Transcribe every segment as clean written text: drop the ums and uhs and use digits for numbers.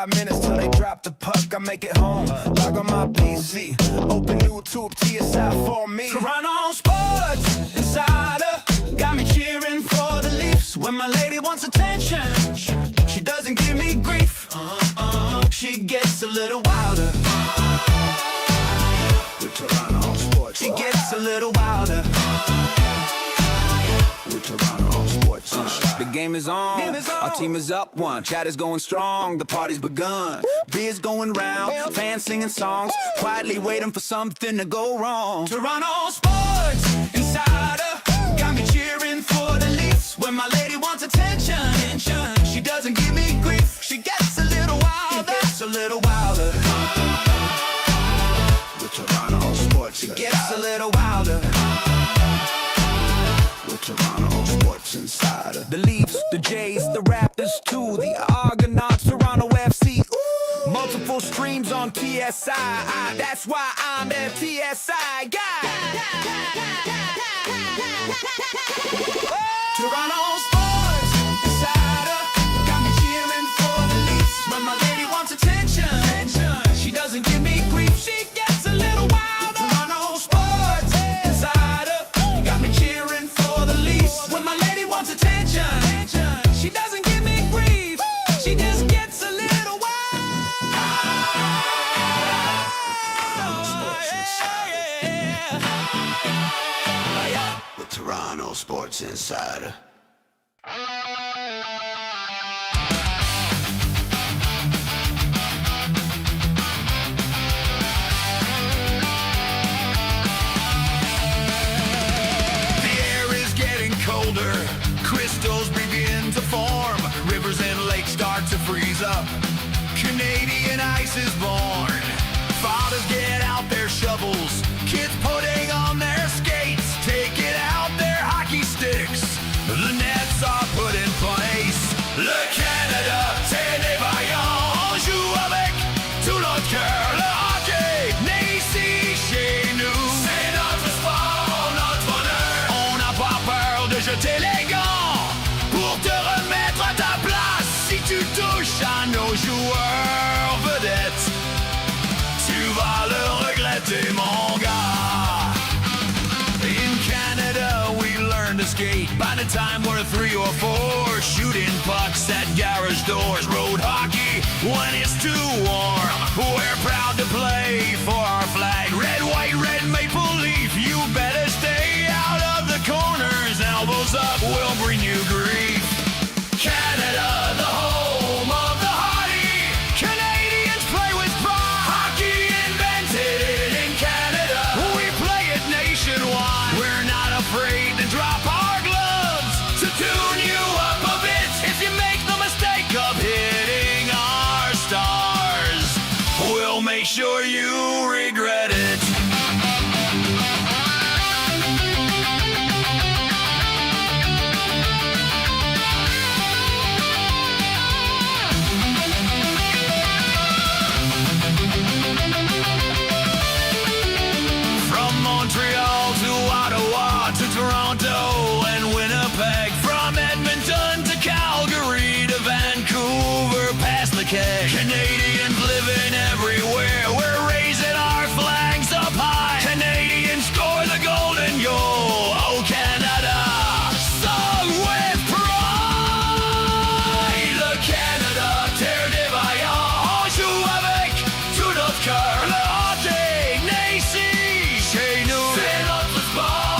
5 minutes till they drop the puck. I make it home, log on my PC, open YouTube, TSI for me. Toronto Sports Insider got me cheering for the Leafs. When my lady wants attention, she doesn't give me grief. She gets a little wilder. With Toronto Sports, she gets a little wilder. With Toronto Sports, the game is on. Our team is up one. Chat is going strong. The party's begun. Beers going round. Fans singing songs. Quietly waiting for something to go wrong. Toronto Sports Insider got me cheering for the Leafs. When my lady wants attention, she doesn't give me grief. She gets a little wilder. Gets a little wilder. With Toronto Sports, she gets a little wilder. Toronto Sports Insider. The Leafs, the Jays, the Raptors too, the Argonauts, Toronto FC. Ooh. Multiple streams on TSI. That's why I'm the TSI guy. Toronto Sports Insider got me cheering for the Leafs. When my lady wants attention, she doesn't give me grief. She gets a little wilder. Toronto Sports Insider got me cheering for the Leafs. When my lady wants attention, she doesn't give me grief. She just gets a little wild. With Toronto Sports Insider. Crystals begin to form. Rivers and lakes start to freeze up. Canadian ice is born. Fathers get out their shovels. Kids putting on their skates. Taking out their hockey sticks. The nets are put in place. Le Canada, c'est des vaillants. On joue avec tout notre cœur. Le hockey naît ici chez nous. C'est notre sport, notre bonheur. On n'a pas peur de jeter les tu touches à nos joueurs vedettes, tu vas le regretter, mon gars. In Canada, we learn to skate. By the time we're 3 or 4, shooting pucks at garage doors. Road hockey when it's too warm. We're proud to play for our flag. Red, white, red maple leaf. You better stay out of the corners. Elbows up will bring you grief. Canada, the home of the hardy. Canadians play with pride. Hockey invented in Canada. We play it nationwide. We're not afraid to drop our gloves to tune you up a bit. If you make the mistake of hitting our stars, we'll make sure you regret it. Toronto and Winnipeg, from Edmonton to Calgary to Vancouver, past the keg. Canadians living everywhere, we're raising our flags up high. Canadians score the golden goal, oh Canada, sung with pride. Le Canada, terre des vaillants, on joue avec tout notre cœur. Le hockey naît ici, chez nous, c'est notre sport.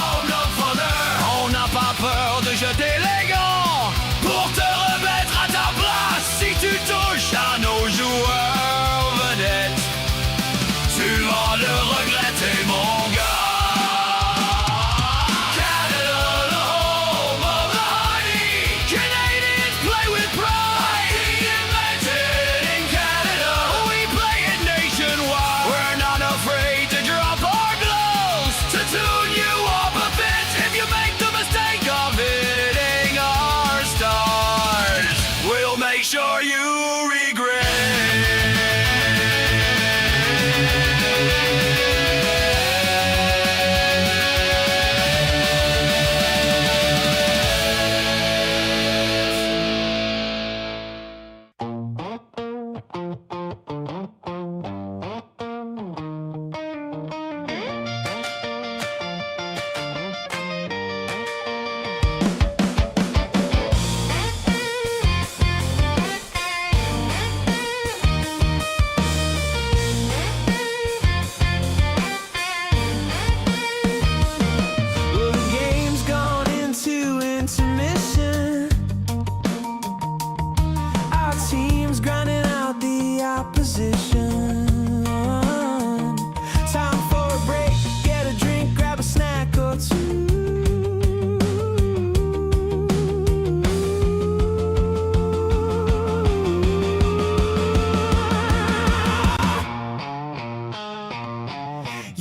Pas peur de jeter les gants pour te remettre à ta place si tu touches à nos joueurs.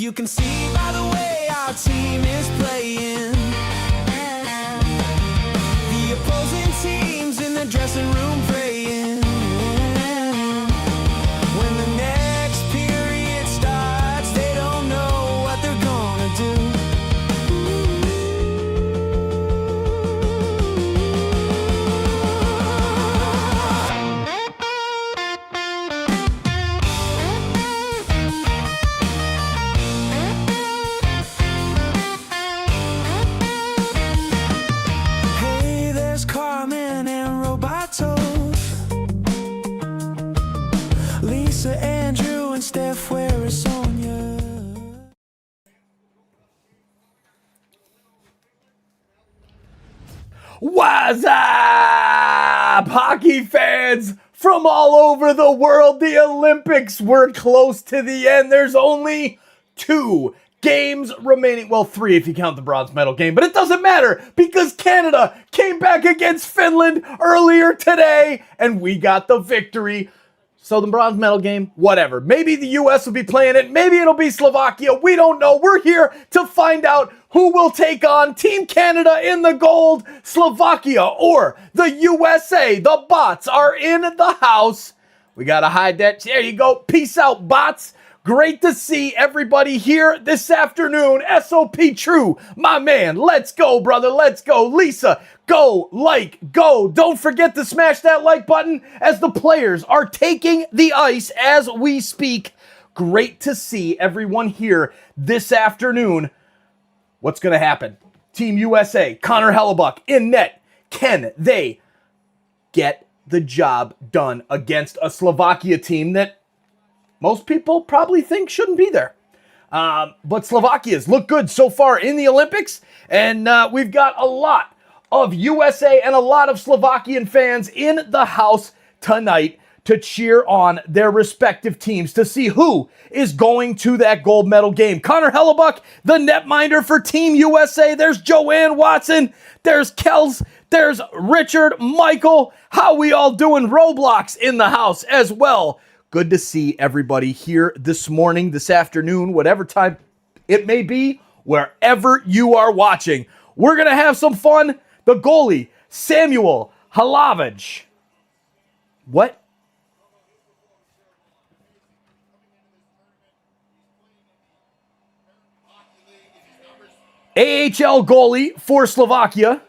You can see by the way our team is playing. The opposing teams in the dressing room praying. When the next period starts, they don't know what they're gonna do. Hey, there's Carmen and Roboto, Lisa, Andrew, and Steph, where is Sonia? What's up, hockey fans from all over the world? The Olympics were close to the end. There's only 2 games remaining. Well, 3 if you count the bronze medal game, but it doesn't matter because Canada came back against Finland earlier today and we got the victory. So the bronze medal game, whatever. Maybe the U.S. will be playing it. Maybe it'll be Slovakia. We don't know. We're here to find out who will take on Team Canada in the gold, Slovakia or the USA. The bots are in the house. We got to hide that. There you go. Peace out, bots. Great to see everybody here this afternoon. SOP True, my man. Let's go, brother. Let's go. Lisa, go, like, go. Don't forget to smash that like button as the players are taking the ice as we speak. Great to see everyone here this afternoon. What's going to happen? Team USA, Connor Hellebuck in net. Can they get the job done against a Slovakia team that most people probably think shouldn't be there? But Slovakia's look good so far in the Olympics, and we've got a lot of USA and a lot of Slovakian fans in the house tonight to cheer on their respective teams to see who is going to that gold medal game. Connor Hellebuck, the netminder for Team USA. There's Joanne Watson. There's Kels. There's Richard, Michael. How we all doing? Roblox in the house as well. Good to see everybody here this morning, this afternoon, whatever time it may be, wherever you are watching. We're going to have some fun. The goalie, Samuel Halavage. What? AHL goalie for Slovakia.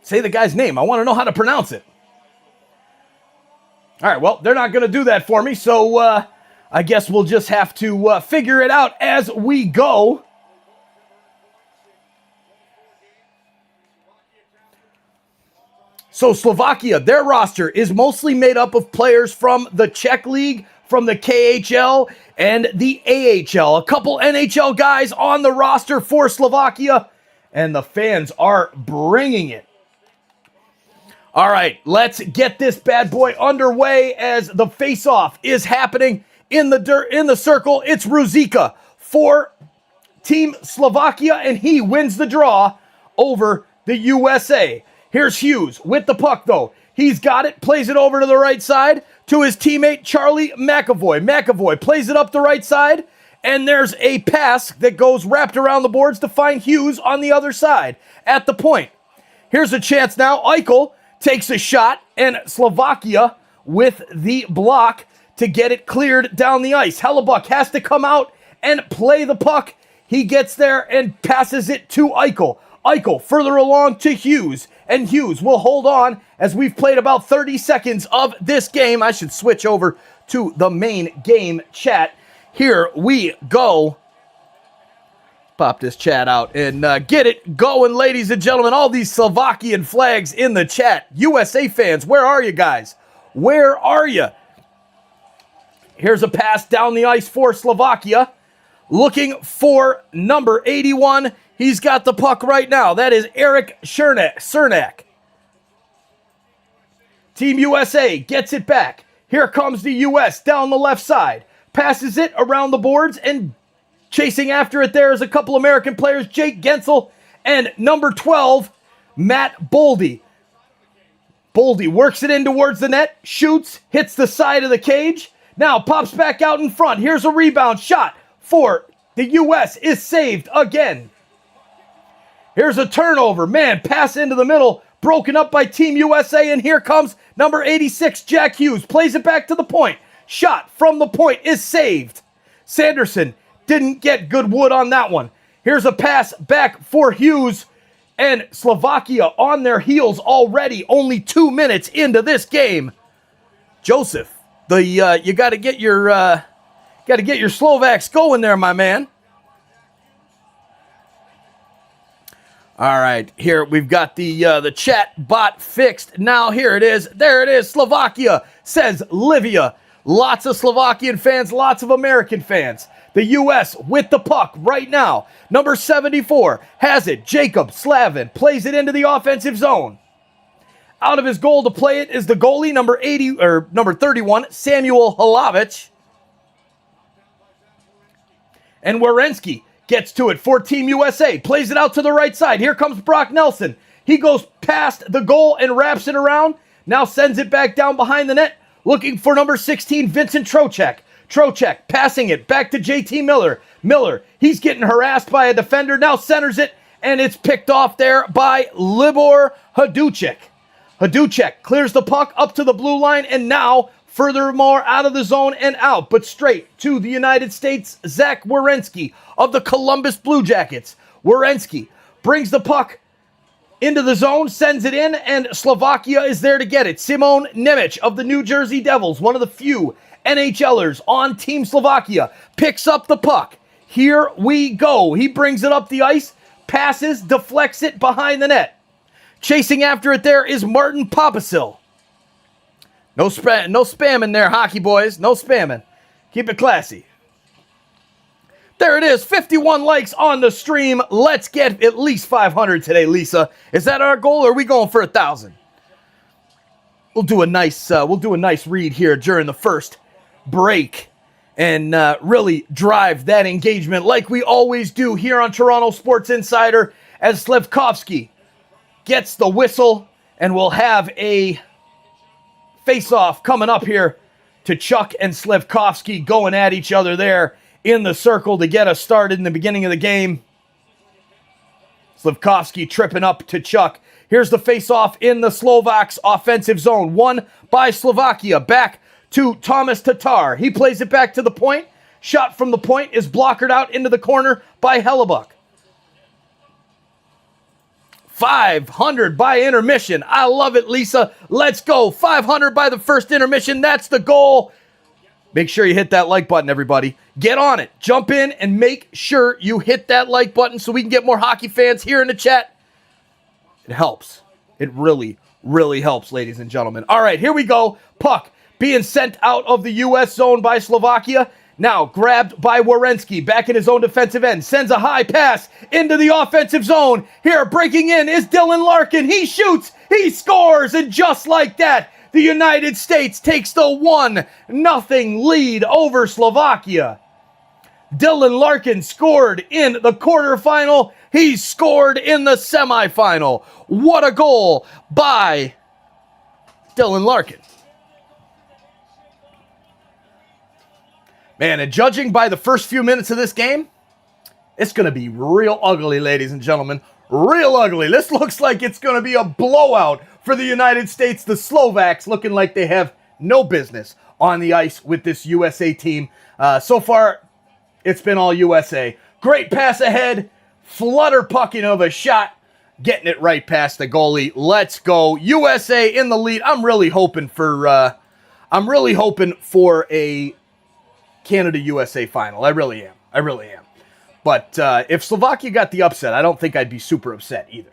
Say the guy's name. I want to know how to pronounce it. All right, well, they're not going to do that for me, so I guess we'll just have to figure it out as we go. So Slovakia, their roster is mostly made up of players from the Czech League, from the KHL, and the AHL. A couple NHL guys on the roster for Slovakia, and the fans are bringing it. All right, let's get this bad boy underway as the face-off is happening in the circle. It's Ruzicka for Team Slovakia, and he wins the draw over the USA. Here's Hughes with the puck, though. He's got it, plays it over to the right side to his teammate Charlie McAvoy. McAvoy plays it up the right side, and there's a pass that goes wrapped around the boards to find Hughes on the other side at the point. Here's a chance now. Eichel takes a shot, and Slovakia with the block to get it cleared down the ice. Hellebuck has to come out and play the puck. He gets there and passes it to Eichel. Eichel further along to Hughes, and Hughes will hold on as we've played about 30 seconds of this game. I should switch over to the main game chat. Here we go. Pop this chat out and get it going, ladies and gentlemen. All these Slovakian flags in the chat. USA fans, where are you guys? Where are you? Here's a pass down the ice for Slovakia. Looking for number 81. He's got the puck right now. That is Eric Cernak. Team USA gets it back. Here comes the US down the left side. Passes it around the boards, and chasing after it there is a couple American players, Jake Gensel and number 12, Matt Boldy. Boldy works it in towards the net, shoots, hits the side of the cage, Now pops back out in front. Here's a rebound shot for the U.S. is saved again. Here's a turnover. Man, pass into the middle. Broken up by Team USA. And here comes number 86, Jack Hughes. Plays it back to the point. Shot from the point is saved. Sanderson didn't get good wood on that one. Here's a pass back for Hughes. And Slovakia on their heels already. Only 2 minutes into this game. Joseph, you got to get your Slovaks going there, my man. All right, here we've got the chat bot fixed. Now here it is. There it is. Slovakia, says Livia. Lots of Slovakian fans, lots of American fans. The U.S. with the puck right now. Number 74 has it. Jacob Slavin plays it into the offensive zone. Out of his goal to play it is the goalie, number 31, Samuel Hlavich. And Werenski gets to it for Team USA. Plays it out to the right side. Here comes Brock Nelson. He goes past the goal and wraps it around. Now sends it back down behind the net. Looking for number 16, Vincent Trocheck. Trocheck passing it back to JT Miller. Miller, he's getting harassed by a defender. Now centers it, and it's picked off there by Libor Haduchik. Haduchik clears the puck up to the blue line, and now furthermore out of the zone and out, but straight to the United States, Zach Werenski of the Columbus Blue Jackets. Werenski brings the puck into the zone, sends it in, and Slovakia is there to get it. Simon Nemec of the New Jersey Devils, one of the few NHLers on Team Slovakia, picks up the puck. Here we go. He brings it up the ice, passes, deflects it behind the net. Chasing after it there is Martin Papasil. No spamming there, hockey boys. No spamming. Keep it classy. There it is. 51 likes on the stream. Let's get at least 500 today, Lisa. Is that our goal, or are we going for 1,000? We'll do a nice read here during the first break and really drive that engagement like we always do here on Toronto Sports Insider as Slevkovsky gets the whistle, and we'll have a face-off coming up here to Chuck and Slevkovsky going at each other there in the circle to get us started in the beginning of the game. Slevkovsky tripping up to Chuck. Here's the face-off in the Slovaks offensive zone. Won by Slovakia. Back to Thomas Tatar. He plays it back to the point. Shot from the point is blockered out into the corner by Hellebuck. 500 by intermission. I love it, Lisa. Let's go. 500 by the first intermission. That's the goal. Make sure you hit that like button, everybody. Get on it. Jump in and make sure you hit that like button so we can get more hockey fans here in the chat. It helps. It really, really helps, ladies and gentlemen. All right, here we go. Puck being sent out of the U.S. zone by Slovakia. Now grabbed by Werenski back in his own defensive end. Sends a high pass into the offensive zone. Here breaking in is Dylan Larkin. He shoots. He scores. And just like that, the United States takes the 1-0 lead over Slovakia. Dylan Larkin scored in the quarterfinal. He scored in the semifinal. What a goal by Dylan Larkin. Man, and judging by the first few minutes of this game, it's going to be real ugly, ladies and gentlemen. Real ugly. This looks like it's going to be a blowout for the United States. The Slovaks looking like they have no business on the ice with this USA team. So far, it's been all USA. Great pass ahead. Flutter pucking of a shot. Getting it right past the goalie. Let's go. USA in the lead. I'm really hoping for a Canada-USA final. I really am. But if Slovakia got the upset, I don't think I'd be super upset either.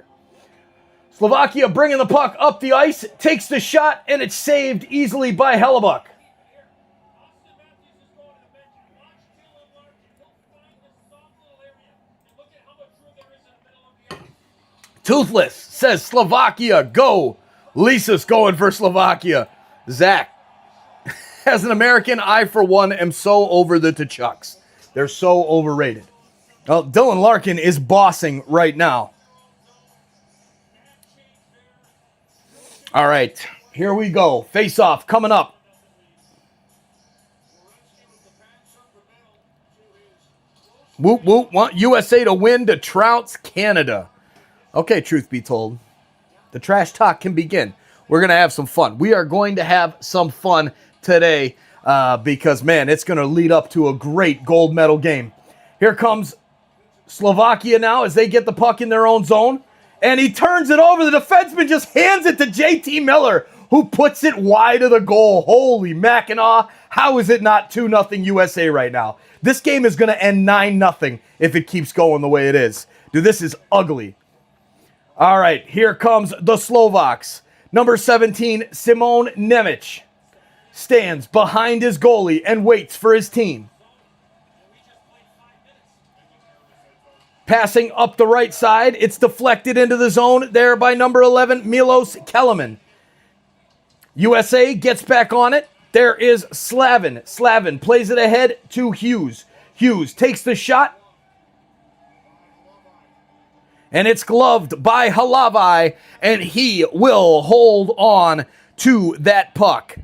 Slovakia bringing the puck up the ice, takes the shot, and it's saved easily by Hellebuck. Toothless says Slovakia, go. Lisa's going for Slovakia. Zach, as an American, I, for one, am so over the Tkachuks. They're so overrated. Well, Dylan Larkin is bossing right now. All right, here we go. Face-off coming up. Whoop, whoop. Want USA to win to trounce Canada. Okay, truth be told, the trash talk can begin. We're going to have some fun. We are going to have some fun today because, man, it's going to lead up to a great gold medal game. Here comes Slovakia now as they get the puck in their own zone. And he turns it over. The defenseman just hands it to JT Miller, who puts it wide of the goal. Holy Mackinac. How is it not 2-0 USA right now? This game is going to end 9-0 if it keeps going the way it is. Dude, this is ugly. All right, here comes the Slovaks. Number 17, Simon Nemec, stands behind his goalie and waits for his team. Passing up the right side, it's deflected into the zone there by number 11, Milos Kelemen. USA gets back on it. There is Slavin. Slavin plays it ahead to Hughes. Hughes takes the shot. And it's gloved by Halavai, and he will hold on to that puck.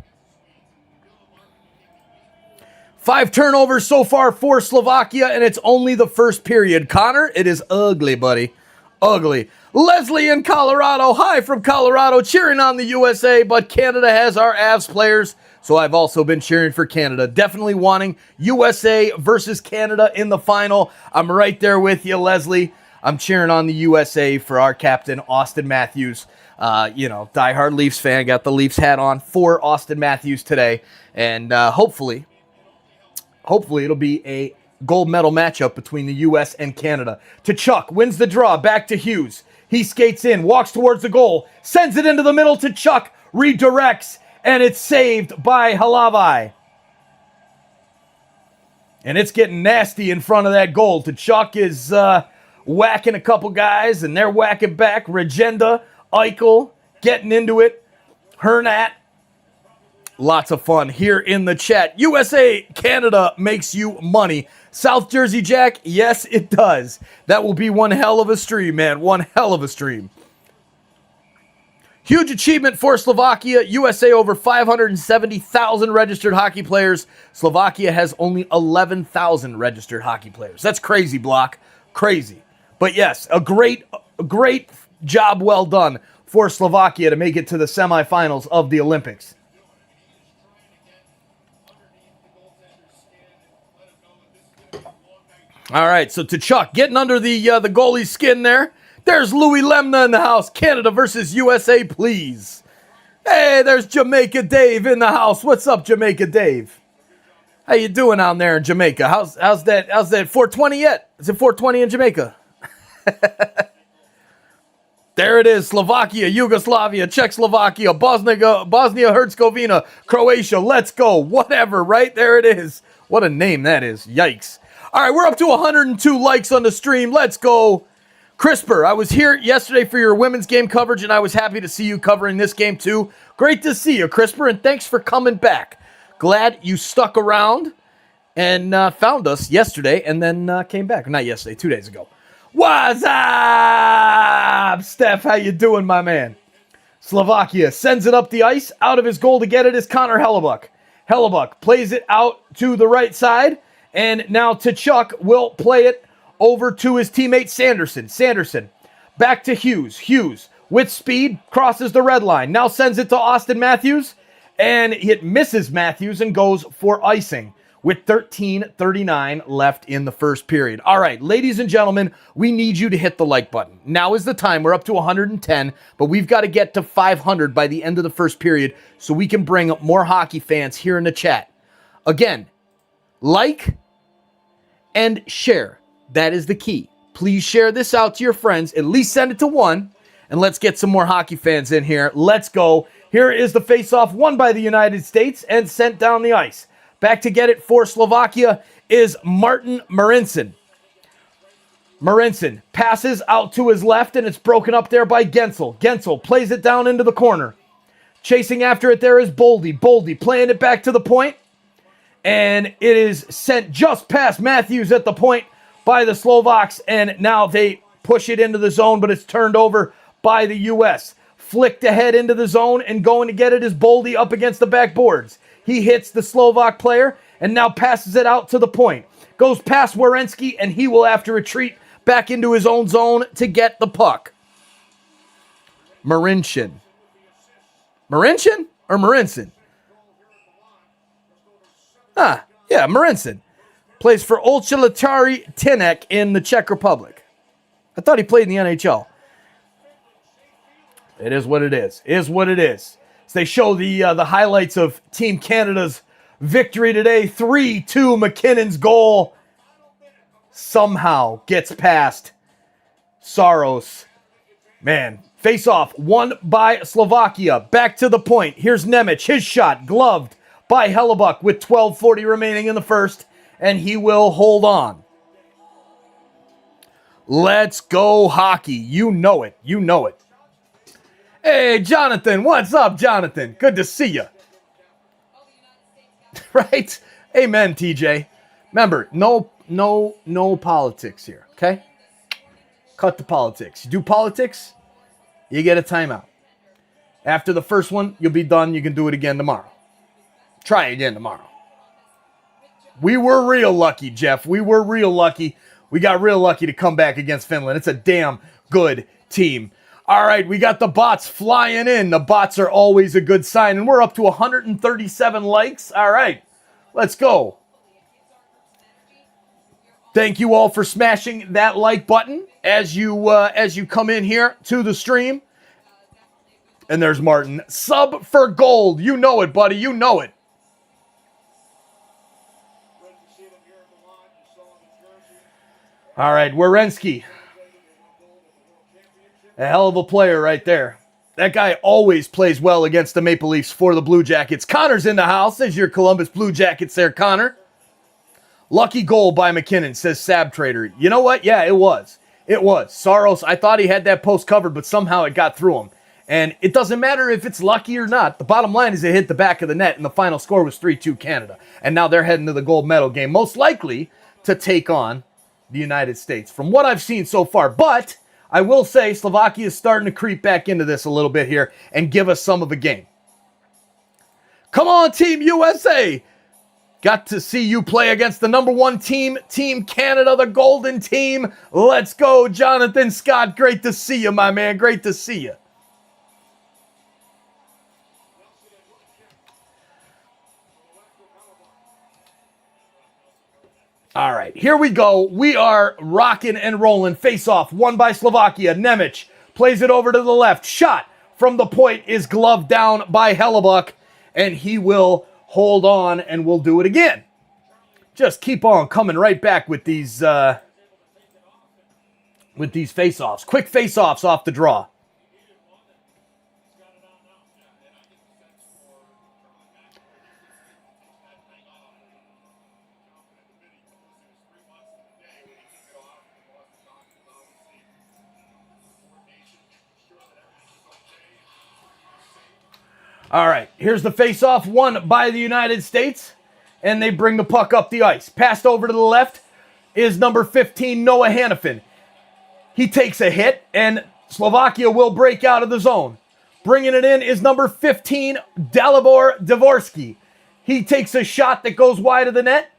5 turnovers so far for Slovakia, and it's only the first period. Connor, it is ugly, buddy. Ugly. Leslie in Colorado. Hi from Colorado, cheering on the USA, but Canada has our Avs players, so I've also been cheering for Canada. Definitely wanting USA versus Canada in the final. I'm right there with you, Leslie. I'm cheering on the USA for our captain, Austin Matthews. Diehard Leafs fan. Got the Leafs hat on for Austin Matthews today. And hopefully it'll be a gold medal matchup between the U.S. and Canada. Tkachuk wins the draw. Back to Hughes. He skates in, walks towards the goal, sends it into the middle to Chuck, redirects, and it's saved by Halavai. And it's getting nasty in front of that goal. Tkachuk is whacking a couple guys, and they're whacking back. Regenda, Eichel, getting into it. Hernat. Lots of fun here in the chat. USA, Canada makes you money. South Jersey Jack, yes, it does. That will be one hell of a stream, man. One hell of a stream. Huge achievement for Slovakia. USA over 570,000 registered hockey players. Slovakia has only 11,000 registered hockey players. That's crazy, Block. Crazy. But yes, a great job well done for Slovakia to make it to the semifinals of the Olympics. All right, so Tkachuk getting under the goalie's skin there. There's Louis Lemna in the house. Canada versus USA, please. Hey, there's Jamaica Dave in the house. What's up, Jamaica Dave? How you doing out there in Jamaica? How's that 420 yet? Is it 420 in Jamaica? There it is. Slovakia, Yugoslavia, Czechoslovakia, Bosnia-Herzegovina, Croatia. Let's go. Whatever, right? There it is. What a name that is. Yikes. All right, we're up to 102 likes on the stream. Let's go. Crisper, I was here yesterday for your women's game coverage, and I was happy to see you covering this game too. Great to see you, Crisper, and thanks for coming back. Glad you stuck around and found us yesterday and then came back. Not yesterday, 2 days ago. What's up, Steph? How you doing, my man? Slovakia sends it up the ice. Out of his goal to get it is Connor Hellebuck. Hellebuck plays it out to the right side. And now Tkachuk will play it over to his teammate Sanderson. Sanderson back to Hughes. Hughes with speed crosses the red line. Now sends it to Austin Matthews. And it misses Matthews and goes for icing with 13:39 left in the first period. All right, ladies and gentlemen, we need you to hit the like button. Now is the time. We're up to 110, but we've got to get to 500 by the end of the first period so we can bring up more hockey fans here in the chat. Again, like and share. That is the key. Please share this out to your friends. At least send it to one. And let's get some more hockey fans in here. Let's go. Here is the face-off won by the United States and sent down the ice. Back to get it for Slovakia is Martin Marincin. Marincin passes out to his left, and it's broken up there by Gensel. Gensel plays it down into the corner. Chasing after it there is Boldy. Boldy playing it back to the point. And it is sent just past Matthews at the point by the Slovaks. And now they push it into the zone, but it's turned over by the U.S. Flicked ahead into the zone and going to get it is Boldy up against the backboards. He hits the Slovak player and now passes it out to the point. Goes past Werenski, and he will have to retreat back into his own zone to get the puck. Marincin. Marincin or Marincin? Yeah, Marincin. Plays for Olchatari Tinek in the Czech Republic. I thought he played in the NHL. It is what it is. Is what it is. So they show the highlights of Team Canada's victory today. 3-2 McKinnon's goal. Somehow gets past Saros. Man, face off. Won by Slovakia. Back to the point. Here's Nemec. His shot gloved by Hellebuck with 12:40 remaining in the first. And he will hold on. Let's go hockey. You know it. You know it. Hey, Jonathan. What's up, Jonathan? Good to see you. Right? Amen, TJ. Remember, no politics here, okay? Cut the politics. You do politics, you get a timeout. After the first one, you'll be done. You can do it again tomorrow. Try again tomorrow. We were real lucky, Jeff. We were real lucky. We got real lucky to come back against Finland. It's a damn good team. All right, we got the bots flying in. The bots are always a good sign, and we're up to 137 likes. All right, let's go. Thank you all for smashing that like button as you come in here to the stream. And there's Martin. Sub for gold. You know it, buddy. You know it. All right, Werenski. A hell of a player right there. That guy always plays well against the Maple Leafs for the Blue Jackets. Connor's in the house. There's your Columbus Blue Jackets there, Connor. Lucky goal by McKinnon, says Sab Trader. You know what? Yeah, it was. It was. Saros, I thought he had that post covered, but somehow it got through him. And it doesn't matter if it's lucky or not. The bottom line is it hit the back of the net, and the final score was 3-2 Canada. And now they're heading to the gold medal game, most likely to take on the United States, from what I've seen so far. But I will say Slovakia is starting to creep back into this a little bit here and give us some of a game. Come on, Team USA! Got to see you play against the number one team, Team Canada, the golden team. Let's go, Jonathan Scott. Great to see you, my man. Great to see you. All right, here we go. We are rocking and rolling. Face off, won by Slovakia. Nemec plays it over to the left. Shot from the point is gloved down by Hellebuck, and he will hold on, and we'll do it again. Just keep on coming right back with these face-offs. Quick face-offs off the draw. All right, here's the face-off won by the United States, and they bring the puck up the ice. Passed over to the left is number 15, Noah Hannafin. He takes a hit, and Slovakia will break out of the zone. Bringing it in is number 15, Dalibor Dvorsky. He takes a shot that goes wide of the net,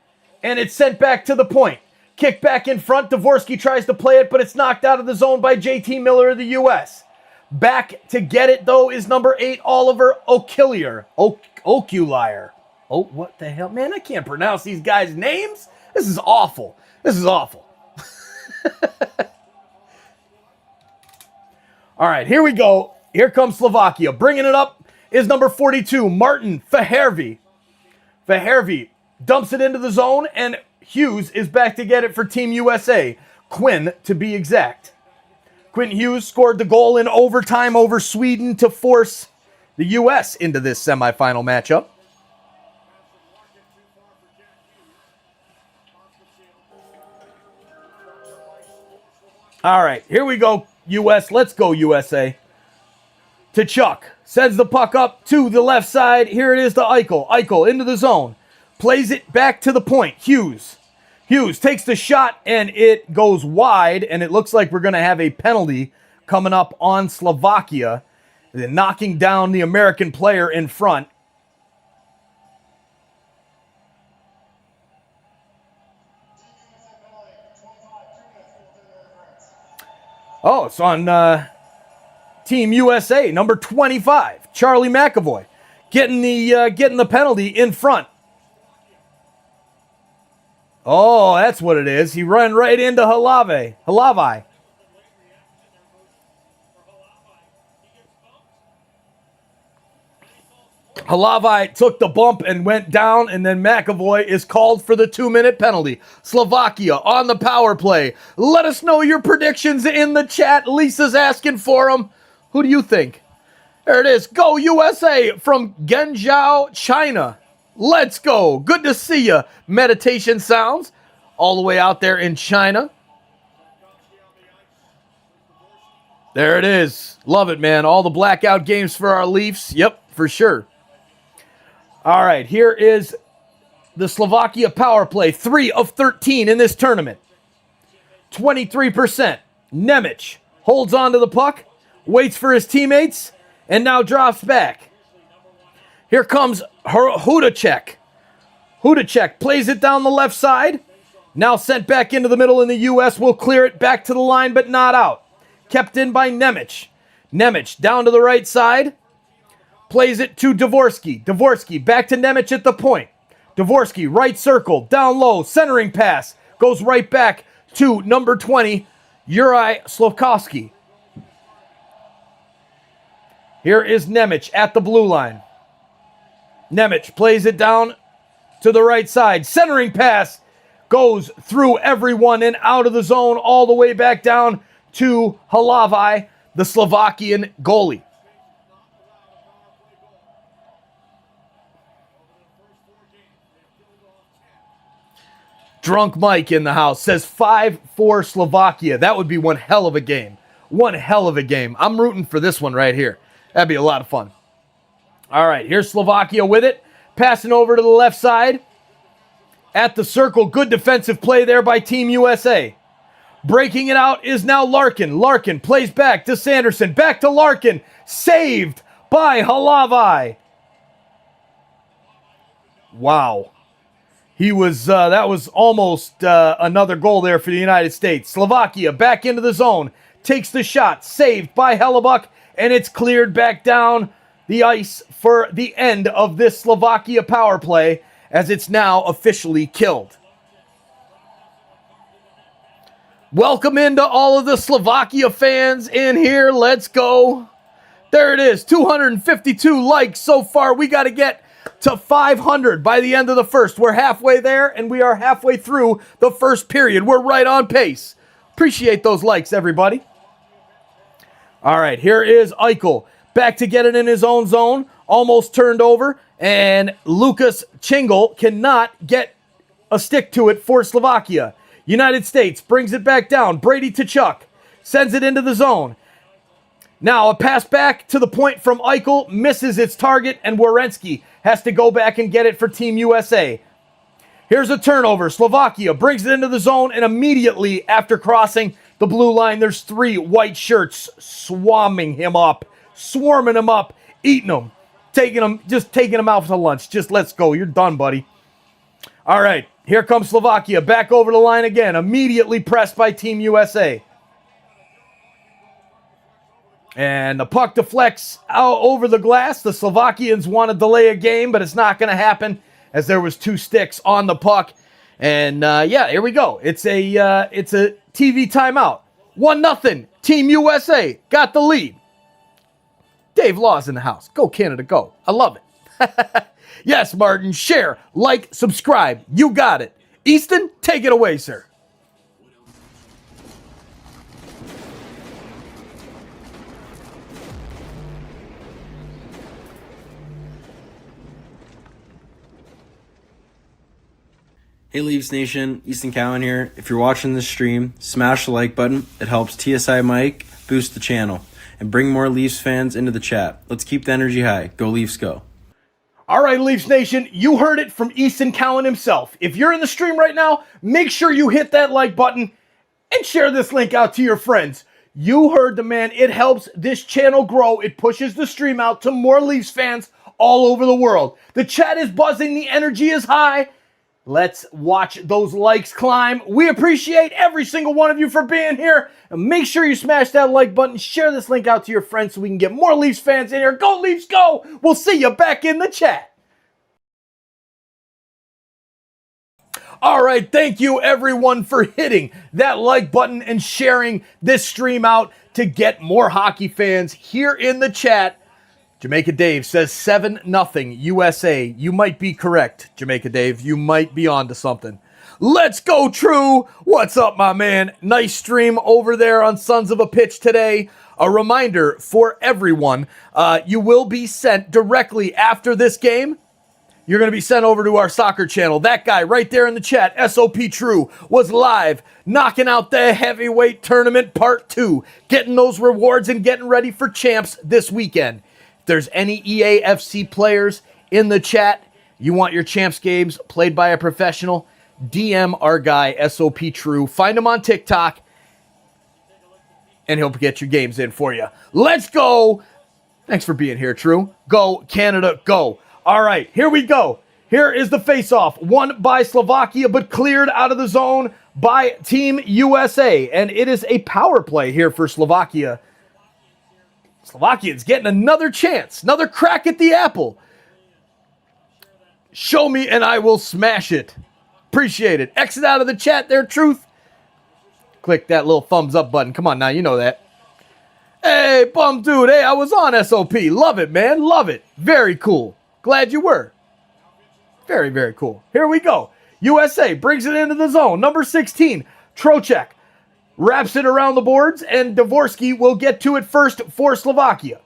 and it's sent back to the point. Kick back in front. Dvorsky tries to play it, but it's knocked out of the zone by JT Miller of the U.S. Back to get it, though, is number 8, Oliver Oculier. Oculier. Oh, what the hell? Man, I can't pronounce these guys' names. This is awful. This is awful. All right, here we go. Here comes Slovakia. Bringing it up is number 42, Martin Fahervy. Fahervy dumps it into the zone, and Hughes is back to get it for Team USA. Quinn, to be exact. Quinn Hughes scored the goal in overtime over Sweden to force the U.S. into this semifinal matchup. All right, here we go, U.S. Let's go, USA. To Chuck. Sends the puck up to the left side. Here it is to Eichel. Eichel into the zone. Plays it back to the point. Hughes. Hughes takes the shot, and it goes wide, and it looks like we're going to have a penalty coming up on Slovakia. Then knocking down the American player in front. Oh, it's on Team USA, number 25, Charlie McAvoy, getting the penalty in front. Oh, that's what it is. He ran right into Halavai. Halavai took the bump and went down, and then McAvoy is called for the 2-minute penalty. Slovakia on the power play. Let us know your predictions in the chat. Lisa's asking for them. Who do you think? There it is. Go USA from Guangzhou, China. Let's go. Good to see you. Meditation sounds all the way out there in China. There it is. Love it, man. All the blackout games for our Leafs. Yep, for sure. All right, here is the Slovakia power play. 3 of 13 in this tournament. 23%. Nemec holds on to the puck, waits for his teammates, and now drops back. Here comes Hudacek. Hudacek plays it down the left side. Now sent back into the middle, and the U.S. will clear it back to the line, but not out. Kept in by Nemec. Nemec down to the right side. Plays it to Dvorsky. Dvorsky back to Nemec at the point. Dvorsky, right circle, down low, centering pass. Goes right back to number 20, Yuri Slafkovsky. Here is Nemec at the blue line. Nemec plays it down to the right side. Centering pass goes through everyone and out of the zone all the way back down to Halavai, the Slovakian goalie. Drunk Mike in the house says 5-4 Slovakia. That would be one hell of a game. One hell of a game. I'm rooting for this one right here. That'd be a lot of fun. All right, here's Slovakia with it. Passing over to the left side. At the circle, good defensive play there by Team USA. Breaking it out is now Larkin. Larkin plays back to Sanderson. Back to Larkin. Saved by Halavai. Wow. That was almost another goal there for the United States. Slovakia back into the zone. Takes the shot. Saved by Hellebuck. And it's cleared back down the ice for the end of this Slovakia power play, as it's now officially killed. Welcome into all of the Slovakia fans in here. Let's go. There it is. 252 likes so far. We got to get to 500 by the end of the first. We're halfway there, and we are halfway through the first period. We're right on pace. Appreciate those likes, everybody. All right, here is Eichel. Back to get it in his own zone. Almost turned over, and Lucas Chingle cannot get a stick to it for Slovakia. United States brings it back down. Brady Tkachuk sends it into the zone. Now a pass back to the point from Eichel, misses its target, and Werenski has to go back and get it for Team USA. Here's a turnover. Slovakia brings it into the zone, and immediately after crossing the blue line, there's 3 white shirts swarming him up, eating him, taking him out for lunch. Just let's go. You're done, buddy. All right, here comes Slovakia back over the line again, immediately pressed by Team USA. And the puck deflects out over the glass. The Slovakians want to delay a game, but it's not going to happen, as there was 2 sticks on the puck. And yeah, here we go. It's a TV timeout. 1-0. Team USA got the lead. Dave Law's in the house. Go Canada, go. I love it. Yes, Martin, share, like, subscribe. You got it. Easton, take it away, sir. Hey Leafs Nation, Easton Cowan here. If you're watching this stream, smash the like button. It helps TSI Mike boost the channel and bring more Leafs fans into the chat. Let's keep the energy high. Go Leafs, go. All right, Leafs Nation, you heard it from Easton Cowan himself. If you're in the stream right now, make sure you hit that like button and share this link out to your friends. You heard the man. It helps this channel grow. It pushes the stream out to more Leafs fans all over the world. The chat is buzzing. The energy is high. Let's watch those likes climb. We appreciate every single one of you for being here. And make sure you smash that like button. Share this link out to your friends so we can get more Leafs fans in here. Go Leafs, go! We'll see you back in the chat. All right, thank you everyone for hitting that like button and sharing this stream out to get more hockey fans here in the chat. Jamaica Dave says 7-0 USA. You might be correct, Jamaica Dave. You might be onto something. Let's go, True. What's up, my man? Nice stream over there on Sons of a Pitch today. A reminder for everyone, you will be sent directly after this game. You're going to be sent over to our soccer channel. That guy right there in the chat, SOP True, was live knocking out the heavyweight tournament part 2, getting those rewards and getting ready for champs this weekend. There's any EAFC players in the chat, you want your champs games played by a professional, DM our guy, SOP True. Find him on TikTok, and he'll get your games in for you. Let's go. Thanks for being here, True. Go, Canada, go. All right, here we go. Here is the face-off, won by Slovakia, but cleared out of the zone by Team USA. And it is a power play here for Slovakia. Slovakia's getting another chance, another crack at the apple. Show me and I will smash it. Appreciate it. Exit out of the chat there, Truth. Click that little thumbs up button. Come on now, you know that. Hey, bum dude. Hey, I was on SOP. Love it, man. Love it. Very cool. Glad you were. Very, very cool. Here we go. USA brings it into the zone. Number 16, Trocheck. Wraps it around the boards, and Dvorsky will get to it first for Slovakia.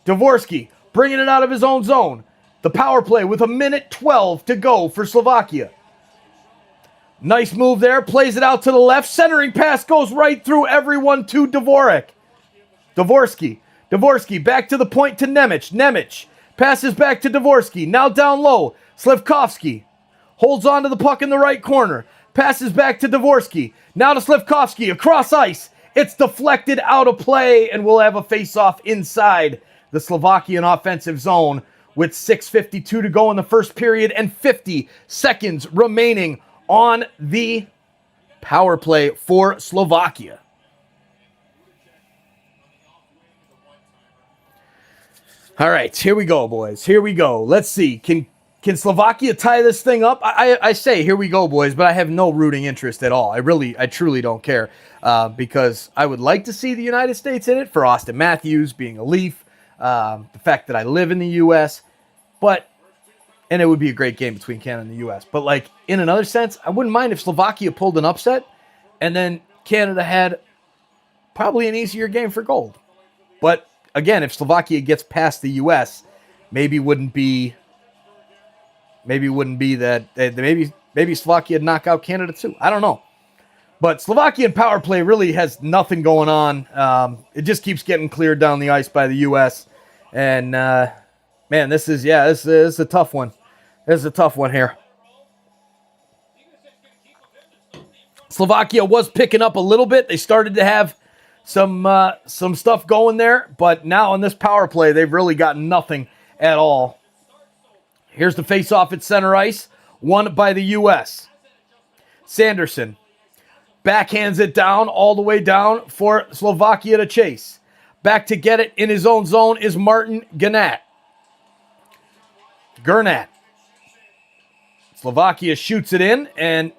Dvorsky bringing it out of his own zone. The power play with 1:12 to go for Slovakia. Nice move there. Plays it out to the left. Centering pass goes right through everyone to Dvorak. Dvorsky back to the point to Nemec. Nemec passes back to Dvorsky. Now down low. Slivkovsky holds on to the puck in the right corner. Passes back to Dvorsky. Now to Slivkovsky across ice. It's deflected out of play, and we'll have a face-off inside the Slovakian offensive zone with 6:52 to go in the first period and 50 seconds remaining on the power play for Slovakia. All right, here we go, boys. Here we go. Let's see. Can Slovakia tie this thing up? I say here we go, boys, but I have no rooting interest at all. I truly don't care because I would like to see the United States in it for Austin Matthews being a Leaf, the fact that I live in the U.S., and it would be a great game between Canada and the U.S. But like in another sense, I wouldn't mind if Slovakia pulled an upset and then Canada had probably an easier game for gold. But again, if Slovakia gets past the U.S., maybe wouldn't be that maybe Slovakia would knock out Canada too. I don't know. But Slovakian power play really has nothing going on. It just keeps getting cleared down the ice by the U.S. And man, this is a tough one. This is a tough one here. Slovakia was picking up a little bit. They started to have some stuff going there, but now on this power play, they've really got nothing at all. Here's the face-off at center ice, won by the U.S. Sanderson backhands it down all the way down for Slovakia to chase. Back to get it in his own zone is Martin Gernat. Slovakia shoots it in, and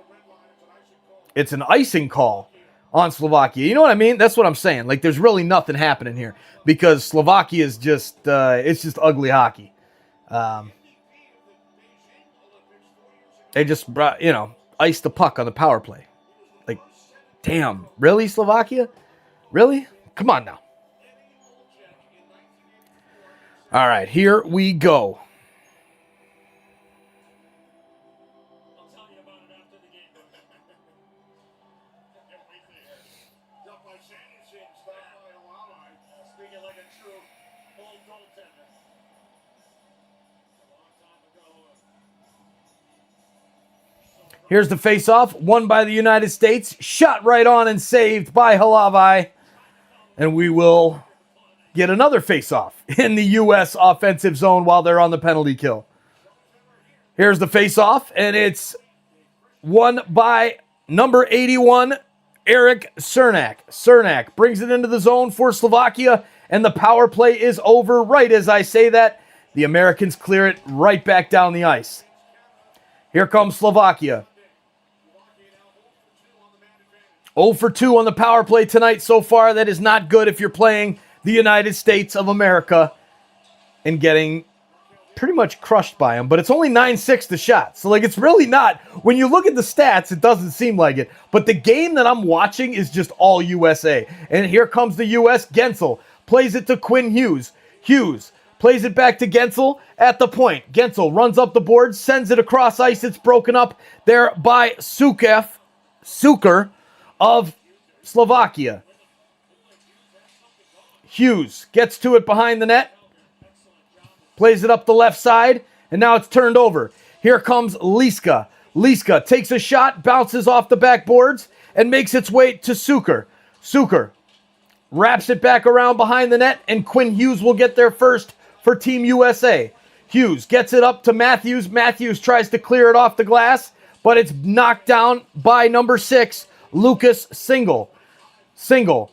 it's an icing call on Slovakia. You know what I mean? That's what I'm saying. Like, there's really nothing happening here because Slovakia is just, it's just ugly hockey. They just brought, iced the puck on the power play. Like, damn, really, Slovakia? Really? Come on now. All right, here we go. Here's the face-off, won by the United States, shot right on and saved by Halavai. And we will get another face-off in the U.S. offensive zone while they're on the penalty kill. Here's the face-off, and it's won by number 81, Eric Cernak. Cernak brings it into the zone for Slovakia, and the power play is over. Right as I say that, the Americans clear it right back down the ice. Here comes Slovakia. 0 for 2 on the power play tonight so far. That is not good if you're playing the United States of America and getting pretty much crushed by them. But it's only 9-6 the shot. So, like, it's really not. When you look at the stats, it doesn't seem like it. But the game that I'm watching is just all USA. And here comes the U.S. Gensel plays it to Quinn Hughes. Hughes plays it back to Gensel at the point. Gensel runs up the board, sends it across ice. It's broken up there by Suker of Slovakia. Hughes gets to it behind the net, plays it up the left side, and now it's turned over. Here comes Liska. Liska takes a shot, bounces off the backboards, and makes its way to Suker. Suker wraps it back around behind the net, and Quinn Hughes will get there first for Team USA. Hughes gets it up to Matthews. Matthews tries to clear it off the glass, but it's knocked down by number 6, Lucas Single. Single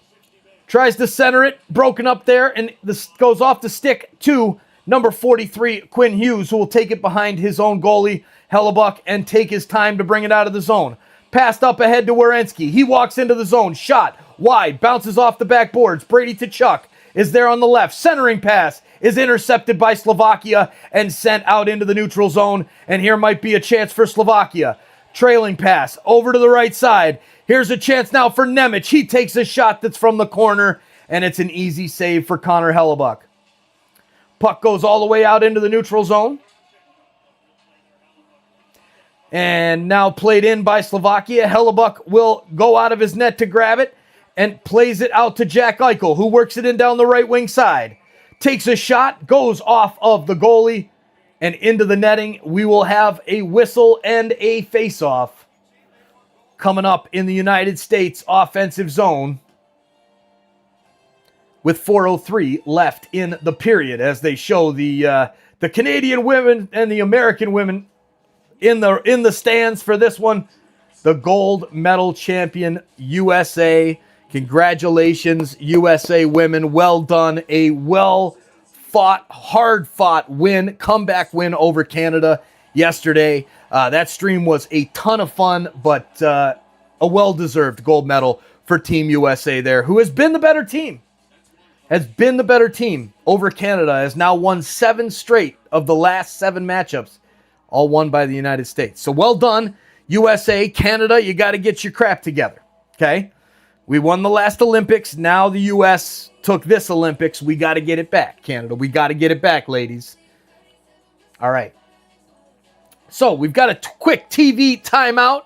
tries to center it, broken up there, and this goes off the stick to number 43, Quinn Hughes, who will take it behind his own goalie, Hellebuck, and take his time to bring it out of the zone. Passed up ahead to Werenski. He walks into the zone. Shot wide, bounces off the backboards. Brady Tkachuk is there on the left. Centering pass is intercepted by Slovakia and sent out into the neutral zone. And here might be a chance for Slovakia. Trailing pass over to the right side. Here's a chance now for Nemec. He takes a shot that's from the corner, and it's an easy save for Connor Hellebuck. Puck goes all the way out into the neutral zone. And now played in by Slovakia. Hellebuck will go out of his net to grab it and plays it out to Jack Eichel, who works it in down the right wing side. Takes a shot, goes off of the goalie and into the netting. We will have a whistle and a face-off coming up in the United States offensive zone with 4:03 left in the period, as they show the Canadian women and the American women in the stands for this one. The gold medal champion USA. Congratulations, USA women. Well done. A well-fought, hard-fought win, comeback win over Canada yesterday. That stream was a ton of fun, but a well-deserved gold medal for Team USA there, who has been the better team. Has been the better team over Canada, has now won 7 straight of the last 7 matchups, all won by the United States. So well done, USA. Canada, you got to get your crap together, okay? We won the last Olympics. Now the U.S. took this Olympics. We got to get it back, Canada. We got to get it back, ladies. All right. So we've got a quick TV timeout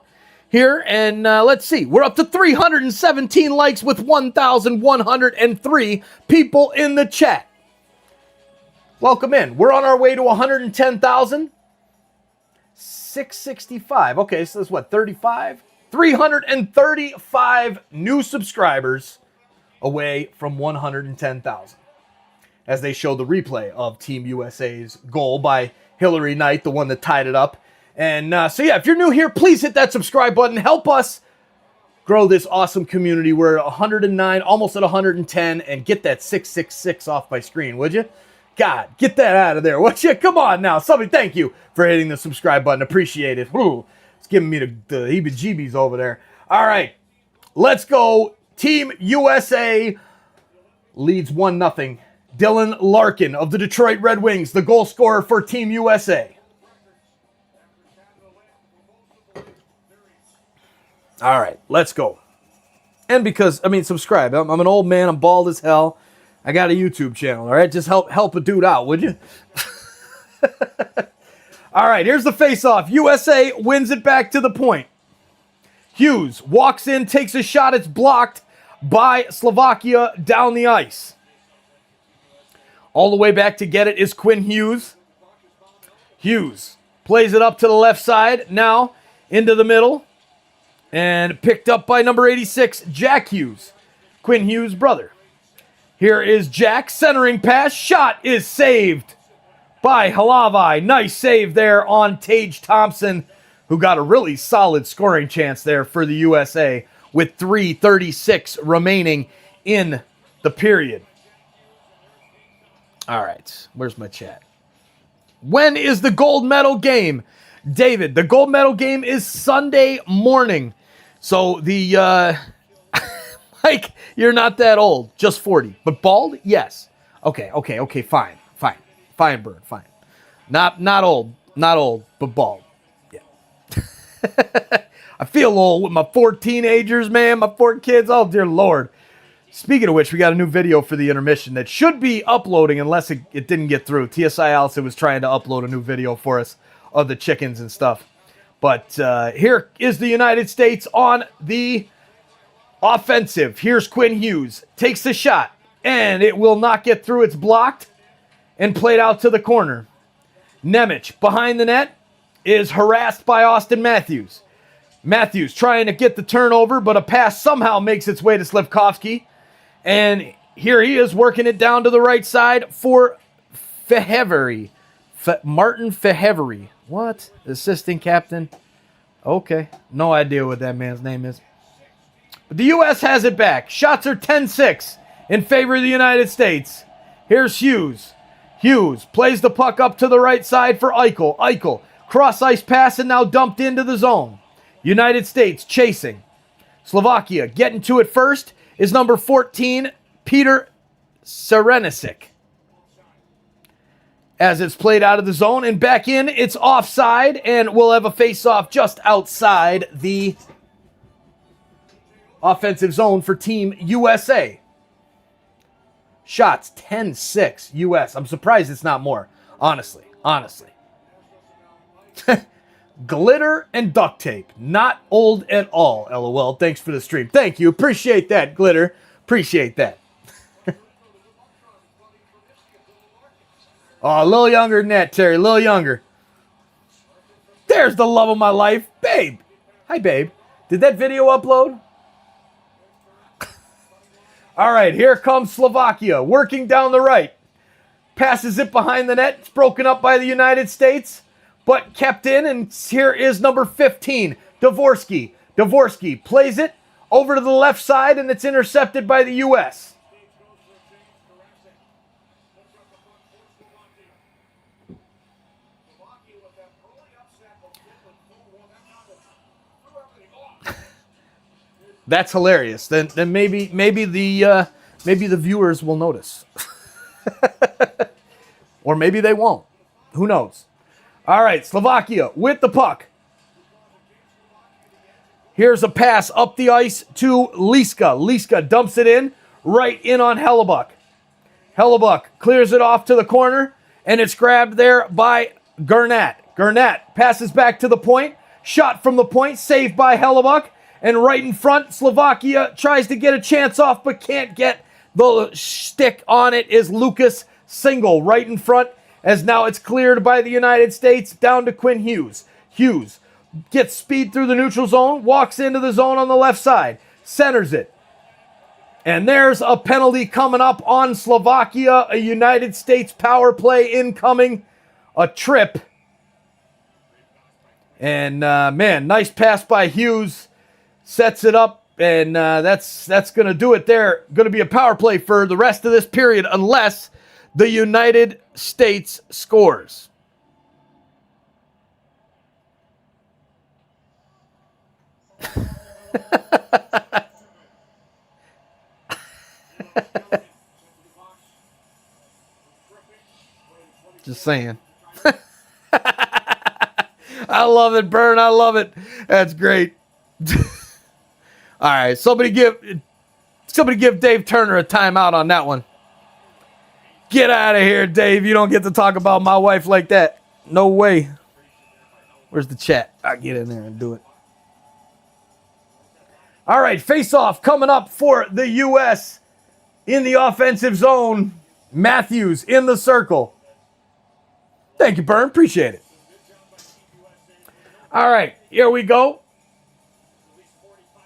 here, and let's see. We're up to 317 likes with 1,103 people in the chat. Welcome in. We're on our way to 110,000. 665. Okay, so that's what, 35? 335 new subscribers away from 110,000. As they show the replay of Team USA's goal by Hillary Knight, the one that tied it up. And so yeah, if you're new here, please hit that subscribe button. Help us grow this awesome community. We're at 109, almost at 110, and get that 666 off my screen, would you? God, get that out of there, would you? Come on now. Somebody, thank you for hitting the subscribe button. Appreciate it. Whew. It's giving me the heebie-jeebies over there. All right, let's go. Team USA leads 1-0. Dylan Larkin of the Detroit Red Wings, the goal scorer for Team USA. All right, let's go. And because, subscribe. I'm an old man. I'm bald as hell. I got a YouTube channel, all right? Just help a dude out, would you? All right, here's the face-off. USA wins it back to the point. Hughes walks in, takes a shot. It's blocked by Slovakia down the ice. All the way back to get it is Quinn Hughes. Hughes plays it up to the left side. Now into the middle. And picked up by number 86, Jack Hughes. Quinn Hughes' brother. Here is Jack. Centering pass. Shot is saved by Halavai. Nice save there on Tage Thompson, who got a really solid scoring chance there for the USA with 3:36 remaining in the period. All right, where's my chat? When is the gold medal game? David, the gold medal game is Sunday morning. So the, Mike, you're not that old, just 40. But bald? Yes. Okay, fine, Bird, fine. Not old, but bald. Yeah. I feel old with my 4 teenagers, man, my 4 kids. Oh, dear Lord. Speaking of which, we got a new video for the intermission that should be uploading unless it didn't get through. TSI Allison was trying to upload a new video for us of the chickens and stuff. But here is the United States on the offensive. Here's Quinn Hughes. Takes the shot, and it will not get through. It's blocked and played out to the corner. Nemec behind the net is harassed by Austin Matthews. Matthews trying to get the turnover, but a pass somehow makes its way to Slivkovsky. And here he is working it down to the right side for Fehevery. Martin Fehevery. What? Assistant captain? Okay. No idea what that man's name is. But the U.S. has it back. Shots are 10-6 in favor of the United States. Here's Hughes. Hughes plays the puck up to the right side for Eichel. Eichel, cross-ice pass and now dumped into the zone. United States chasing. Slovakia getting to it first is number 14, Peter Serenisic. As it's played out of the zone and back in, it's offside, and we'll have a face-off just outside the offensive zone for Team USA. Shots 10-6 US. I'm surprised it's not more, honestly. Glitter and duct tape. Not old at all, LOL. Thanks for the stream. Thank you. Appreciate that, Glitter. Appreciate that. Oh, a little younger than that, Terry. A little younger. There's the love of my life. Babe. Hi, babe. Did that video upload? All right, here comes Slovakia. Working down the right. Passes it behind the net. It's broken up by the United States, but kept in, and here is number 15, Dvorsky. Dvorsky plays it over to the left side, and it's intercepted by the U.S. That's hilarious. Then maybe the viewers will notice, or maybe they won't. Who knows? All right, Slovakia with the puck. Here's a pass up the ice to Liska. Liska dumps it in, right in on Hellebuck. Hellebuck clears it off to the corner, and it's grabbed there by Garnett. Garnett passes back to the point. Shot from the point, saved by Hellebuck. And right in front, Slovakia tries to get a chance off, but can't get the stick on it, is Lucas Single. Right in front, as now it's cleared by the United States, down to Quinn Hughes. Hughes gets speed through the neutral zone, walks into the zone on the left side, centers it. And there's a penalty coming up on Slovakia, a United States power play incoming, a trip. And, man, nice pass by Hughes. Sets it up, and that's going to do it there. Going to be a power play for the rest of this period unless the United States scores. Just saying. I love it, Bern. I love it. That's great. All right, somebody give Dave Turner a timeout on that one. Get out of here, Dave. You don't get to talk about my wife like that. No way. Where's the chat? I'll get in there and do it. All right, face-off coming up for the U.S. in the offensive zone. Matthews in the circle. Thank you, Bern. Appreciate it. All right, here we go.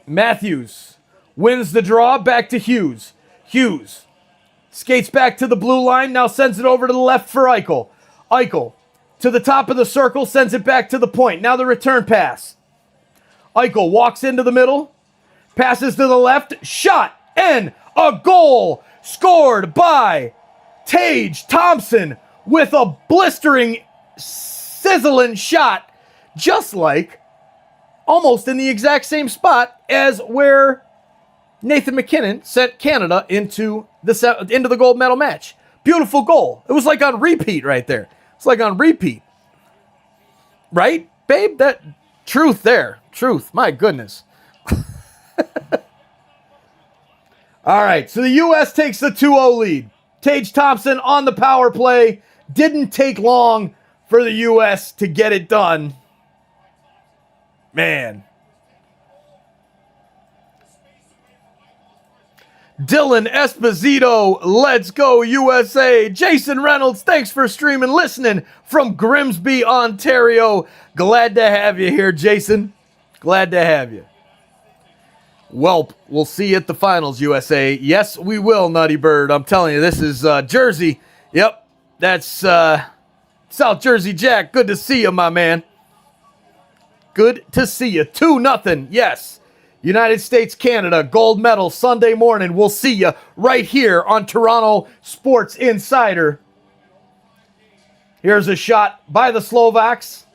Matthews wins the draw, back to Hughes. Hughes skates back to the blue line, now sends it over to the left for Eichel. Eichel to the top of the circle, sends it back to the point. Now the return pass. Eichel walks into the middle, passes to the left, shot, and a goal scored by Tage Thompson with a blistering, sizzling shot, just like almost in the exact same spot as where Nathan McKinnon sent Canada into the gold medal match. Beautiful goal. It was like on repeat right there. It's like on repeat. Right, babe? That truth there. Truth. My goodness. All right, so the U.S. takes the 2-0 lead. Tage Thompson on the power play. Didn't take long for the U.S. to get it done. Man. Dylan Esposito, let's go USA. Jason Reynolds, thanks for streaming, listening from Grimsby, Ontario. Glad to have you here, Jason. Glad to have you. Welp, we'll see you at the finals, USA. Yes, we will, Nutty Bird. I'm telling you, this is Jersey. Yep, that's South Jersey Jack. Good to see you, my man. Good to see you. 2-0, yes. United States, Canada, gold medal Sunday morning. We'll see you right here on Toronto Sports Insider. Here's a shot by the Slovaks.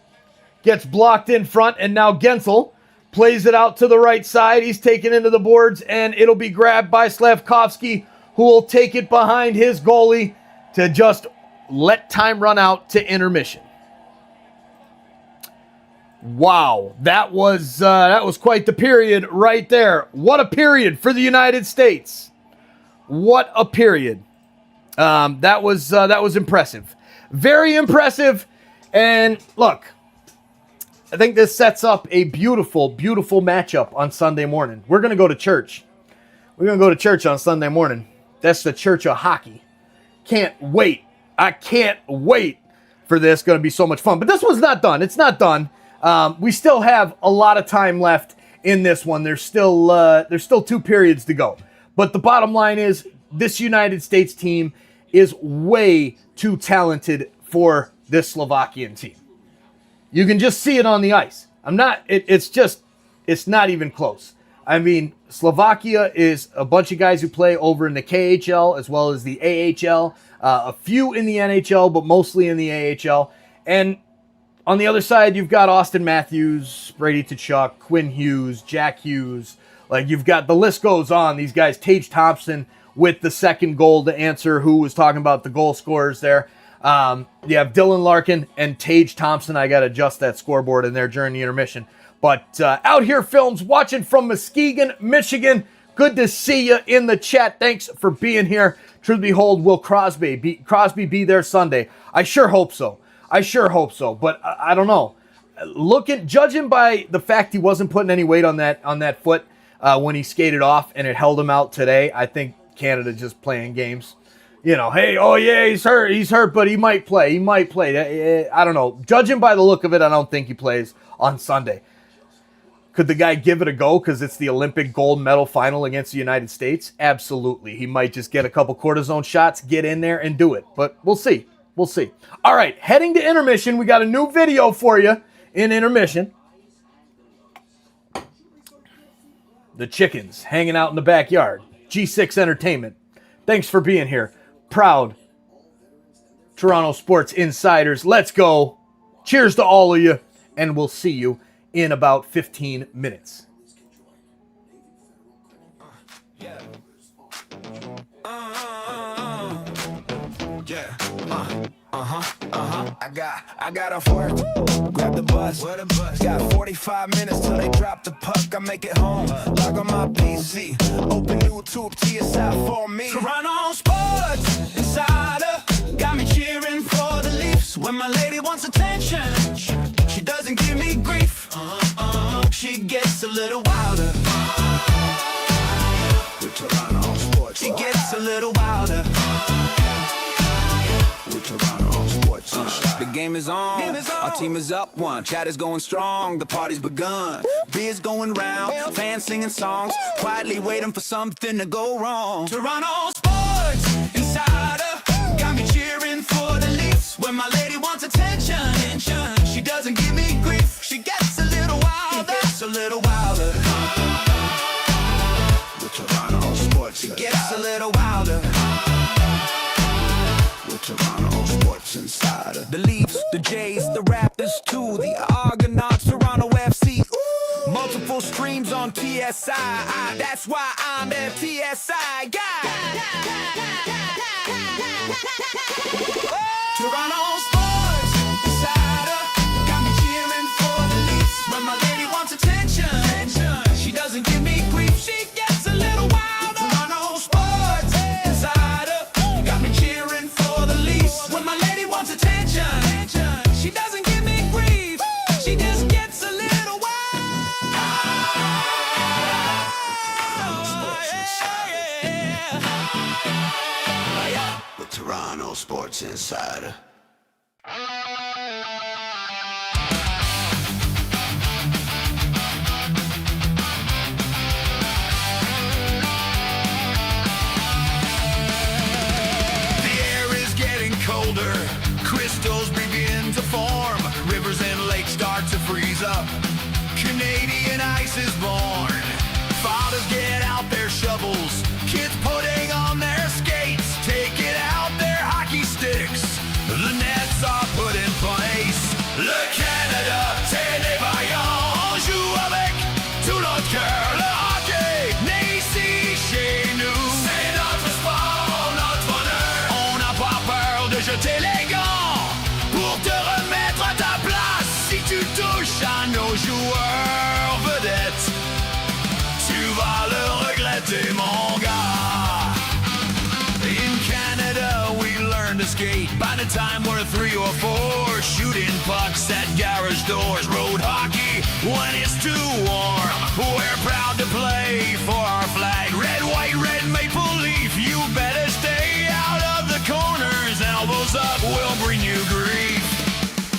Gets blocked in front, and now Gensel plays it out to the right side. He's taken into the boards, and it'll be grabbed by Slavkovsky, who will take it behind his goalie to just let time run out to intermission. Wow, that was quite the period right there. What a period for the United States. What a period. That was impressive. Very impressive. And look, I think this sets up a beautiful, beautiful matchup on Sunday morning. We're going to go to church. We're going to go to church on Sunday morning. That's the Church of Hockey. Can't wait. I can't wait for this. Going to be so much fun. But this one's not done. It's not done. We still have a lot of time left in this one. There's still 2 periods to go. But the bottom line is this United States team is way too talented for this Slovakian team. You can just see it on the ice. It's not even close. I mean, Slovakia is a bunch of guys who play over in the KHL as well as the AHL. A few in the NHL, but mostly in the AHL. And on the other side, you've got Austin Matthews, Brady Tkachuk, Quinn Hughes, Jack Hughes. Like, you've got, the list goes on. These guys, Tage Thompson with the second goal to answer who was talking about the goal scorers there. You have Dylan Larkin and Tage Thompson. I got to adjust that scoreboard in there during the intermission. But Out Here Films, watching from Muskegon, Michigan. Good to see you in the chat. Thanks for being here. Truth behold, will Crosby be there Sunday? I sure hope so. But I don't know. Judging by the fact he wasn't putting any weight on that foot when he skated off and it held him out today, I think Canada just playing games. You know, hey, oh yeah, he's hurt, but he might play. I don't know. Judging by the look of it, I don't think he plays on Sunday. Could the guy give it a go because it's the Olympic gold medal final against the United States? Absolutely. He might just get a couple cortisone shots, get in there and do it. But we'll see. All right, heading to intermission. We got a new video for you in intermission. The chickens hanging out in the backyard. G6 Entertainment. Thanks for being here. Proud Toronto Sports Insiders. Let's go. Cheers to all of you, and we'll see you in about 15 minutes. I got off work, grab the bus. Got 45 minutes till they drop the puck. I make it home, log on my PC, open YouTube, TSI for me. Toronto Sports Insider got me cheering for the Leafs. When my lady wants attention, she doesn't give me grief. She gets a little wilder. With Toronto Sports, she gets a little wilder. With Toronto Sports. The game is on. Our team is up one. Chat is going strong. The party's begun. Beers going round. Fans singing songs. Quietly waiting for something to go wrong. Toronto Sports Insider got me cheering for the Leafs. When my lady wants To the Argonauts, Toronto FC. Multiple streams on TSI. That's why I'm a TSI guy. Toronto Sports Insider got me cheering for the Leafs. When my lady wants attention, she doesn't give me grief. She gets a little wild. Toronto Sports Insider got me cheering for the Leafs. When my lady wants attention, she doesn't give me grief. She just gets a little wild. The Toronto Sports Insider. Colder, crystals begin to form, rivers and lakes start to freeze up, Canadian ice is born, fathers get out their shovels, kids putting on their skates, taking out their hockey sticks, the nets are put in place. Le Canada, c'est des vaillants, on joue avec tout notre cœur, le hockey naît ici chez nous, c'est notre sport, notre bonheur, on n'a pas peur de jeter les gants pour te remettre à ta place. Si tu touches à nos joueurs vedettes, tu vas le regretter, mon gars. In Canada we learn to skate. By the time we're 3 or 4, shooting pucks at garage doors. Road hockey when it's too warm. We're proud to play for our flag. Red, white, red maple leaf. You better stay out of the corners. Elbows up will bring you grief.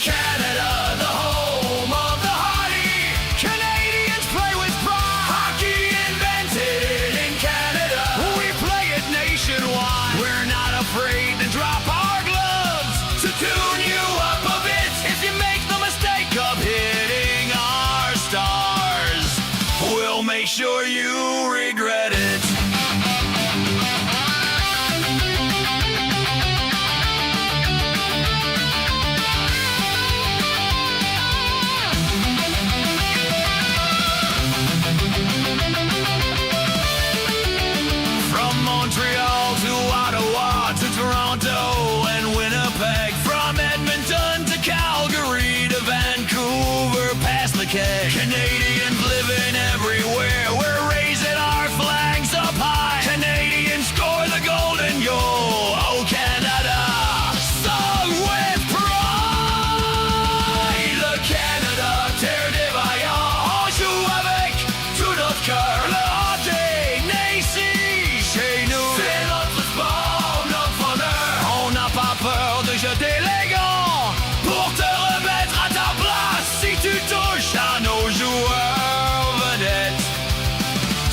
Canada, the home of the hardy. Canadians play with pride. Hockey invented in Canada. We play it nationwide. We're not afraid to drop our gloves to tune you up a bit. If you make the mistake of hitting our stars, we'll make sure you regret it. Montreal to Ottawa to Toronto and Winnipeg, from Edmonton to Calgary to Vancouver past the keg. Canadians living everywhere, we're raising our flags up high. Canadians score the golden goal, oh Canada, sung with pride. Le Canada, terre des vaillants, on joue avec tout notre cœur. Le hockey naît ici chez nous, c'est notre sport, notre bonheur. On n'a pas peur de jeter les gants pour te remettre à ta place. Si tu touches à nos joueurs vedettes,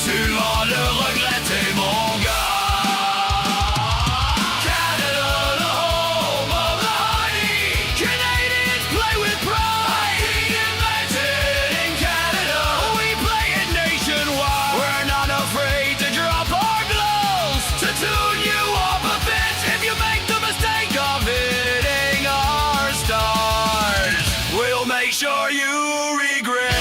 tu vas le regretter, mon gars. Canada, the home of the hardy. Canadians play with pride. Hockey invented in Canada. We play it nationwide. We're not afraid to drop our gloves to tune you up a bit. If you make the mistake of hitting our stars, we'll make sure you regret.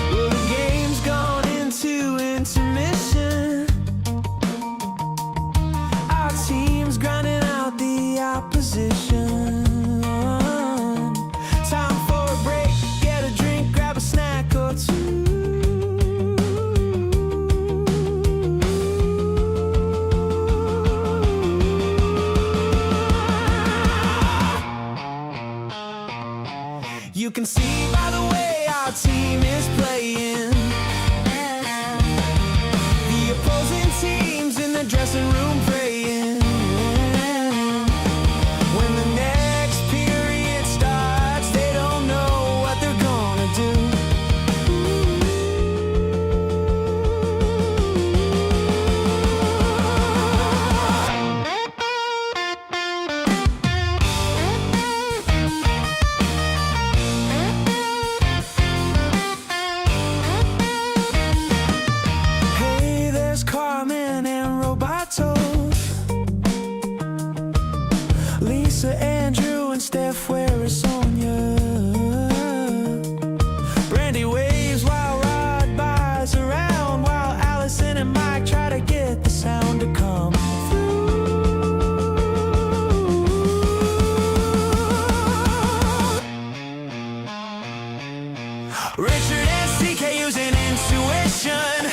Well, the game's gone into intermission. Our team's grinding out the opposition. Time for a break, get a drink, grab a snack or two. You can see by the way our team is playing, the opposing teams in the dressing room Lisa, Andrew, and Steph wear Sonia. Brandy waves while Rod buys around, while Allison and Mike try to get the sound to come through. Richard and CK using intuition,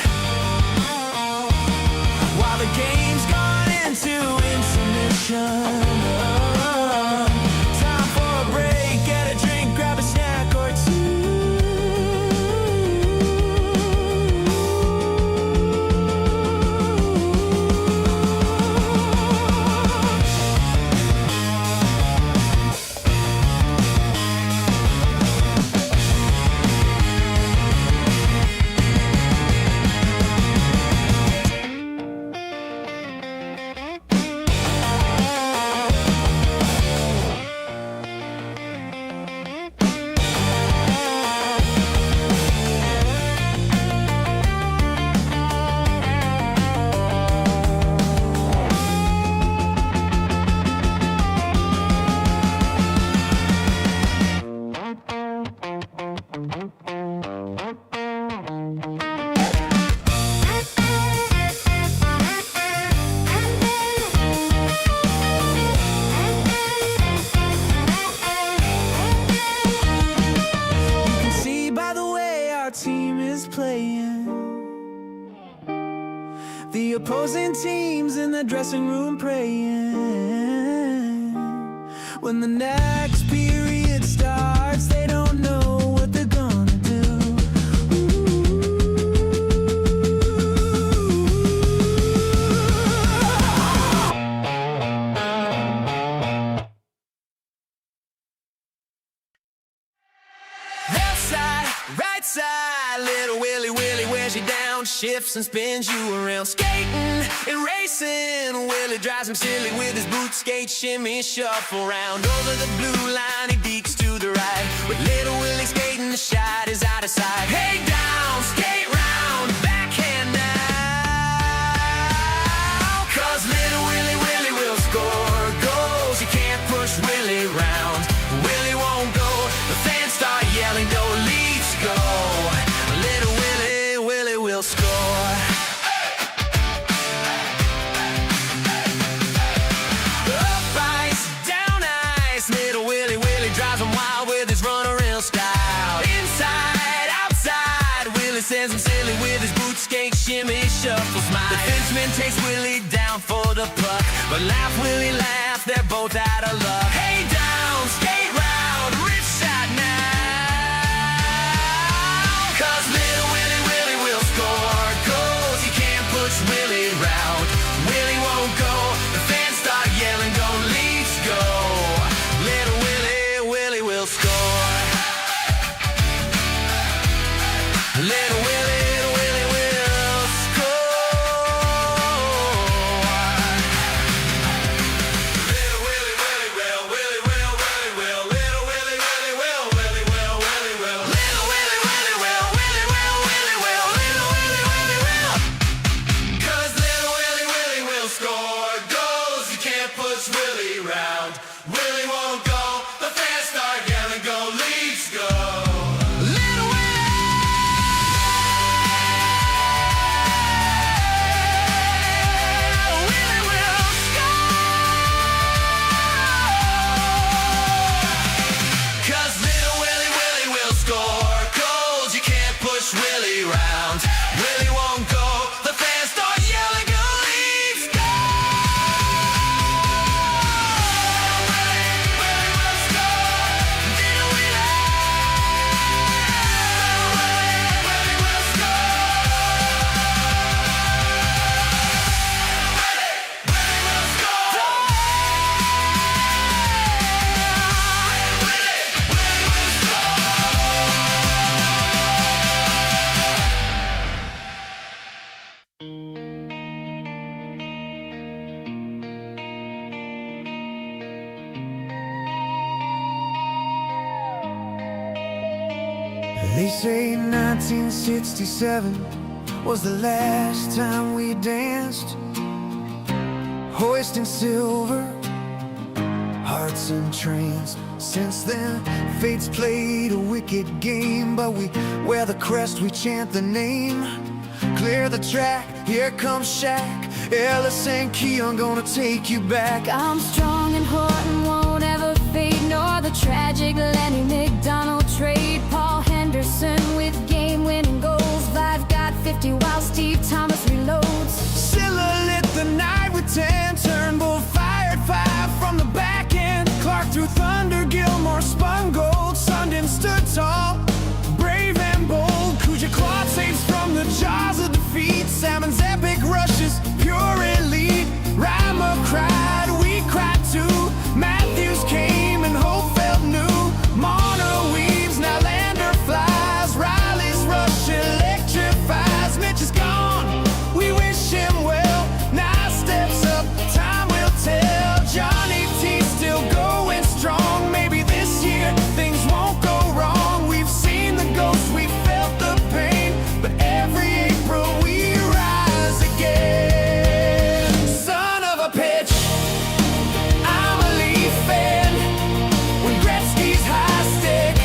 while the game's gone into intermission. Time for a break, get a drink, grab a snack or two. The opposing teams in the dressing room praying. When the next period starts, they don't know what they're gonna do. Left side, right side, little Willie wears you down, shifts and spins you around. Skating and racing, Willie drives him silly with his boot skate shimmy, shuffle round. Over the blue line, he deeks to the right, with little Willie skating, the shot is out of sight. Hey down, skate round, backhand now, 'cause little Willie will score goals. You can't push Willie round, Willie won't go. The fans start yelling, go Leafs go. Little Willie will score. Up ice, down ice, little Willie drives him wild with his runaround style. Inside, outside, Willie sends him silly with his boot skate shimmy, shuffle smile. The defenseman takes Willie down for the puck, but laugh Willie laugh, they're both out of luck. Hey down, skate round, rich shot now, 'cause little Willie will score goals. You can't push Willie round, Willie won't go. The fans start yelling, go Leafs go. Little Willie will score. Little Willie will score. Little Willie will, Willie will, Willie will. Little Willie will, Willie will, Willie will. Little Willie will, Willie will, Willie will. Little Willie will. 'Cause little Willie will score goals. You can't push Willie round, Willie won't go. The fans start yelling, go Leafs go. Little Willie will score. 'Cause little Willie will score goals. You can't push Willie round, Willie won't go. The fans start yelling, go Leafs go. Willie will score. Little Willie will They say 1967 was the last time we danced, hoisting silver, heart hearts and trains. Since then, fate's played a wicked game, but we wear the crest, we chant the name. Clear the track, here comes Shaq, Ellis and Keon gonna take you back. I'm strong and Horton won't ever fade, nor the tragic Lenny McDonald trade. Paul Henderson with game-winning goals. I've got 50 while Steve Thomas reloads. Silla lit the night with 10, Turnbull fired 5 from the back end. Clark threw thunder, Gilmore spun gold. Sundin stood tall, brave and bold. Kuja clawed saves from the jaws of defeat. Salmon's epic rushes, pure elite. Rama cried, we cried too. Matthews came and hope felt new. Marner weaves, now Lander flies. Riley's rush electrifies. Mitch is gone, we wish him well. Now steps up, time will tell. Johnny T still going strong. Maybe this year things won't go wrong. We've seen the ghosts, we felt the pain, but every April we rise again. Son of a pitch, I'm a Leaf fan. When Gretzky's high stick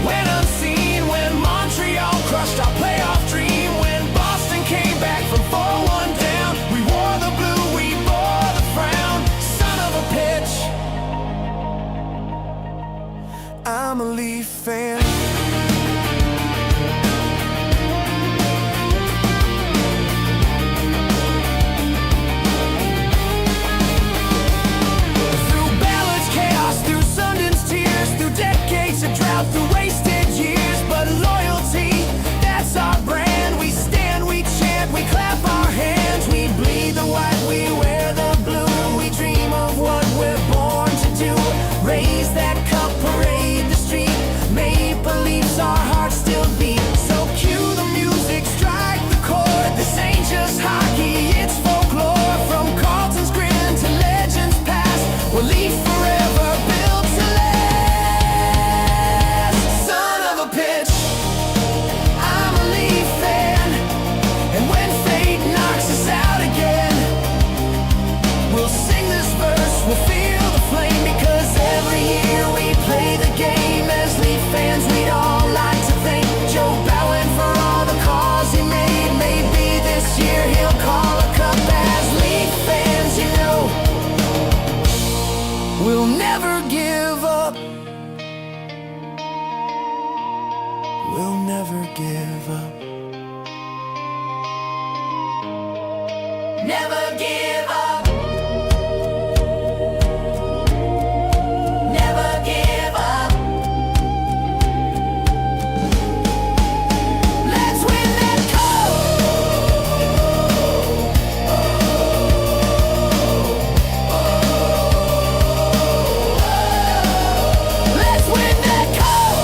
went unseen, when Montreal crushed our playoff dream, when Boston came back from 4-1 down, we wore the blue, we bore the frown. Son of a pitch, I'm a Leaf fan. Through Ballard's chaos, through Sundin's tears, through decades of drought, through wasted years, but loyalty, that's our brand. We stand, we chant, we clap our hands. We bleed the white, we wear the blue. We dream of what we're born to do. Raise that cup, parade the street. Maple Leafs, our hearts still beat. So cue the music, strike the chord. This ain't just hockey, it's folklore. From Carlton's grin to legends past, we'll leave forever, built to last. Son of a pitch, I'm a Leaf fan. And when fate knocks us out again, we'll sing this verse, we'll feel the flame. Because every year we play the game. As Leaf fans, we'd all like to thank Joe Bowen for all the calls he made. Maybe this year he'll call a cup. As Leaf fans, you know, we'll never give up. We'll never give up. Never give up. Never give up. Let's win that cup. Let's win that cup.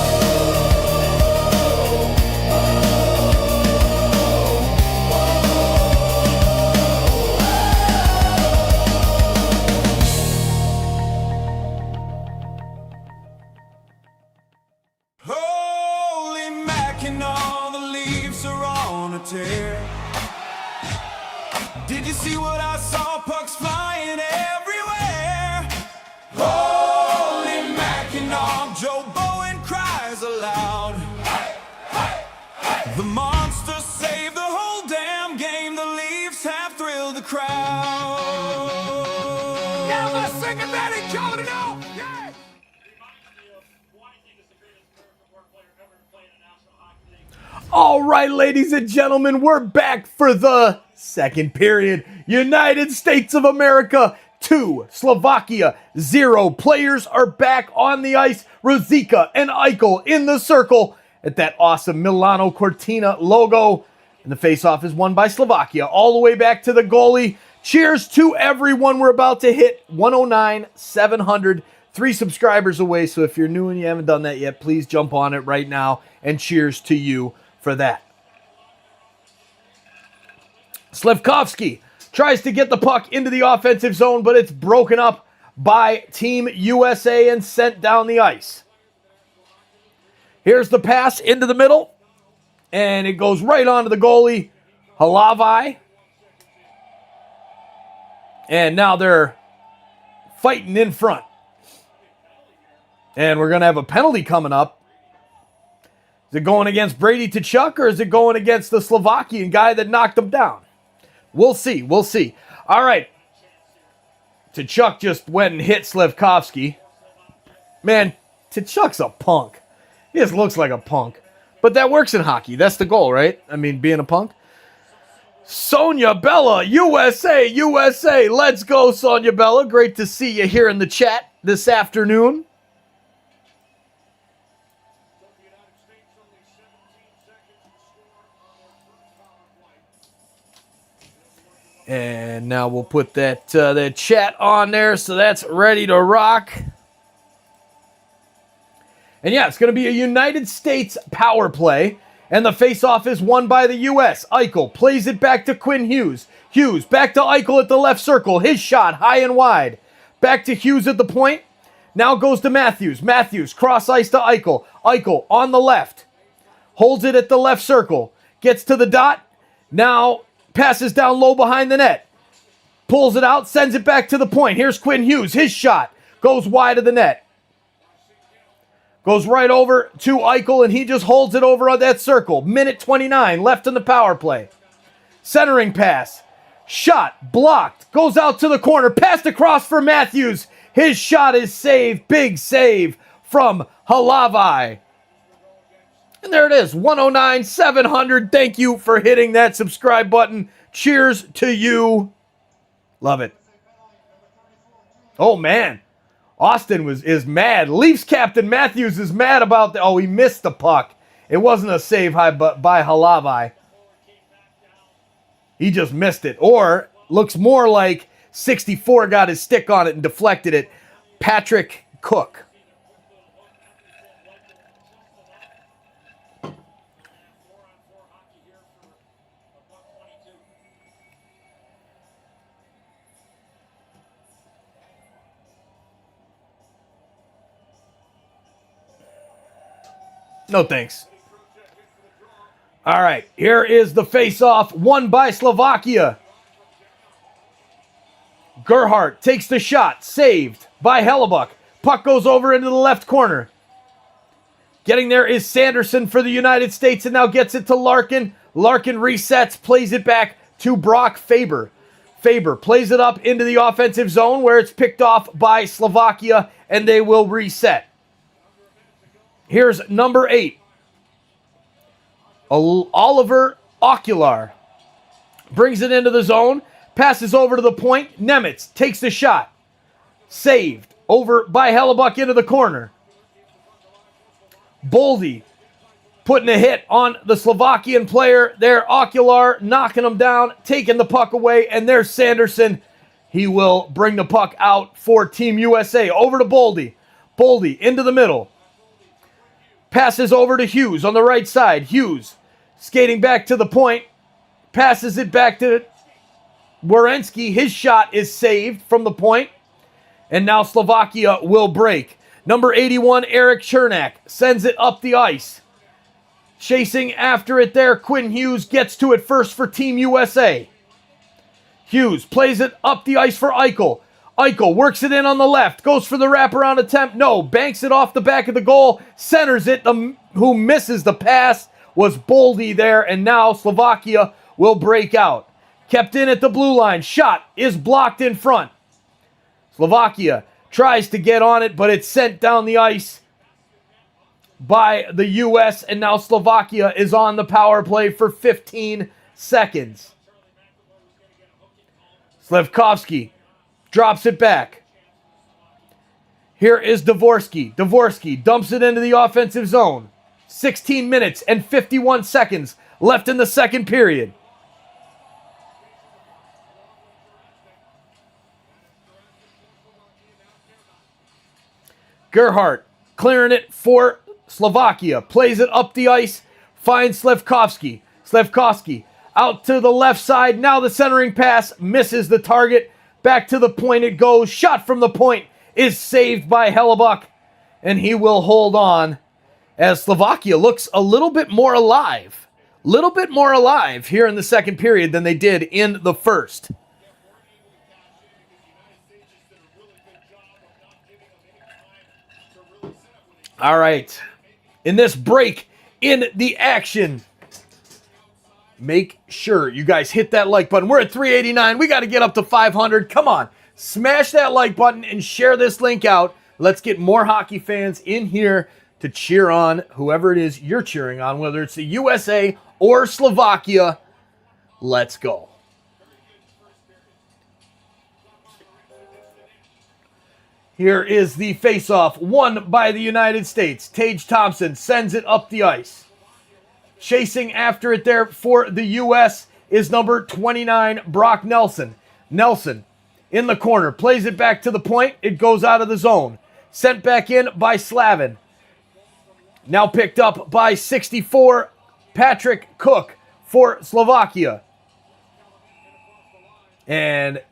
Holy Mac and all the Leafs are on a tear. Did you see what I saw? Pucks flying everywhere. Holy Mac and all, Joe Bowen cries aloud. The monster saved the whole damn game. The Leafs have thrilled the crowd. Now let's sing it, Betty, coming it out. Yeah. All right, ladies and gentlemen, we're back for the second period. United States of America 2, Slovakia 0. Players are back on the ice. Ruzicka and Eichel in the circle at that awesome Milano Cortina logo. And the faceoff is won by Slovakia all the way back to the goalie. Cheers to everyone. We're about to hit 109,700. 3 subscribers away. So if you're new and you haven't done that yet, please jump on it right now. And cheers to you for that. Slivkovsky tries to get the puck into the offensive zone, but it's broken up by Team USA and sent down the ice. Here's the pass into the middle, and it goes right onto the goalie, Halavai. And now they're fighting in front. And we're going to have a penalty coming up. Is it going against Brady Tkachuk or is it going against the Slovakian guy that knocked him down? We'll see. We'll see. All right. Tkachuk just went and hit Slafkovsky. Man, Tkachuk's a punk. He just looks like a punk. But that works in hockey. That's the goal, right? I mean, being a punk. Sonia Bella, USA, USA. Let's go, Sonia Bella. Great to see you here in the chat this afternoon. And now we'll put that chat on there, so that's ready to rock. And yeah, it's going to be a United States power play, and the faceoff is won by the U.S. Eichel plays it back to Quinn Hughes. Hughes back to Eichel at the left circle. His shot high and wide. Back to Hughes at the point. Now goes to Matthews. Matthews cross ice to Eichel. Eichel on the left. Holds it at the left circle. Gets to the dot. Now passes down low behind the net. Pulls it out, sends it back to the point. Here's Quinn Hughes. His shot goes wide of the net. Goes right over to Eichel, and he just holds it over on that circle. Minute 29 left in the power play. Centering pass. Shot blocked. Goes out to the corner. Passed across for Matthews. His shot is saved. Big save from Halavai. And there it is, 109,700. Thank you for hitting that subscribe button. Cheers to you. Love it. Oh, man. Austin is mad. Leafs captain Matthews is mad about the... Oh, he missed the puck. It wasn't a save by Halavai. He just missed it. Or looks more like 64 got his stick on it and deflected it. Patrick Cook. No thanks. All right, here is the face-off, won by Slovakia. Gerhardt takes the shot, saved by Hellebuck. Puck goes over into the left corner. Getting there is Sanderson for the United States and now gets it to Larkin. Larkin resets, plays it back to Brock Faber. Faber plays it up into the offensive zone where it's picked off by Slovakia and they will reset. Here's number 8. Oliver Ocular brings it into the zone, passes over to the point. Nemitz takes the shot. Saved over by Hellebuck into the corner. Boldy putting a hit on the Slovakian player there. Ocular knocking him down, taking the puck away, and there's Sanderson. He will bring the puck out for Team USA. Over to Boldy. Boldy into the middle. Passes over to Hughes on the right side. Hughes skating back to the point. Passes it back to Werenski. His shot is saved from the point. And now Slovakia will break. Number 81, Eric Chernak, sends it up the ice. Chasing after it there, Quinn Hughes gets to it first for Team USA. Hughes plays it up the ice for Eichel. Eichel works it in on the left, goes for the wraparound attempt. No, banks it off the back of the goal, centers it. Who misses the pass was Boldy there, and now Slovakia will break out. Kept in at the blue line. Shot is blocked in front. Slovakia tries to get on it, but it's sent down the ice by the U.S., and now Slovakia is on the power play for 15 seconds. Slafkovsky drops it back. Here is Dvorsky. Dvorsky dumps it into the offensive zone. 16 minutes and 51 seconds left in the second period. Gerhardt clearing it for Slovakia. Plays it up the ice. Finds Slafkovsky. Slafkovsky out to the left side. Now the centering pass misses the target. Back to the point it goes. Shot from the point is saved by Hellebuck. And he will hold on as Slovakia looks a little bit more alive. Little bit more alive here in the second period than they did in the first. All right. In this break in the action, make sure you guys hit that like button. We're at 389. We got to get up to 500. Come on. Smash that like button and share this link out. Let's get more hockey fans in here to cheer on whoever it is you're cheering on, whether it's the USA or Slovakia. Let's go. Here is the face-off, won by the United States. Tage Thompson sends it up the ice. Chasing after it there for the U.S. is number 29, Brock Nelson. Nelson in the corner, plays it back to the point. It goes out of the zone. Sent back in by Slavin. Now picked up by 64, Patrick Cook for Slovakia. And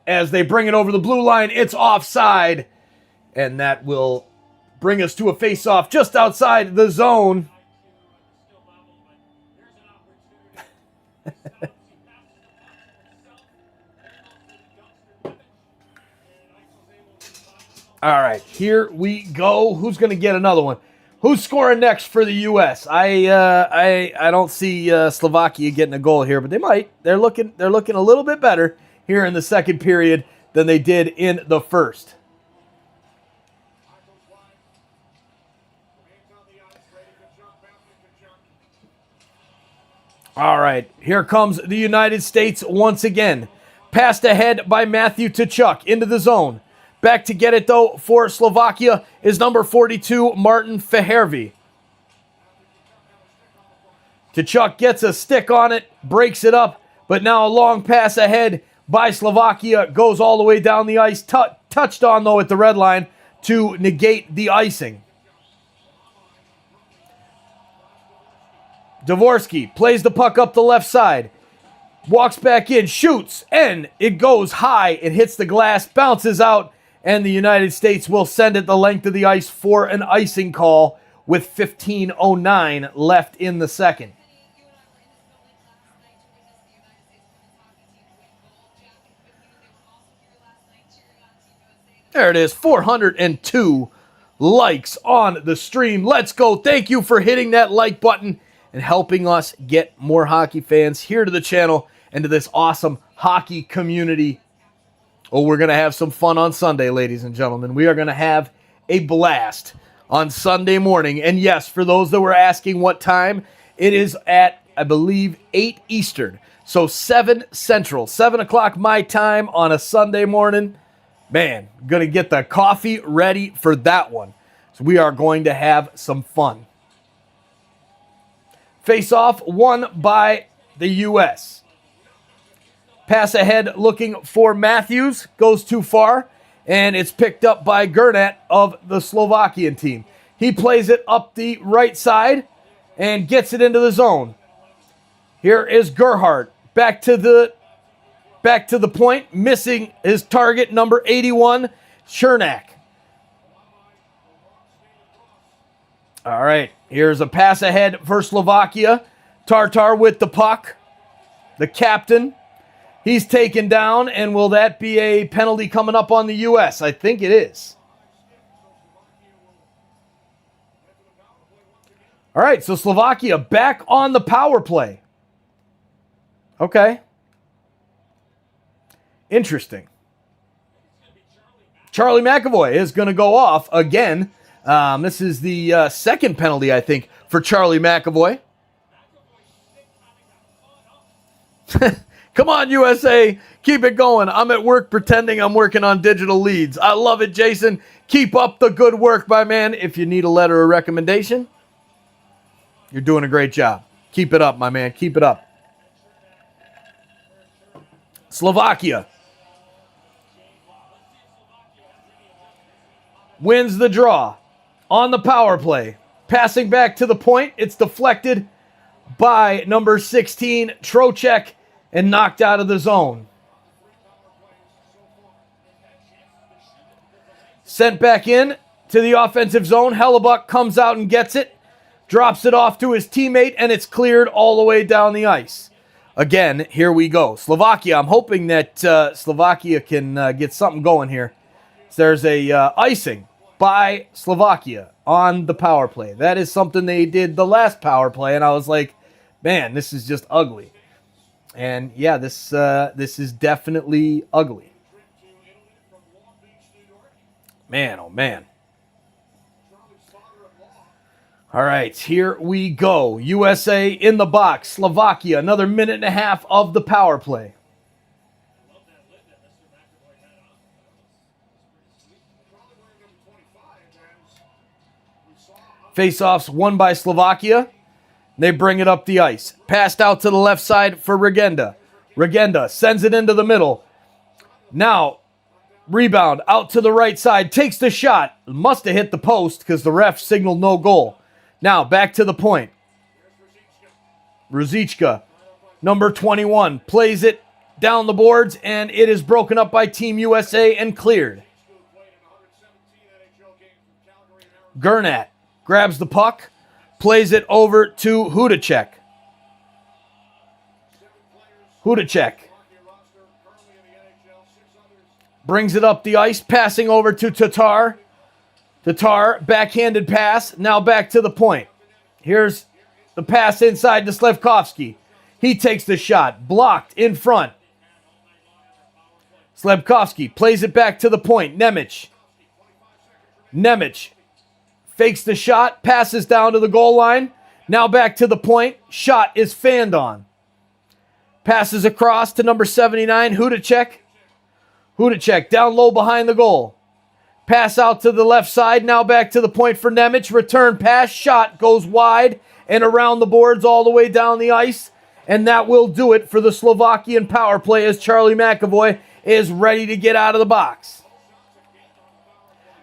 as they bring it over the blue line, it's offside. And that will bring us to a face-off just outside the zone. All right, here we go. Who's going to get another one? Who's scoring next for the U.S.? I don't see Slovakia getting a goal here, but they might. They're looking a little bit better here in the second period than they did in the first. All right, here comes the United States once again. Passed ahead by Matthew Tkachuk into the zone. Back to get it, though, for Slovakia is number 42, Martin Fehervy. Tkachuk gets a stick on it, breaks it up, but now a long pass ahead by Slovakia goes all the way down the ice. Touched on, though, at the red line to negate the icing. Dvorsky plays the puck up the left side. Walks back in, shoots, and it goes high. It hits the glass, bounces out, and the United States will send it the length of the ice for an icing call with 15:09 left in the second. There it is, 402 likes on the stream. Let's go. Thank you for hitting that like button and helping us get more hockey fans here to the channel and to this awesome hockey community. Oh, we're going to have some fun on Sunday, ladies and gentlemen. We are going to have a blast on Sunday morning. And yes, for those that were asking what time, it is at, I believe, 8 Eastern. So 7 Central, 7 o'clock my time on a Sunday morning. Man, going to get the coffee ready for that one. So we are going to have some fun. Face-off won by the U.S. Pass ahead looking for Matthews. Goes too far. And it's picked up by Gernat of the Slovakian team. He plays it up the right side and gets it into the zone. Here is Gerhardt. Back to the point. Missing his target, number 81, Chernak. All right, here's a pass ahead for Slovakia. Tartar with the puck. The captain. He's taken down, and will that be a penalty coming up on the U.S.? I think it is. All right, so Slovakia back on the power play. Okay. Interesting. Charlie McAvoy is going to go off again. This is the second penalty, I think, for Charlie McAvoy. Come on, USA. Keep it going. I'm at work pretending I'm working on digital leads. I love it, Jason. Keep up the good work, my man. If you need a letter of recommendation, you're doing a great job. Keep it up, my man. Keep it up. Slovakia wins the draw on the power play. Passing back to the point. It's deflected by number 16, Trocheck, and knocked out of the zone. Sent back in to the offensive zone. Hellebuck comes out and gets it. Drops it off to his teammate, and it's cleared all the way down the ice. Again, here we go. Slovakia, I'm hoping that Slovakia can get something going here. So there's a icing by Slovakia on the power play. That is something they did the last power play, and I was like, man, this is just ugly. And yeah, this is definitely ugly. Man, oh man. All right, here we go. USA in the box. Slovakia, another minute and a half of the power play. Face-offs won by Slovakia. They bring it up the ice. Passed out to the left side for Regenda. Regenda sends it into the middle. Now, rebound out to the right side. Takes the shot. Must have hit the post because the ref signaled no goal. Now, back to the point. Ruzicka, number 21, plays it down the boards, and it is broken up by Team USA and cleared. Gernat grabs the puck, plays it over to Hudacek. Hudacek brings it up the ice, passing over to Tatar. Tatar, backhanded pass, now back to the point. Here's the pass inside to Slevkovsky. He takes the shot, blocked in front. Slevkovsky plays it back to the point. Nemec fakes the shot, passes down to the goal line. Now back to the point. Shot is fanned on. Passes across to number 79, Hudacek. Hudacek down low behind the goal. Pass out to the left side. Now back to the point for Nemec. Return pass. Shot goes wide and around the boards all the way down the ice. And that will do it for the Slovakian power play as Charlie McAvoy is ready to get out of the box.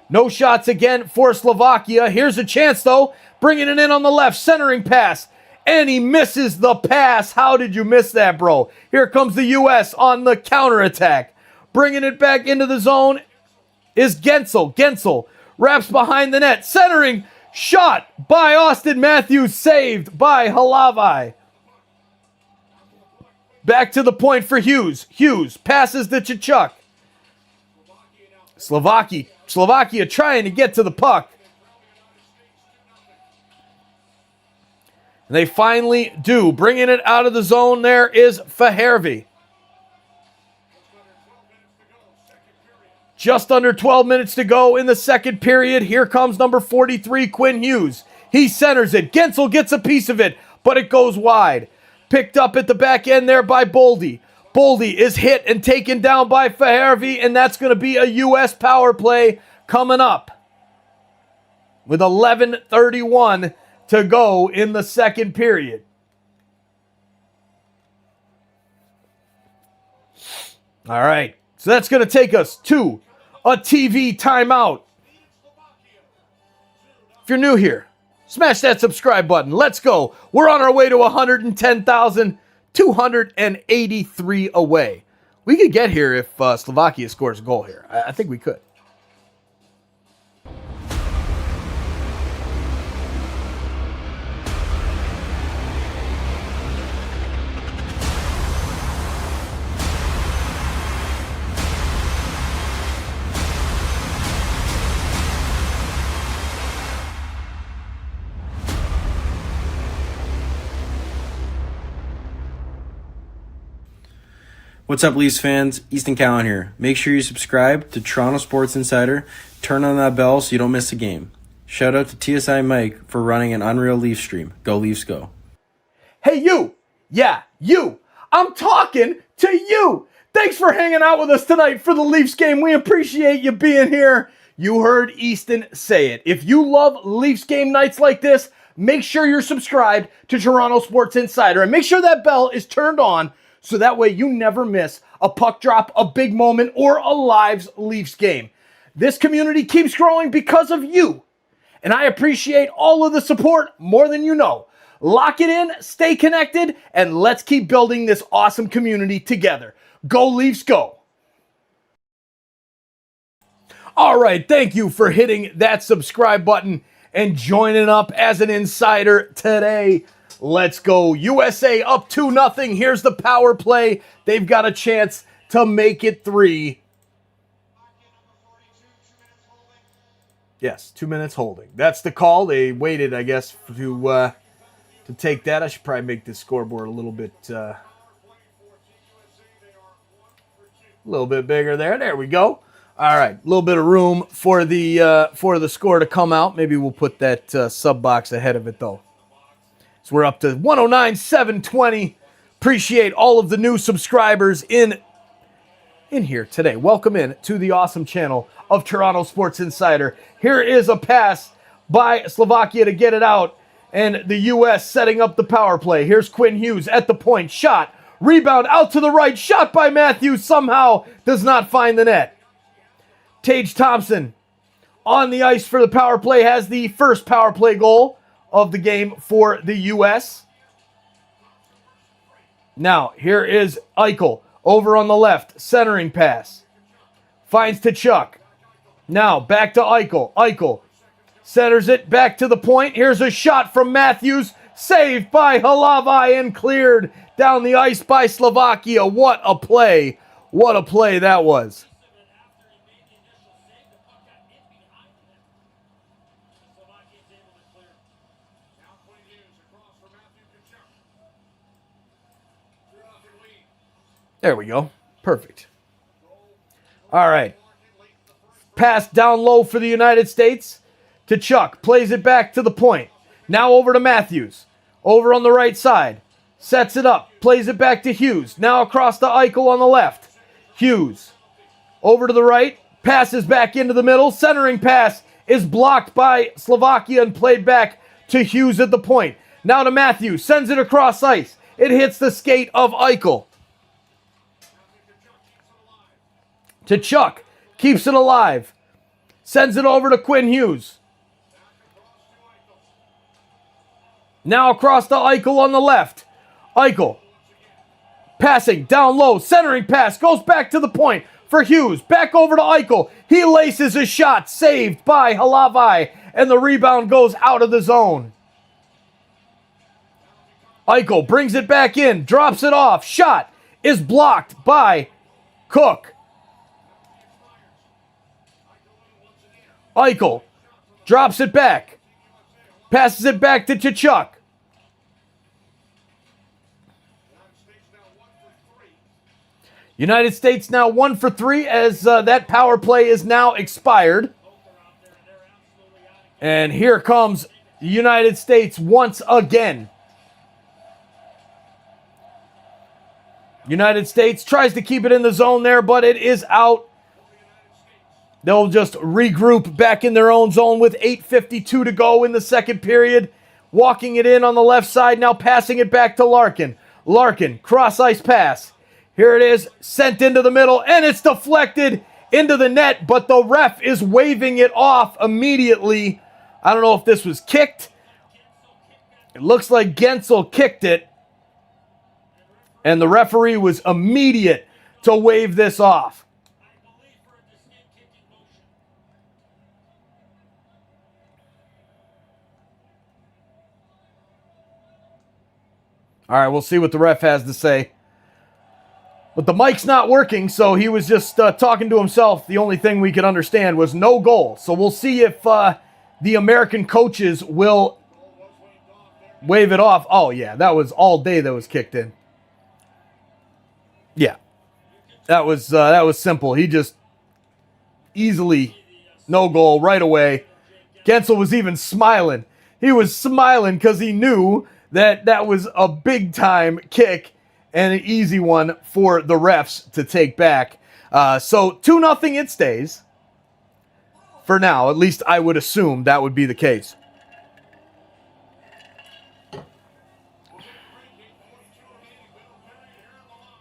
No shots again for Slovakia. Here's a chance though. Bringing it in on the left. Centering pass. And he misses the pass. How did you miss that, bro? Here comes the U.S. on the counterattack. Bringing it back into the zone is Gensel. Gensel wraps behind the net. Centering shot by Austin Matthews. Saved by Halavai. Back to the point for Hughes. Hughes passes to Chichuk. Slovakia trying to get to the puck. They finally do. Bringing it out of the zone there is Fahervy. Just under 12 minutes to go in the second period. Here comes number 43, Quinn Hughes. He centers it. Gensel gets a piece of it, but it goes wide. Picked up at the back end there by Boldy. Boldy is hit and taken down by Fahervy, and that's going to be a U.S. power play coming up. With 11:31 to go in the second period. All right, so that's going to take us to a TV timeout. If you're new here, smash that subscribe button. Let's go. We're on our way to 110,283 away. We could get here if Slovakia scores a goal here. I think we could. What's up, Leafs fans? Easton Cowan here. Make sure you subscribe to Toronto Sports Insider. Turn on that bell so you don't miss a game. Shout out to TSI Mike for running an unreal Leaf stream. Go Leafs, go. Hey, you. Yeah, you. I'm talking to you. Thanks for hanging out with us tonight for the Leafs game. We appreciate you being here. You heard Easton say it. If you love Leafs game nights like this, make sure you're subscribed to Toronto Sports Insider and make sure that bell is turned on so that way you never miss a puck drop, a big moment, or a live Leafs game. This community keeps growing because of you, and I appreciate all of the support more than you know. Lock it in, stay connected, and let's keep building this awesome community together. Go Leafs, go! All right, thank you for hitting that subscribe button and joining up as an insider today. Let's go. USA up 2-0. Here's the power play. They've got a chance to make it 3. Yes, 2 minutes holding. That's the call. They waited, I guess, to take that. I should probably make this scoreboard a little bit bigger there. There we go. All right, a little bit of room for the score to come out. Maybe we'll put that sub box ahead of it, though. So we're up to 109,720. Appreciate all of the new subscribers in here today. Welcome in to the awesome channel of Toronto Sports Insider. Here is a pass by Slovakia to get it out, and the U.S. setting up the power play. Here's Quinn Hughes at the point. Shot. Rebound out to the right. Shot by Matthews. Somehow does not find the net. Tage Thompson on the ice for the power play. Has the first power play goal of the game for the U.S. Now, here is Eichel over on the left. Centering pass. Finds Tkachuk. Now, back to Eichel. Eichel centers it back to the point. Here's a shot from Matthews. Saved by Halavai and cleared down the ice by Slovakia. What a play. What a play that was. There we go. Perfect. All right. Pass down low for the United States. Tkachuk plays it back to the point. Now over to Matthews. Over on the right side. Sets it up. Plays it back to Hughes. Now across to Eichel on the left. Hughes. Over to the right. Passes back into the middle. Centering pass is blocked by Slovakia and played back to Hughes at the point. Now to Matthews. Sends it across ice. It hits the skate of Eichel. Tkachuk keeps it alive. Sends it over to Quinn Hughes. Now across to Eichel on the left. Eichel passing down low. Centering pass goes back to the point for Hughes. Back over to Eichel. He laces a shot. Saved by Halavai. And the rebound goes out of the zone. Eichel brings it back in. Drops it off. Shot is blocked by Cook. Eichel drops it back. Passes it back to Tkachuk. United States now 1 for 3 as that power play is now expired. And here comes the United States once again. United States tries to keep it in the zone there, but it is out. They'll just regroup back in their own zone with 8:52 to go in the second period. Walking it in on the left side, now passing it back to Larkin. Larkin, cross-ice pass. Here it is, sent into the middle, and it's deflected into the net, but the ref is waving it off immediately. I don't know if this was kicked. It looks like Gensel kicked it, and the referee was immediate to wave this off. All right, we'll see what the ref has to say. But the mic's not working, so he was just talking to himself. The only thing we could understand was no goal. So we'll see if the American coaches will wave it off. Oh, yeah, that was all day that was kicked in. Yeah, that was simple. He just easily no goal right away. Gensel was even smiling. He was smiling because he knew that was a big-time kick and an easy one for the refs to take back. So 2-0 it stays. For now, at least I would assume that would be the case.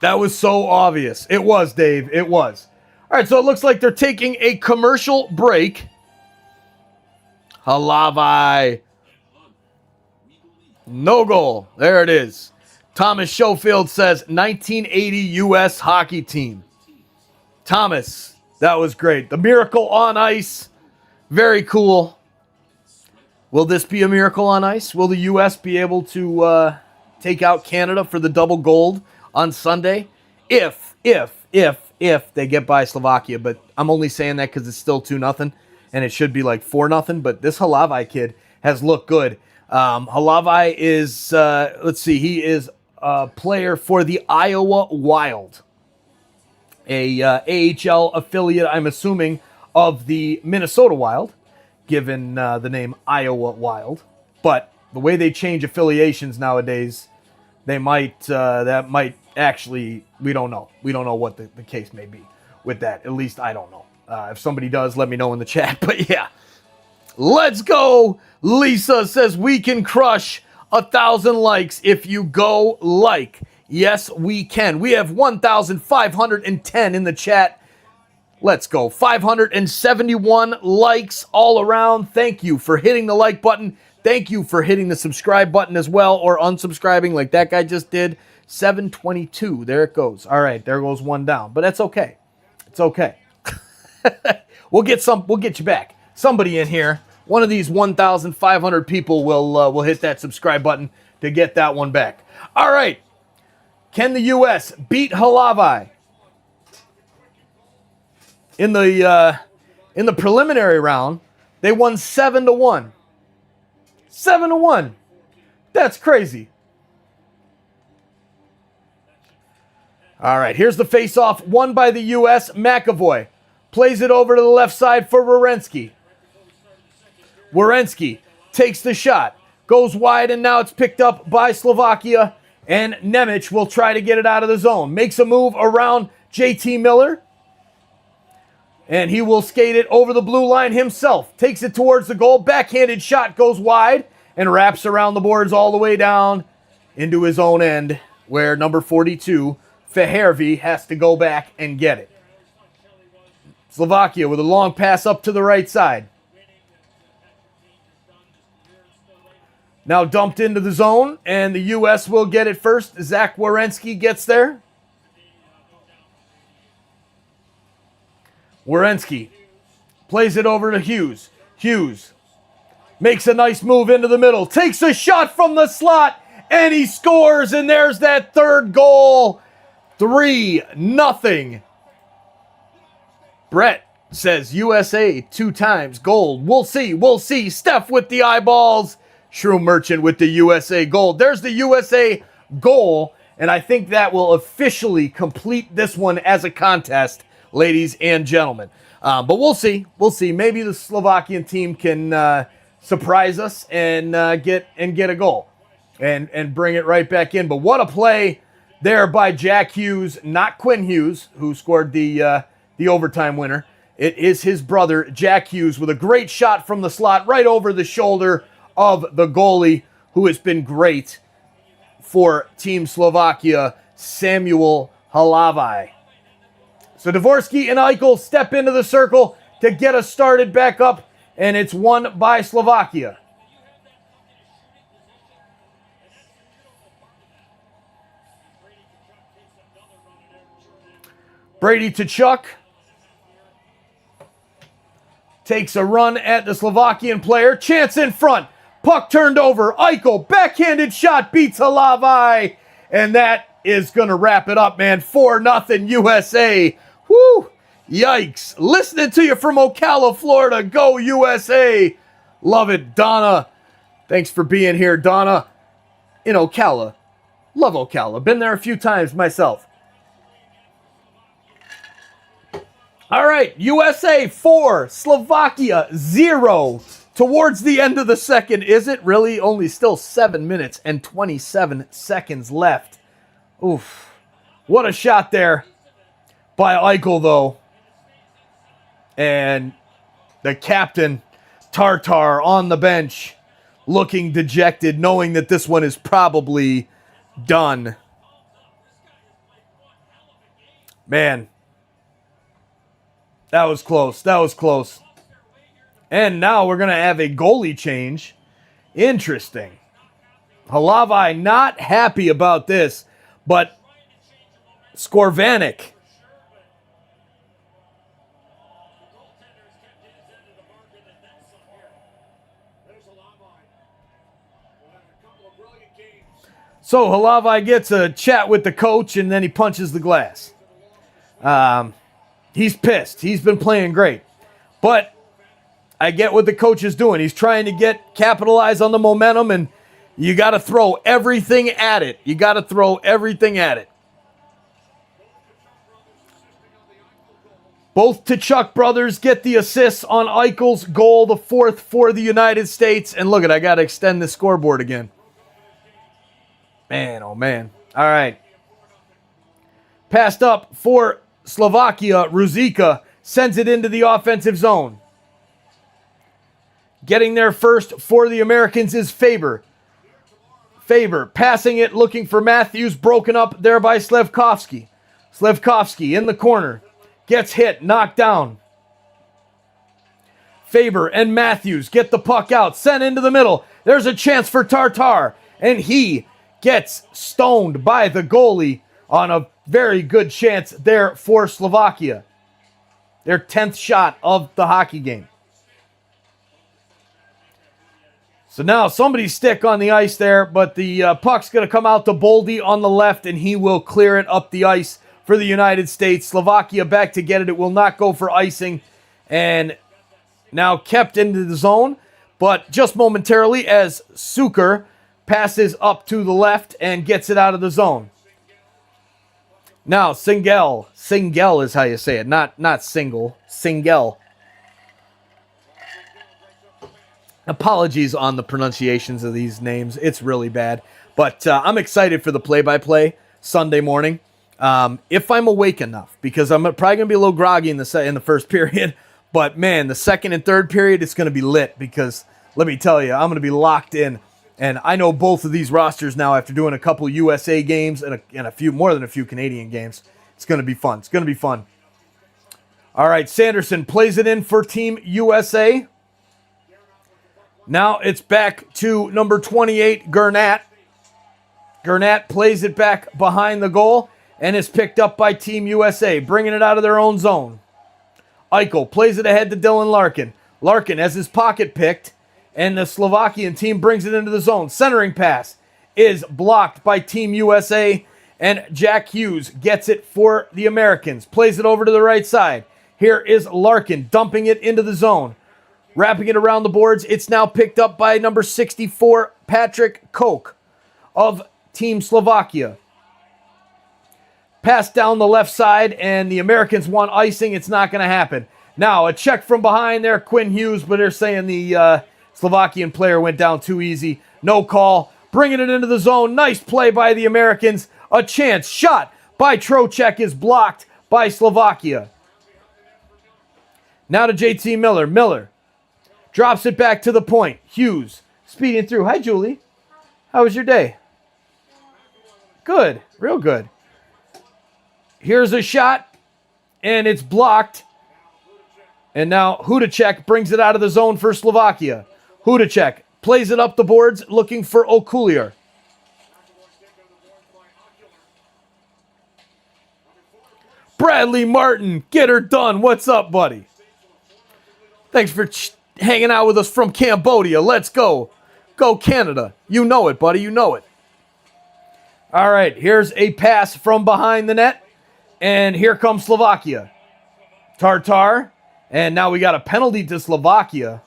That was so obvious. It was, Dave. It was. All right, so it looks like they're taking a commercial break. Halavai. No goal. There it is. Thomas Schofield says 1980 U.S. hockey team. Thomas, that was great. The miracle on ice. Very cool. Will this be a miracle on ice? Will the U.S. be able to take out Canada for the double gold on Sunday? If they get by Slovakia. But I'm only saying that because it's still 2-0. and it should be like 4-0. But this Halavai kid has looked good. Halavai is, let's see, he is a player for the Iowa Wild, a AHL affiliate, I'm assuming, of the Minnesota Wild, given the name Iowa Wild. But the way they change affiliations nowadays, they might, that might actually, we don't know. We don't know what the case may be with that. At least I don't know. If somebody does, let me know in the chat. But yeah, let's go. Lisa says we can crush 1,000 likes if you go like. Yes, we can. We have 1,510 in the chat. Let's go. 571 likes all around. Thank you for hitting the like button. Thank you for hitting the subscribe button as well, or unsubscribing like that guy just did. 722. There it goes. All right, there goes one down. But that's okay. It's okay. We'll get you back. Somebody in here, one of these 1,500 people will hit that subscribe button to get that one back. All right. Can the U.S. beat Halavai? In the preliminary round, they won 7-1. 7-1. That's crazy. All right, here's the face-off won by the U.S. McAvoy plays it over to the left side for Werenski. Werenski takes the shot, goes wide, and now it's picked up by Slovakia, and Nemec will try to get it out of the zone. Makes a move around JT Miller, and he will skate it over the blue line himself. Takes it towards the goal. Backhanded shot goes wide and wraps around the boards all the way down into his own end, where number 42, Fehervy, has to go back and get it. Slovakia with a long pass up to the right side. Now dumped into the zone, and the U.S. will get it first. Zach Werenski gets there. Werenski plays it over to Hughes. Hughes makes a nice move into the middle, takes a shot from the slot, and he scores, and there's that third goal. 3-0. Brett says USA 2 times gold. We'll see. We'll see. Steph with the eyeballs. Shrew Merchant with the USA gold. There's the USA goal, and I think that will officially complete this one as a contest, ladies and gentlemen. But we'll see. We'll see. Maybe the Slovakian team can surprise us and get a goal and bring it right back in. But what a play there by Jack Hughes, not Quinn Hughes, who scored the overtime winner. It is his brother, Jack Hughes, with a great shot from the slot right over the shoulder of the goalie, who has been great for Team Slovakia, Samuel Halavai. So Dvorsky and Eichel step into the circle to get us started back up, and it's won by Slovakia. Brady Tkachuk takes a run at the Slovakian player. Chance in front. Puck turned over. Eichel, backhanded shot, beats Halavai. And that is going to wrap it up, man. 4-0 USA. Woo! Yikes. Listening to you from Ocala, Florida. Go USA. Love it. Donna, thanks for being here. Donna in Ocala. Love Ocala. Been there a few times myself. All right, USA 4, Slovakia 0. Towards the end of the second, is it really? Only still 7 minutes and 27 seconds left. Oof. What a shot there by Eichel, though. And the captain, Tartar, on the bench, looking dejected, knowing that this one is probably done. Man. That was close. That was close. And now we're going to have a goalie change. Interesting. Halavai not happy about this, but Skorvanik. So Halavai gets a chat with the coach, and then he punches the glass. He's pissed. He's been playing great. But I get what the coach is doing. He's trying to capitalize on the momentum, and you got to throw everything at it. You got to throw everything at it. Both Tkachuk brothers get the assists on Eichel's goal, the fourth for the United States. And look I got to extend the scoreboard again. Man, oh man. All right. Passed up for Slovakia. Ruzicka sends it into the offensive zone. Getting there first for the Americans is Faber. Faber passing it, looking for Matthews, broken up there by Slevkovsky. Slevkovsky in the corner. Gets hit, knocked down. Faber and Matthews get the puck out, sent into the middle. There's a chance for Tartar, and he gets stoned by the goalie on a very good chance there for Slovakia. Their 10th shot of the hockey game. So now somebody's stick on the ice there, but the puck's going to come out to Boldy on the left, and he will clear it up the ice for the United States. Slovakia back to get it. It will not go for icing. And now kept into the zone, but just momentarily as Suker passes up to the left and gets it out of the zone. Now Singel. Singel is how you say it, not single. Singel. Apologies on the pronunciations of these names. It's really bad. But I'm excited for the play-by-play Sunday morning. If I'm awake enough, because I'm probably going to be a little groggy in the first period. But, man, the second and third period, it's going to be lit because, let me tell you, I'm going to be locked in. And I know both of these rosters now after doing a couple USA games and a few, more than a few Canadian games. It's going to be fun. It's going to be fun. All right, Sanderson plays it in for Team USA. Now it's back to number 28, Gernat. Gernat plays it back behind the goal and is picked up by Team USA, bringing it out of their own zone. Eichel plays it ahead to Dylan Larkin. Larkin has his pocket picked, and the Slovakian team brings it into the zone. Centering pass is blocked by Team USA, and Jack Hughes gets it for the Americans. Plays it over to the right side. Here is Larkin dumping it into the zone. Wrapping it around the boards. It's now picked up by number 64, Patrick Koch of Team Slovakia. Pass down the left side, and the Americans want icing. It's not going to happen. Now, a check from behind there, Quinn Hughes, but they're saying the Slovakian player went down too easy. No call. Bringing it into the zone. Nice play by the Americans. A chance. Shot by Trocheck is blocked by Slovakia. Now to JT Miller. Miller drops it back to the point. Hughes speeding through. Hi, Julie. How was your day? Good. Real good. Here's a shot, and it's blocked. And now Hudacek brings it out of the zone for Slovakia. Hudacek plays it up the boards, looking for Okulier. Bradley Martin, get her done. What's up, buddy? Thanks for hanging out with us from Cambodia. Let's go. Go Canada. You know it, buddy. You know it. All right, here's a pass from behind the net. And here comes Slovakia. Tartar. And now we got a penalty to Slovakia.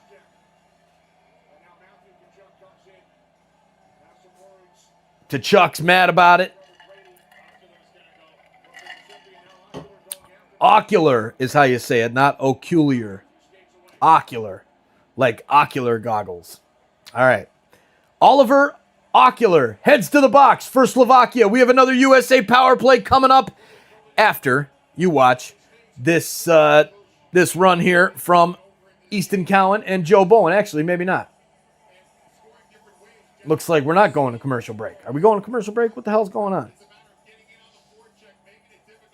Tkachuk's mad about it. Ocular is how you say it, not ocular. Ocular. Like ocular goggles. All right. Oliver Ocular heads to the box for Slovakia. We have another USA power play coming up after you watch this this run here from Easton Cowan and Joe Bowen. Actually, maybe not. Looks like we're not going to commercial break. Are we going to commercial break? What the hell's going on?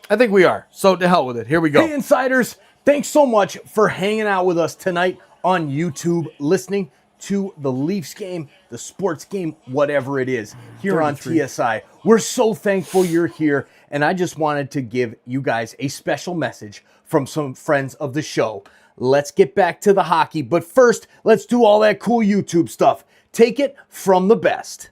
I think we are. So to hell with it. Here we go. Hey, Insiders. Thanks so much for hanging out with us tonight on YouTube, listening to the Leafs game, the sports game, whatever it is, here on TSI. We're so thankful you're here, and I just wanted to give you guys a special message from some friends of the show. Let's get back to the hockey, but first, let's do all that cool YouTube stuff. Take it from the best.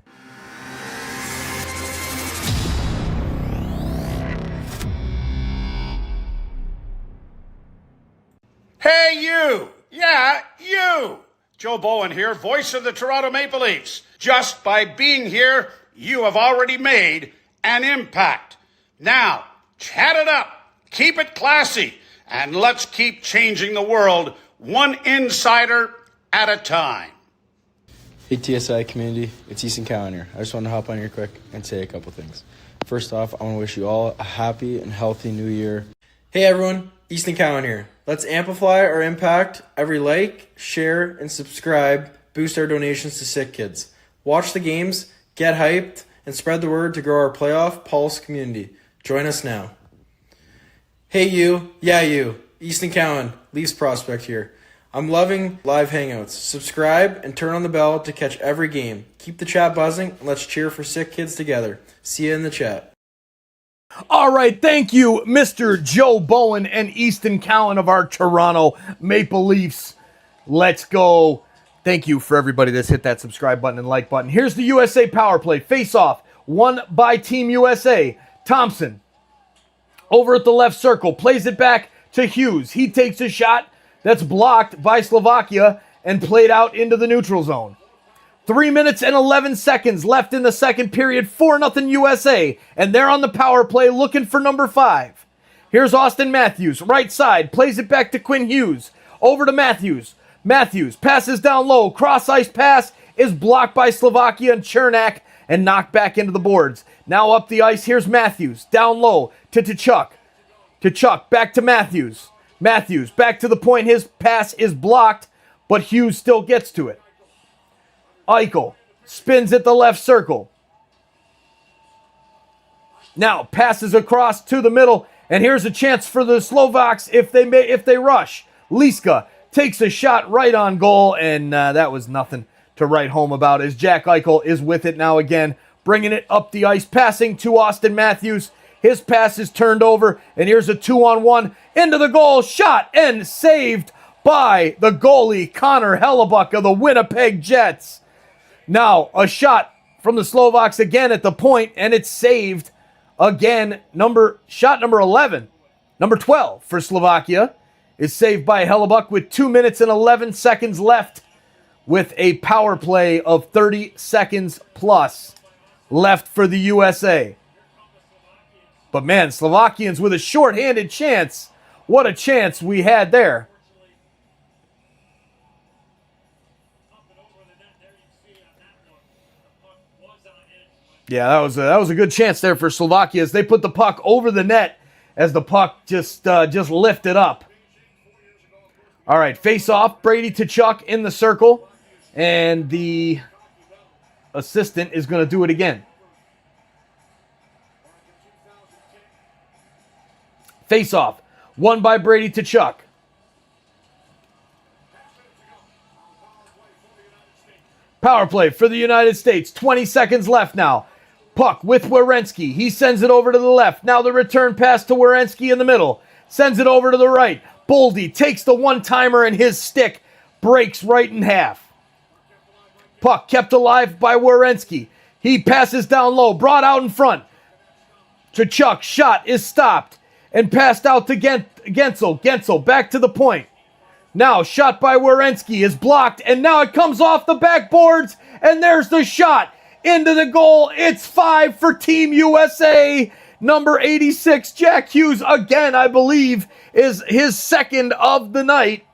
Hey, you! Yeah, you! Joe Bowen here, voice of the Toronto Maple Leafs. Just by being here, you have already made an impact. Now, chat it up, keep it classy, and let's keep changing the world one insider at a time. Hey TSI community, it's Easton Cowan here. I just want to hop on here quick and say a couple things. First off, I want to wish you all a happy and healthy new year. Hey everyone, Easton Cowan here. Let's amplify our impact. Every like, share, and subscribe boost our donations to sick kids. Watch the games, get hyped, and spread the word to grow our playoff pulse community. Join us now. Hey you, yeah you, Easton Cowan, Leafs prospect here. I'm loving live hangouts. Subscribe and turn on the bell to catch every game. Keep the chat buzzing and let's cheer for sick kids together. See you in the chat. All right, thank you, Mr. Joe Bowen and Easton Cowan of our Toronto Maple Leafs. Let's go. Thank you for everybody that's hit that subscribe button and like button. Here's the USA power play. Face-off, won by Team USA. Thompson, over at the left circle, plays it back to Hughes. He takes a shot that's blocked by Slovakia and played out into the neutral zone. 3 minutes and 11 seconds left in the second period, 4-0 USA, and they're on the power play looking for number 5. Here's Austin Matthews, right side, plays it back to Quinn Hughes, over to Matthews. Matthews passes down low, cross-ice pass is blocked by Slovakia and Chernak and knocked back into the boards. Now up the ice, here's Matthews, down low to Tkachuk. Tkachuk, back to Matthews. Matthews, back to the point, his pass is blocked, but Hughes still gets to it. Eichel spins at the left circle. Now passes across to the middle, and here's a chance for the Slovaks if they rush. Liska takes a shot right on goal, and that was nothing to write home about as Jack Eichel is with it now again, bringing it up the ice, passing to Austin Matthews. His pass is turned over, and here's a 2-on-1 into the goal, shot and saved by the goalie Connor Hellebuck of the Winnipeg Jets. Now, a shot from the Slovaks again at the point, and it's saved again. Shot number 11. Number 12 for Slovakia is saved by Hellebuck with 2 minutes and 11 seconds left with a power play of 30 seconds plus left for the USA. But man, Slovakians with a shorthanded chance. What a chance we had there. Yeah, that was a good chance there for Slovakia as they put the puck over the net as the puck just lifted up. All right, face off, Brady Tkachuk in the circle, and the assistant is going to do it again. Face off, won by Brady Tkachuk. Power play for the United States. 20 seconds left now. Puck with Werenski. He sends it over to the left. Now the return pass to Werenski in the middle. Sends it over to the right. Boldy takes the one-timer and his stick breaks right in half. Puck kept alive by Werenski. He passes down low, brought out in front. Tkachuk's shot is stopped and passed out to Gensel. Gensel back to the point. Now shot by Werenski is blocked, and now it comes off the backboards, and there's the shot into the goal. It's 5 for Team USA. Number 86, Jack Hughes, again, I believe, is his second of the night.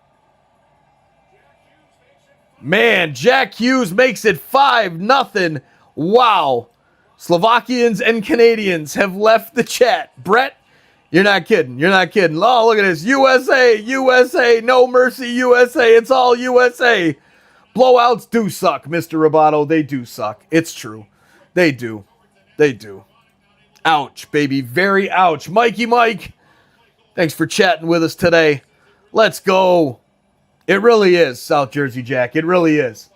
Man, Jack Hughes makes it 5-0. Wow. Slovakians and Canadians have left the chat. Brett, you're not kidding. You're not kidding. Oh, look at this. USA, USA, no mercy, USA. It's all USA. Blowouts do suck, Mr. Roboto. They do suck. It's true. They do. They do. Ouch, baby. Very ouch. Mikey Mike, thanks for chatting with us today. Let's go. It really is, South Jersey Jack. It really is.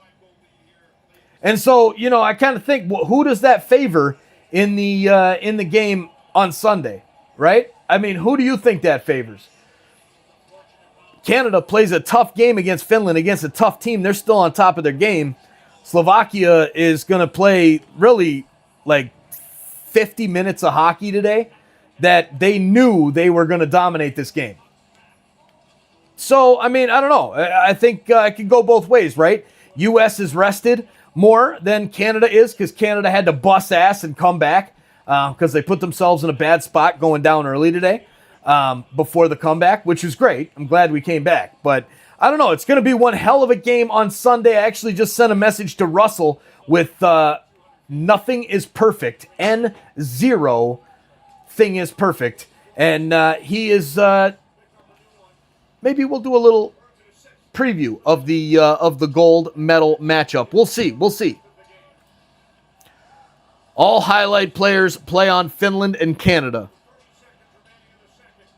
And so, you know, I kind of think, well, who does that favor in the game on Sunday, right? I mean, who do you think that favors? Canada plays a tough game against Finland, against a tough team. They're still on top of their game. Slovakia is going to play really like 50 minutes of hockey today that they knew they were going to dominate this game. So, I mean, I don't know. I think it could go both ways, right? U.S. is rested more than Canada is because Canada had to bust ass and come back because they put themselves in a bad spot going down early today before the comeback, which was great. I'm glad we came back. But I don't know. It's going to be one hell of a game on Sunday. I actually just sent a message to Russell with nothing is perfect. N0 thing is perfect. And he is... maybe we'll do a little preview of the gold medal matchup. We'll see. We'll see. All highlight players play on Finland and Canada.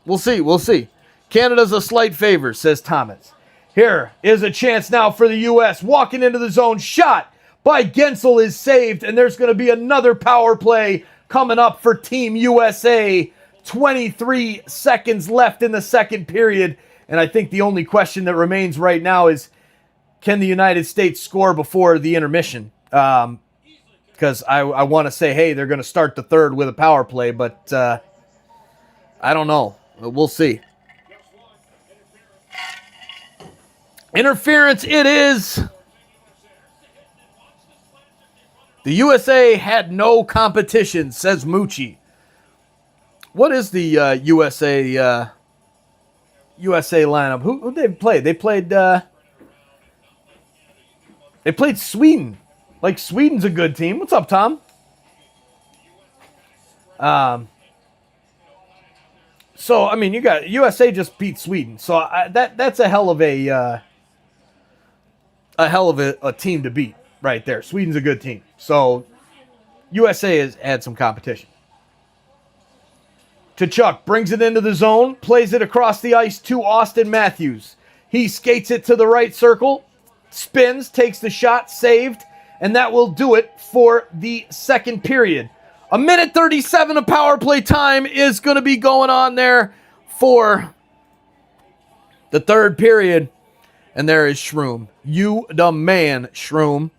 We'll see. We'll see. Canada's a slight favor, says Thomas. Here is a chance now for the U.S. Walking into the zone. Shot by Gensel is saved, and there's going to be another power play coming up for Team USA. 23 seconds left in the second period. And I think the only question that remains right now is, can the United States score before the intermission? Because I want to say, hey, they're going to start the third with a power play, but I don't know. We'll see. Interference it is. The USA had no competition, says Moochie. What is the USA lineup? Who they played? They played Sweden. Like, Sweden's a good team. What's up, Tom? So I mean, you got USA just beat Sweden. So that's a hell of a team to beat right there. Sweden's a good team. So USA has had some competition. Tkachuk brings it into the zone, plays it across the ice to Austin Matthews. He skates it to the right circle, spins, takes the shot, saved, and that will do it for the second period. 1:37 of power play time is going to be going on there for the third period. And there is Shroom. You the man, Shroom.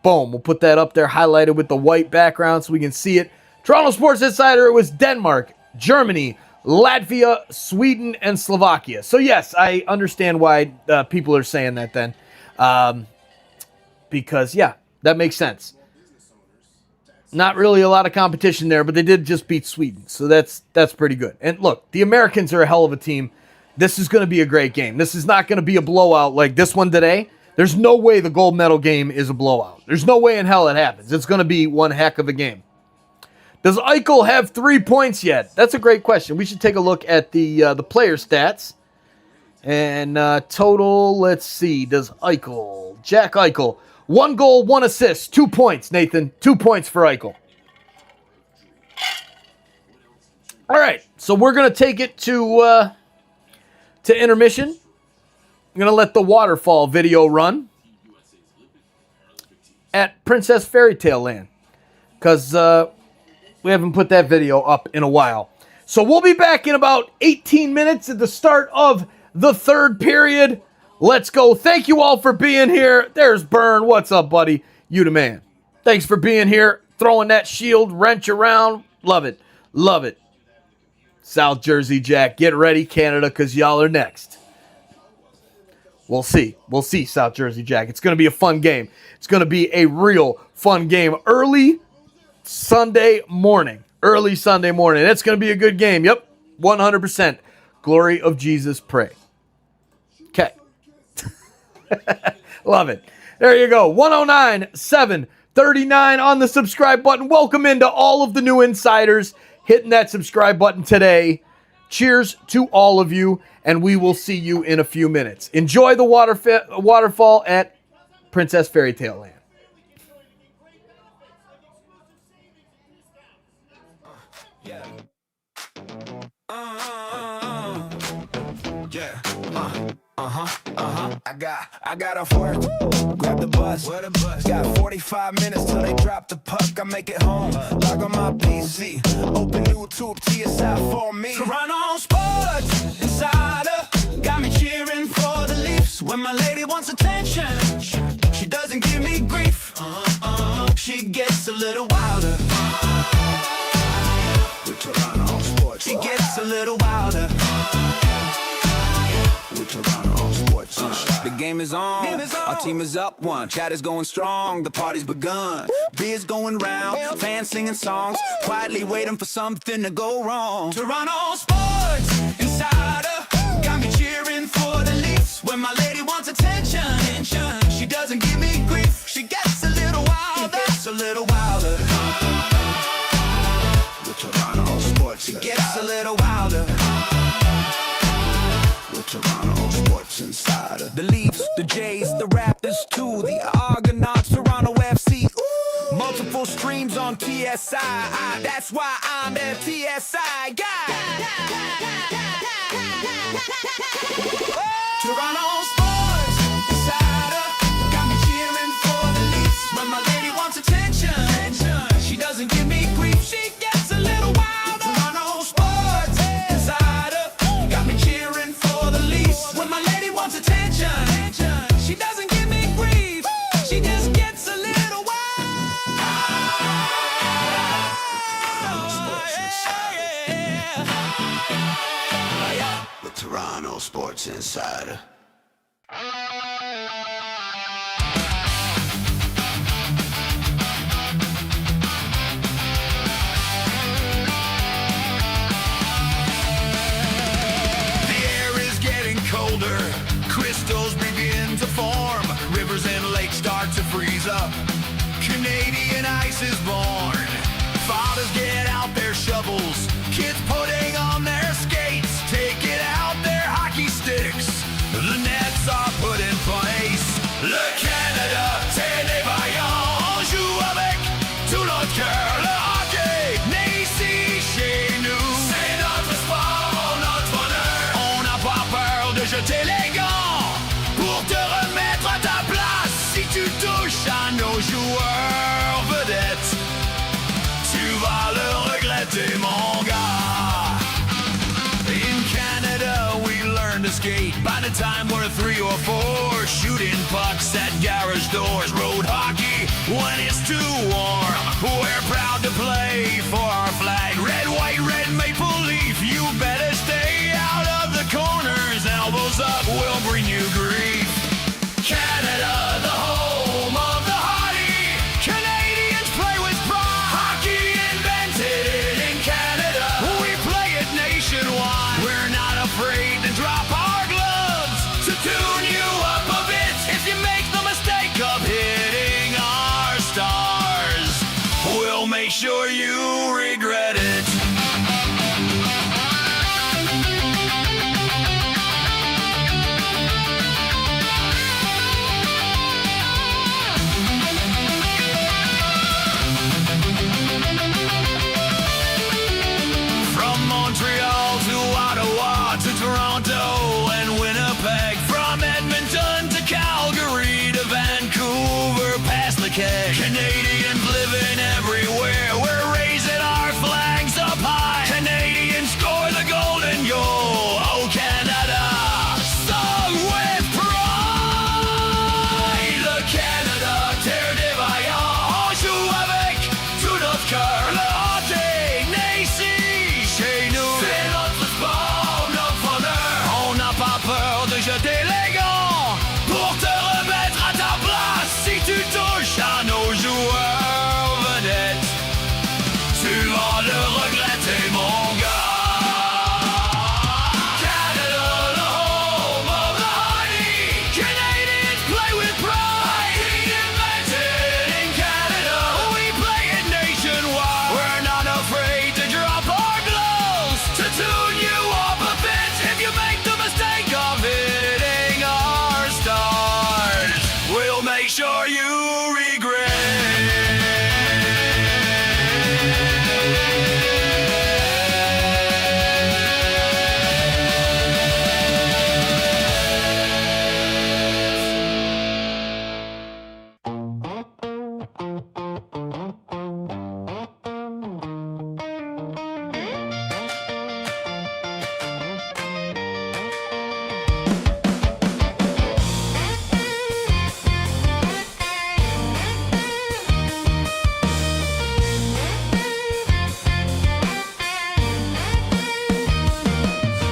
Boom. We'll put that up there, highlighted with the white background so we can see it. Toronto Sports Insider, it was Denmark, Germany, Latvia, Sweden, and Slovakia. So, yes, I understand why people are saying that then. Because, yeah, that makes sense. Not really a lot of competition there, but they did just beat Sweden. So that's pretty good. And, look, the Americans are a hell of a team. This is going to be a great game. This is not going to be a blowout like this one today. There's no way the gold medal game is a blowout. There's no way in hell it happens. It's going to be one heck of a game. Does Eichel have 3 points yet? That's a great question. We should take a look at the player stats. And total, let's see. Does Jack Eichel, 1 goal, 1 assist, 2 points, Nathan. 2 points for Eichel. All right, so we're going to take it to intermission. I'm going to let the waterfall video run at Princess Fairy Tale Land. Because we haven't put that video up in a while. So we'll be back in about 18 minutes at the start of the third period. Let's go. Thank you all for being here. There's Byrne. What's up, buddy? You the man. Thanks for being here. Throwing that shield wrench around. Love it. Love it. South Jersey Jack, get ready, Canada, because y'all are next. We'll see. We'll see, South Jersey Jack. It's going to be a fun game. It's going to be a real fun game. Early Sunday morning. It's going to be a good game. Yep, 100%. Glory of Jesus, pray. Okay. Love it. There you go. 109-739 on the subscribe button. Welcome into all of the new insiders hitting that subscribe button today. Cheers to all of you, and we will see you in a few minutes. Enjoy the waterfall at Princess Fairy Tale Land. I got off work, grab the bus. Got 45 minutes till they drop the puck. I make it home, log on my PC, open YouTube, TSI for me. Toronto Sports Insider got me cheering for the Leafs. When my lady wants attention, she doesn't give me grief. She gets a little wilder. With Toronto Sports, she gets a little wilder. game is on. Our team is up one, chat is going strong. The party's begun, beers going round, fans singing songs, quietly waiting for something to go wrong. Toronto Sports Insider got me cheering for the Leafs. When my lady wants attention, she doesn't give me grief. She gets a little wilder, a little wilder. The Toronto Sports She gets a little wilder. The Toronto Sports Insider. The Leafs, the Jays, the Raptors too, the Argonauts, Toronto FC. Ooh. Multiple streams on TSI. That's why I'm the TSI guy. Toronto Sports Insider got me cheering for the Leafs. When my lady wants attention, she doesn't give me grief. She gets a little wilder. Toronto Sports Insider got me cheering for the Leafs. When my lady wants attention, she doesn't give me grief. She just gets a little wild. The Toronto Sports Insider. Colder, crystals begin to form, rivers and lakes start to freeze up, Canadian ice is born, fathers get out their shovels, kids putting on their skates, taking out their hockey sticks, the nets are put in place, le Canada, c'est des vaillants, on joue avec tout notre cœur, le hockey, né ici chez nous, c'est notre sport, notre honneur, on n'a pas peur de jeter les gants pour te remettre à ta place. Si tu touches à nos joueurs vedettes, tu vas le regretter, mon gars. In Canada, we learn to skate. By the time we're 3 or 4, shooting pucks at garage doors. Road hockey when it's too warm. We're proud to play for our flag. Red, white, red maple leaf. You better stay out of the corners. Elbows up will bring you grief. Canada, the home of the hardy. Canadians play with pride. Hockey invented in Canada. We play it nationwide. We're not afraid to drop our gloves to tune you up a bit. If you make the mistake of hitting our stars, we'll make sure you regret it. Toronto and Winnipeg, from Edmonton to Calgary to Vancouver, past the keg. Canadians living everywhere, we're raising our flags up high. Canadians score the golden goal, oh Canada, sung with pride. Le Canada, terre des vaillants, on joue avec tout notre cœur. Le hockey, né ici, chez nous, c'est notre sport. Pas peur de jeter les gants pour te remettre à ta place. Si tu touches à nos joueurs vedettes, tu vas le regretter, mon gars. Canada, the home of the hardy. Canadians play with pride. Hockey invented in Canada. We play it nationwide. We're not afraid to drop our gloves to tune you up a bit. If you make the mistake of hitting our stars, we'll make sure you regret.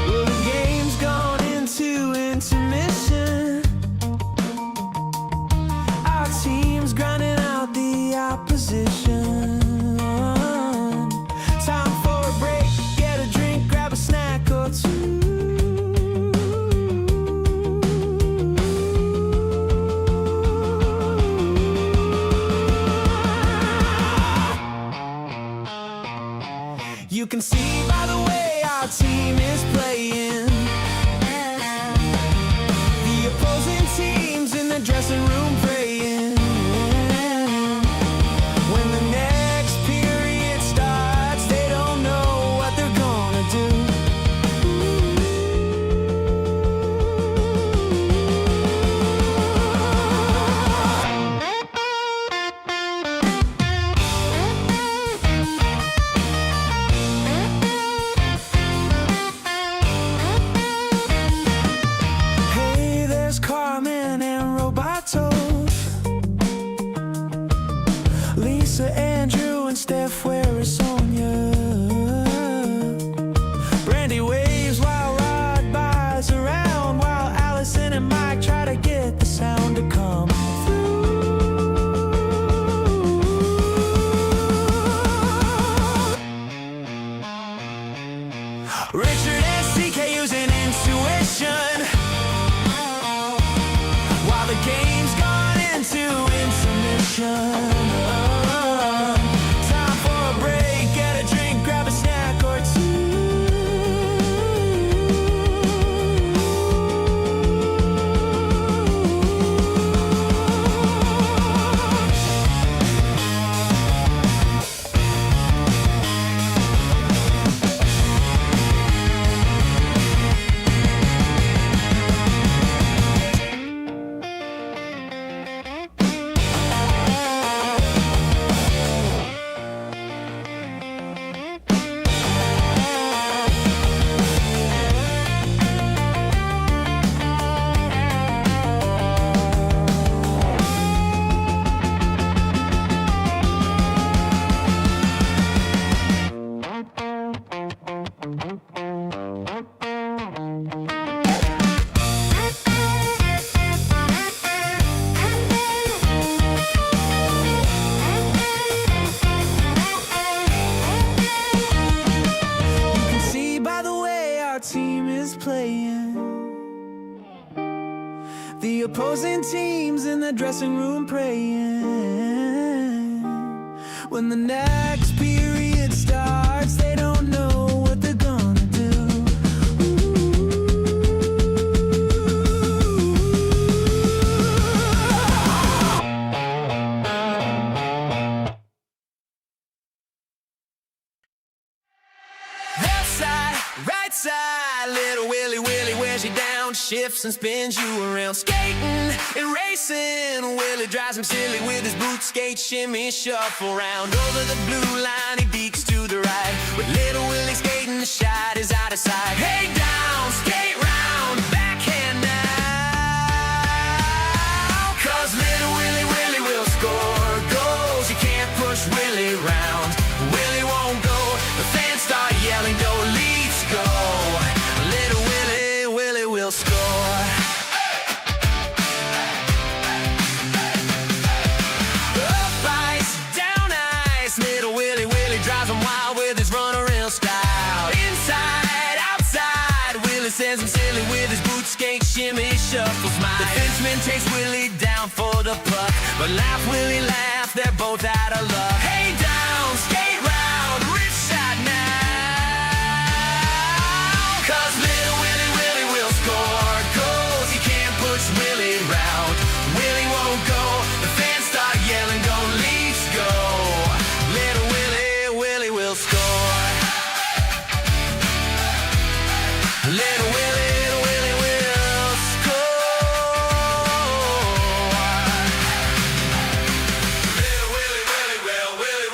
Well, the game's gone into intermission. You can see by the way our team is playing. The opposing teams in the dressing room praying. When the next period starts, they don't know what they're gonna do. Hey, there's Carmen and Roboto, Lisa, Andrew, and Steph. Where is Sonia? Brandy waves while Rod buys around, while Allison and Mike try to get the sound to come through. Richard and CK using intuition, while the game's gone into intermission. Time for a break, get a drink, grab a snack or two. You can see by the way our team is playing. The opposing teams in the dressing room praying. When the next period starts, they don't know what they're gonna do. Left side, right side, little Willie Willie wears you down, shifts and spins you around. Skating and racing, Willie drives him silly with his boot skate shimmy shuffle round. Over the blue line, he deeks to the right, with little Willie skating, the shot is out of sight. Hey down, skate round, backhand now, 'cause little Willie Willie will score goals. You can't push Willie round, Willie won't go. The fans start yelling, no Leafs go. Little Willie Willie will score. Up ice, down ice, little Willie Willie drives him wild with his runaround style. Inside, outside, Willie sends him silly with his boot skate shimmy shuffle smile. The defenseman takes Willie down for the puck, but laugh Willie laugh, they're both out of luck. Hey down, skate round, rich shot now, 'cause little Willie Willie will score goals. You can't push Willie round, Willie won't go. The fans start yelling, go Leafs go. Little Willie Willie will score. Little Willie Willie will score. Little Willie Willie will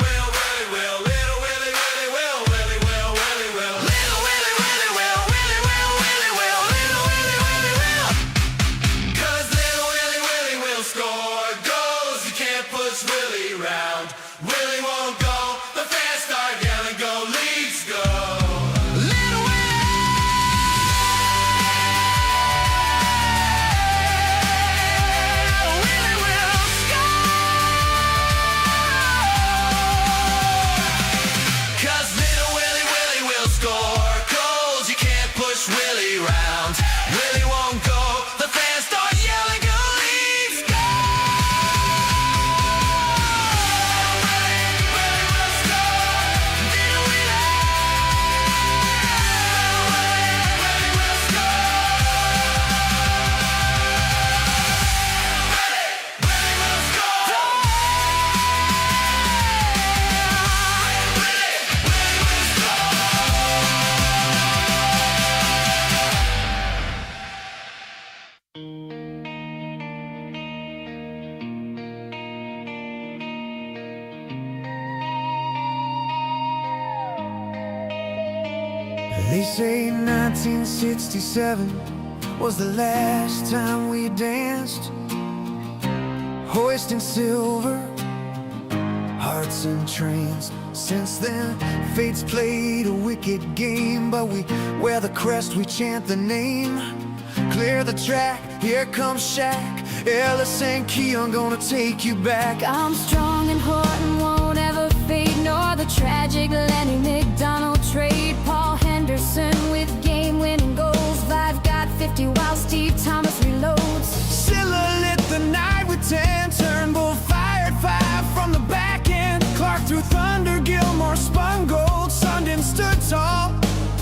They say 1967 was the last time we danced, hoisting silver, hearts and trains. Since then, fate's played a wicked game, but we wear the crest, we chant the name. Clear the track, here comes Shaq, Ellis and Keon gonna take you back. I'm strong and Horton won't ever fade, nor the tragic Lenny McDonald trade. Paul Henderson with game-winning goals. I've got 50 while Steve Thomas reloads. Silla lit the night with 10, Turnbull fired 5 from the back end. Clark threw thunder, Gilmore spun gold. Sundin stood tall,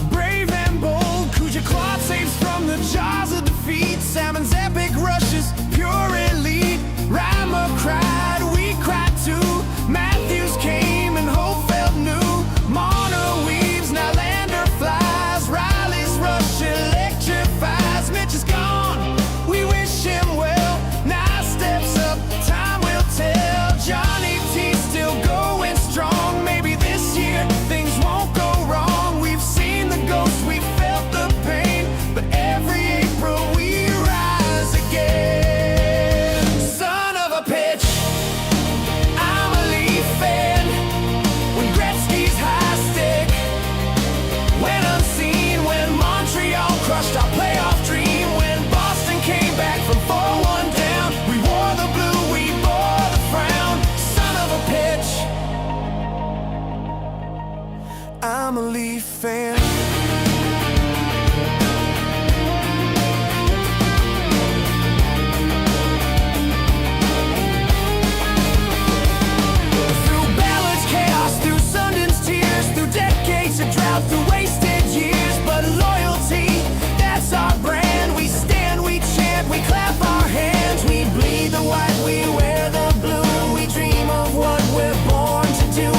brave and bold. Kuja clawed saves from the jaws of defeat. Salmon's epic rushes, pure elite. Rima cried, we cried too. Matthews came and Hope felt new. Mono weaves, now Lander flies. Riley's rush electrifies. Mitch is gone, we wish him well. Now steps up, time will tell. Johnny T still going strong. Maybe this year things won't go wrong. We've seen the ghost, we felt the pain, but every April we rise again. Son of a pitch, I'm a Leaf fan. When Gretzky's high stick went unseen, when Montreal crushed our playoff dream, when Boston came back from 4-1 down, we wore the blue, we bore the frown. Son of a pitch, I'm a Leaf fan. Through Ballard's chaos, through Sundin's tears, through decades of drought, through wasted years, but loyalty, that's our brand. We stand, we chant, we clap our hands. We bleed the white, we wear the blue. We dream of what we're born to do.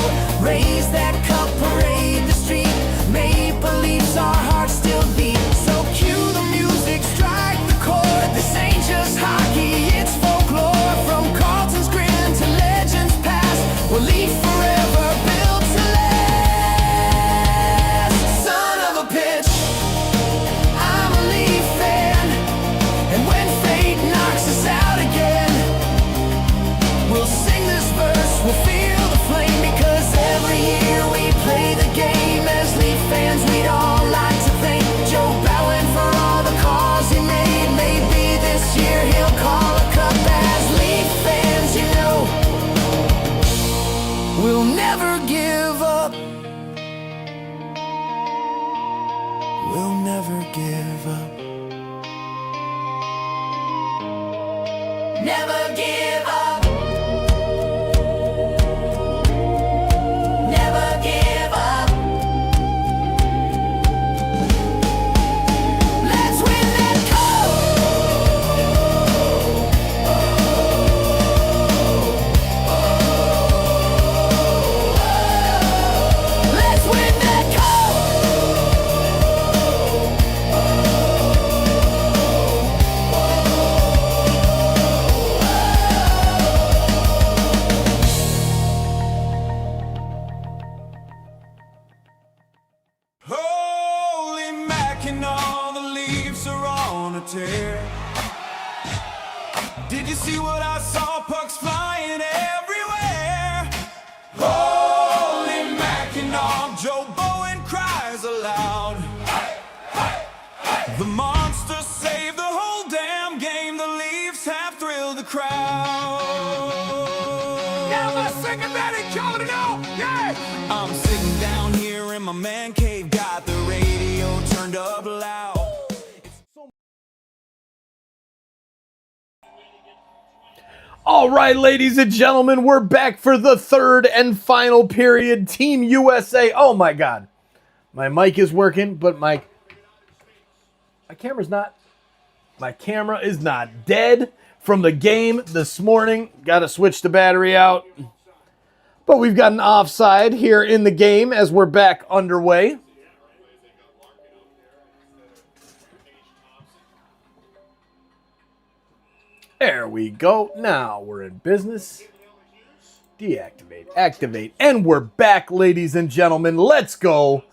Raise that cup, parade the street. Maple Leafs, our hearts still beat. So cue the music, strike the chord. This ain't just hockey, it's folklore. From Carlton's grin to legends past, we'll leave forever, built to last. Son of a pitch, I'm a Leaf fan. And when fate knocks us out again, we'll sing this verse, we'll feel the flame. Because every year we play the game. As Leaf fans, we'd all like to thank Joe Bowen for all the calls he made. Maybe this year he'll call a cup. As Leaf fans, you know, we'll never give up. We'll never give up. Never give up. Never give up. Let's win that cup. Let's win that cup. Holy Mackinac, the Leafs are on a tear. Did you see what I saw? Pucks flying everywhere. Holy Mackinac, Joe Bowen cries aloud. The monster saved the whole damn game. The Leafs have thrilled the crowd. Now let's sing it, Manny, calling it out. Yeah! I'm sitting down here in my man cave, got the radio turned up loud. All right, ladies and gentlemen, we're back for the third and final period. Team USA. Oh my God, my mic is working, but my camera's not. My camera is not dead from the game this morning. Got to switch the battery out. But we've got an offside here in the game as we're back underway. There we go. Now we're in business. Deactivate, activate, and we're back, ladies and gentlemen. Let's go.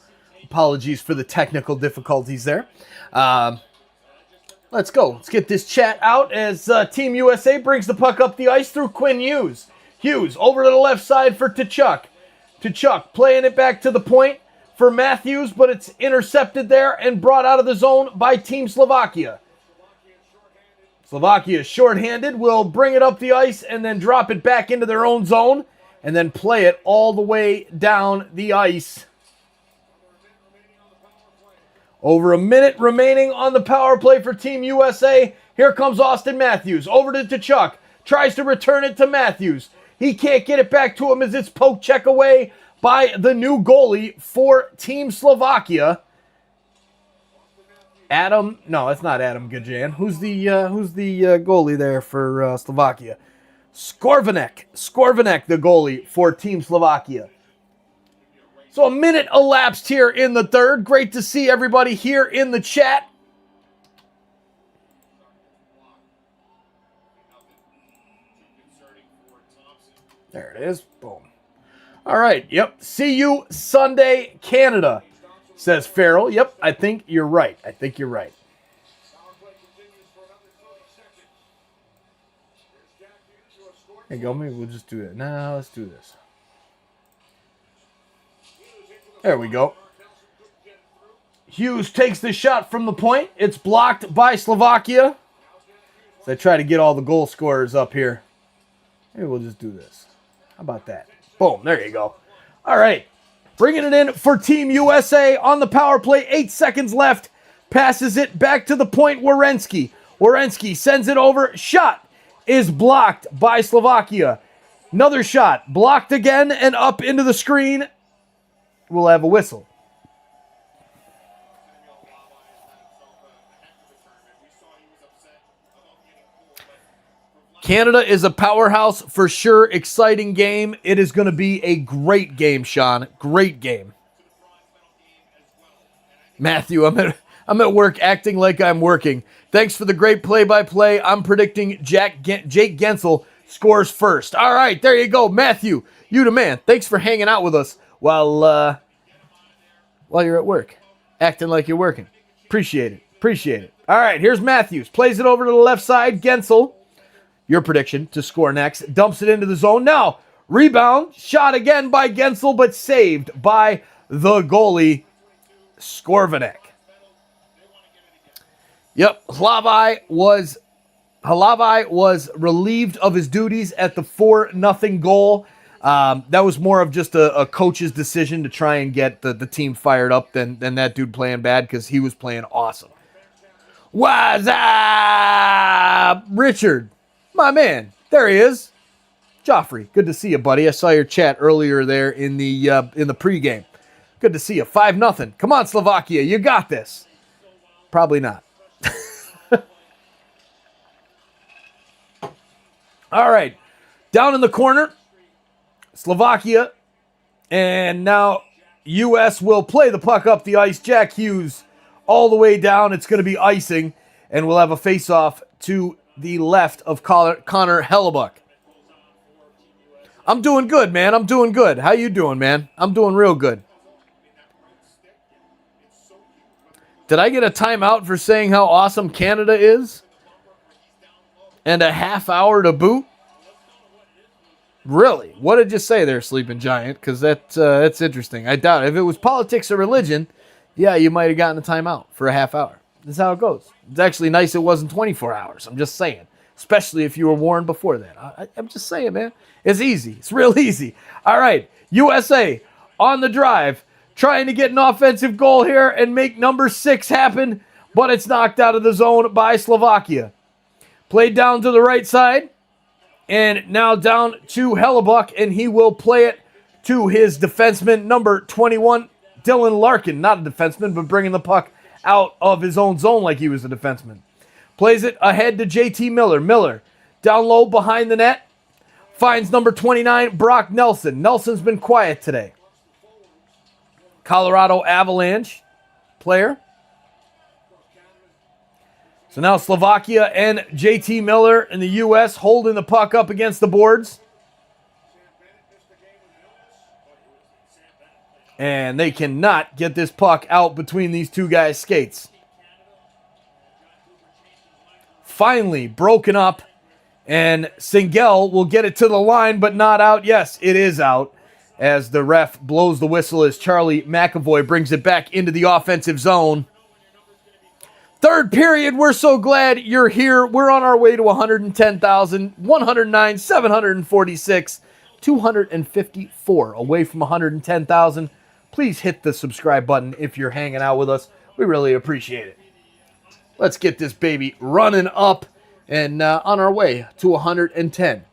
Apologies for the technical difficulties there. Let's go. Let's get this chat out as Team USA brings the puck up the ice through Quinn Hughes. Hughes over to the left side for Tkachuk. Tkachuk playing it back to the point for Matthews, but it's intercepted there and brought out of the zone by Team Slovakia. Slovakia shorthanded, will bring it up the ice and then drop it back into their own zone and then play it all the way down the ice. Over a minute remaining on the power play for Team USA. Here comes Austin Matthews. Over to Tkachuk. Tries to return it to Matthews. He can't get it back to him as it's poke check away by the new goalie for Team Slovakia. No, that's not Adam Gajan. Who's the goalie there for Slovakia? Skorvanek, the goalie for Team Slovakia. So a minute elapsed here in the third. Great to see everybody here in the chat. There it is. Boom. All right. Yep. See you Sunday, Canada, says Farrell. Yep. I think you're right. There you go. Maybe we'll just do it. No, let's do this. There we go. Hughes takes the shot from the point. It's blocked by Slovakia. So I try to get all the goal scorers up here. Maybe we'll just do this. How about that? Boom. There you go. All right. Bringing it in for Team USA on the power play. 8 seconds left. Passes it back to the point. Werenski. Werenski sends it over. Shot is blocked by Slovakia. Another shot. Blocked again and up into the screen. We'll have a whistle. Canada is a powerhouse for sure. Exciting game. It is going to be a great game, Sean. Great game. Matthew, I'm at work acting like I'm working. Thanks for the great play-by-play. I'm predicting Jake Gensel scores first. All right, there you go. Matthew, you the man. Thanks for hanging out with us while you're at work, acting like you're working. Appreciate it. All right, here's Matthews. Plays it over to the left side. Gensel, your prediction to score next. Dumps it into the zone. Now, rebound. Shot again by Gensel, but saved by the goalie, Skorvanek. Yep, Hlavai was relieved of his duties at the 4-0 goal. That was more of just a coach's decision to try and get the team fired up than that dude playing bad, because he was playing awesome. What's up, Richard? My man. There he is. Joffrey, good to see you, buddy. I saw your chat earlier there in the pregame. Good to see you. 5-0. Come on, Slovakia. You got this. Probably not. All right. Down in the corner, Slovakia, and now U.S. will play the puck up the ice. Jack Hughes all the way down. It's going to be icing, and we'll have a face-off to the left of Connor Hellebuck. I'm doing good, man. I'm doing good. How you doing, man? I'm doing real good. Did I get a timeout for saying how awesome Canada is? And a half hour to boot? Really? What did you say there, Sleeping Giant? Because that's interesting. I doubt it. If it was politics or religion, yeah, you might have gotten a timeout for a half hour. That's how it goes. It's actually nice it wasn't 24 hours. I'm just saying. Especially if you were warned before that. I'm just saying, man. It's easy. It's real easy. All right. USA on the drive. Trying to get an offensive goal here and make number 6 happen. But it's knocked out of the zone by Slovakia. Played down to the right side. And now down to Hellebuck. And he will play it to his defenseman, number 21, Dylan Larkin. Not a defenseman, but bringing the puck out of his own zone like he was a defenseman. Plays it ahead to JT Miller. Miller down low behind the net. Finds number 29, Brock Nelson. Nelson's been quiet today. Colorado Avalanche player. So now Slovakia and JT Miller in the U.S. holding the puck up against the boards. And they cannot get this puck out between these two guys' skates. Finally broken up. And Singel will get it to the line, but not out. Yes, it is out. As the ref blows the whistle as Charlie McAvoy brings it back into the offensive zone. Third period, we're so glad you're here. We're on our way to 110,000, 109, 746, 254 away from 110,000. Please hit the subscribe button if you're hanging out with us. We really appreciate it. Let's get this baby running up and on our way to 110.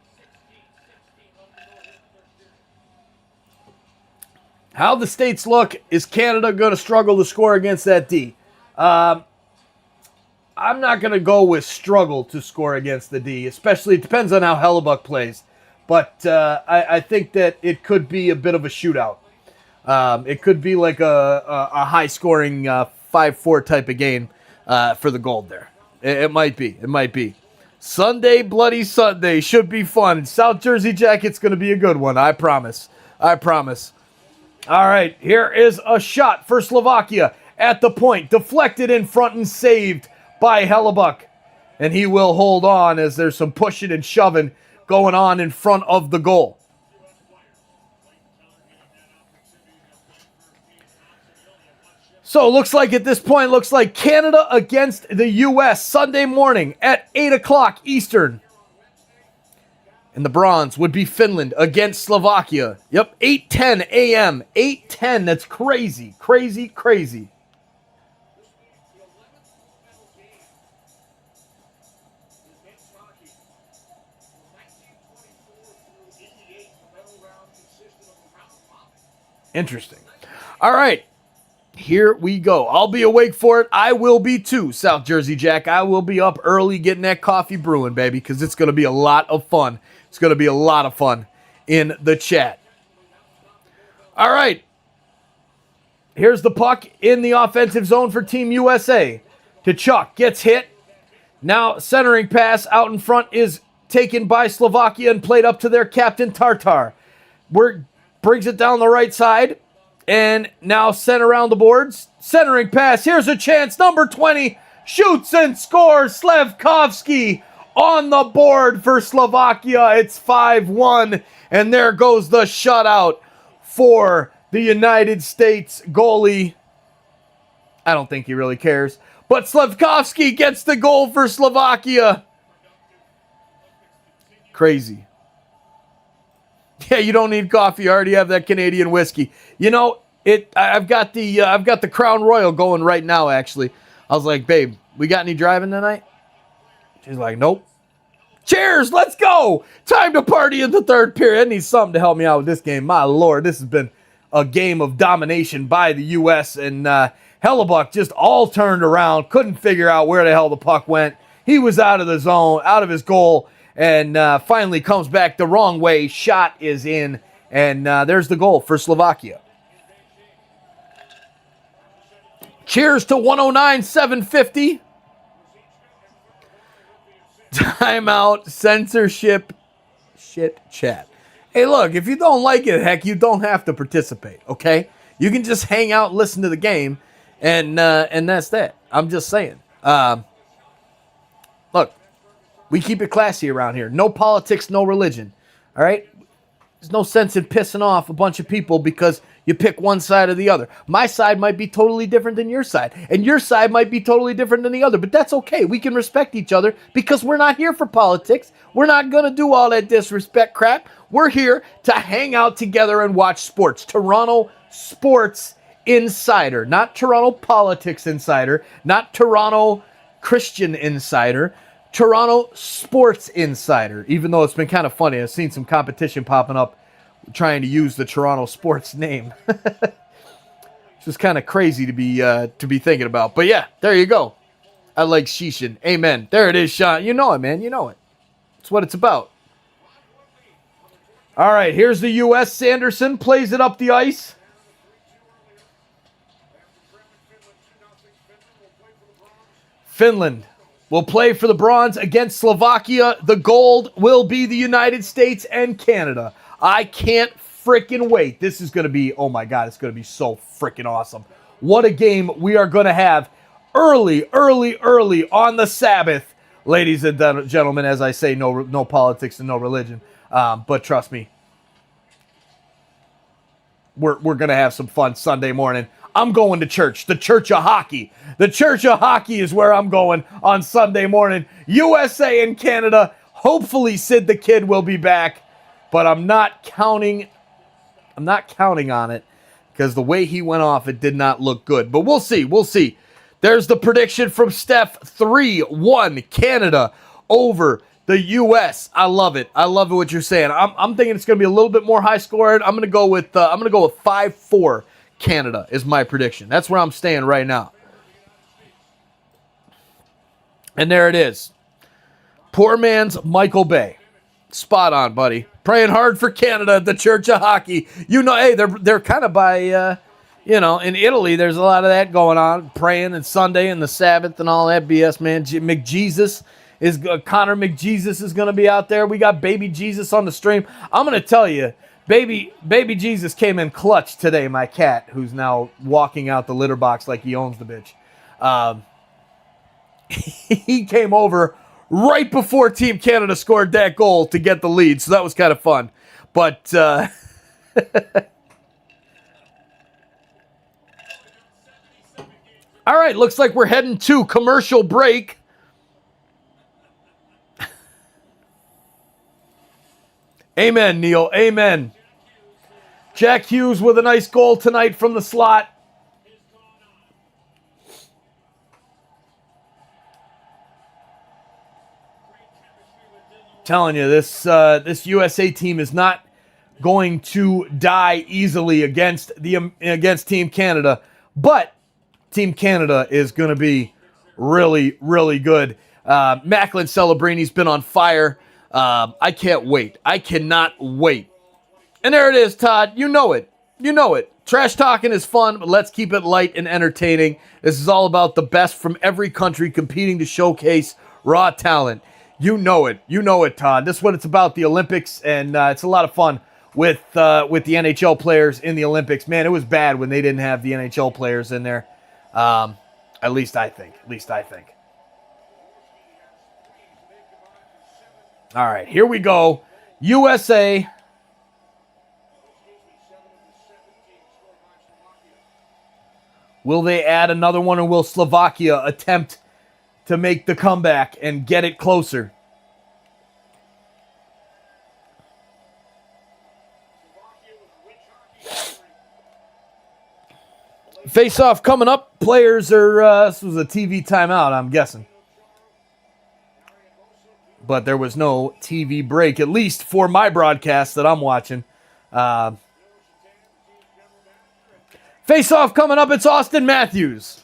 How the States look, is Canada going to struggle to score against that D? I'm not going to go with struggle to score against the D, especially it depends on how Hellebuck plays. But I think that it could be a bit of a shootout. It could be like a high-scoring 5-4 type of game for the gold there. It might be. It might be. Sunday, Bloody Sunday. Should be fun. South Jersey Jackets going to be a good one. I promise. I promise. All right, here is a shot for Slovakia at the point. Deflected in front and saved by Hellebuck. And he will hold on as there's some pushing and shoving going on in front of the goal. So it looks like at this point, looks like Canada against the U.S. Sunday morning at 8 o'clock Eastern. And the bronze would be Finland against Slovakia. Yep, 8:10 a.m. 8:10, that's crazy, crazy, crazy. Interesting. All right. Here we go. I'll be awake for it. I will be too, South Jersey Jack. I will be up early getting that coffee brewing, baby, because it's going to be a lot of fun. It's going to be a lot of fun in the chat. All right. Here's the puck in the offensive zone for Team USA. Tkachuk gets hit. Now centering pass out in front is taken by Slovakia and played up to their captain Tartar. Brings it down the right side. And now sent around the boards. Centering pass. Here's a chance. Number 20 shoots and scores. Slevkovsky on the board for Slovakia. It's 5-1. And there goes the shutout for the United States goalie. I don't think he really cares. But Slevkovsky gets the goal for Slovakia. Crazy. Yeah, you don't need coffee. You already have that Canadian whiskey. You know, I've got the Crown Royal going right now, actually. I was like, babe, we got any driving tonight? She's like, nope. Cheers, let's go. Time to party in the third period. I need something to help me out with this game. My Lord, this has been a game of domination by the U.S. And Hellebuck just all turned around. Couldn't figure out where the hell the puck went. He was out of the zone, out of his goal. And finally comes back the wrong way. Shot is in. And there's the goal for Slovakia. Cheers to 109-750. Timeout, censorship, shit chat. Hey, look, if you don't like it, heck, you don't have to participate, okay? You can just hang out and listen to the game, and that's that. I'm just saying. Look. We keep it classy around here. No politics, no religion. All right? There's no sense in pissing off a bunch of people because you pick one side or the other. My side might be totally different than your side, and your side might be totally different than the other, but that's okay. We can respect each other because we're not here for politics. We're not going to do all that disrespect crap. We're here to hang out together and watch sports. Toronto Sports Insider, not Toronto Politics Insider, not Toronto Christian Insider, Toronto Sports Insider, even though it's been kind of funny. I've seen some competition popping up trying to use the Toronto Sports name. It's just kind of crazy to be thinking about. But yeah, there you go. I like Shishin. Amen. There it is, Sean. You know it, man. You know it. That's what it's about. All right, here's the U.S. Sanderson plays it up the ice. Finland will play for the bronze against Slovakia. The gold will be the United States and Canada. I can't freaking wait. This is going to be, oh my God, it's going to be so freaking awesome. What a game we are going to have early on the Sabbath. Ladies and gentlemen, as I say, no politics and no religion. But trust me, we're going to have some fun Sunday morning. I'm going to church, the Church of Hockey. The Church of Hockey is where I'm going on Sunday morning. USA and Canada. Hopefully Sid the Kid will be back, but I'm not counting on it because the way he went off, it did not look good. But we'll see. There's the prediction from Steph, 3-1 Canada over the U.S. I love it. I love what you're saying. I'm thinking it's going to be a little bit more high scored. I'm going to go with 5-4 Canada is my prediction. That's where I'm staying right now. And there it is. Poor man's Michael Bay. Spot on, buddy. Praying hard for Canada at the Church of Hockey. You know, hey, they're kind of by, in Italy, there's a lot of that going on. Praying and Sunday and the Sabbath and all that BS, man. Connor McJesus is going to be out there. We got Baby Jesus on the stream. I'm going to tell you, Baby Jesus came in clutch today, my cat, who's now walking out the litter box like he owns the bitch. He came over right before Team Canada scored that goal to get the lead, so that was kind of fun. But all right, looks like we're heading to commercial break. Amen, Neil. Amen. Jack Hughes with a nice goal tonight from the slot. Telling you, this USA team is not going to die easily against Team Canada, but Team Canada is going to be really, really good. Macklin Celebrini's been on fire. I can't wait. I cannot wait. And there it is, Todd. You know it. Trash talking is fun, but let's keep it light and entertaining. This is all about the best from every country competing to showcase raw talent. You know it, Todd. This is what it's about, the Olympics, and it's a lot of fun with the NHL players in the Olympics. Man, it was bad when they didn't have the NHL players in there. At least I think. All right, here we go. USA. Will they add another one, or will Slovakia attempt to make the comeback and get it closer? Face-off coming up. Players are, this was a TV timeout, I'm guessing. But there was no TV break, at least for my broadcast that I'm watching. Face-off coming up. It's Austin Matthews.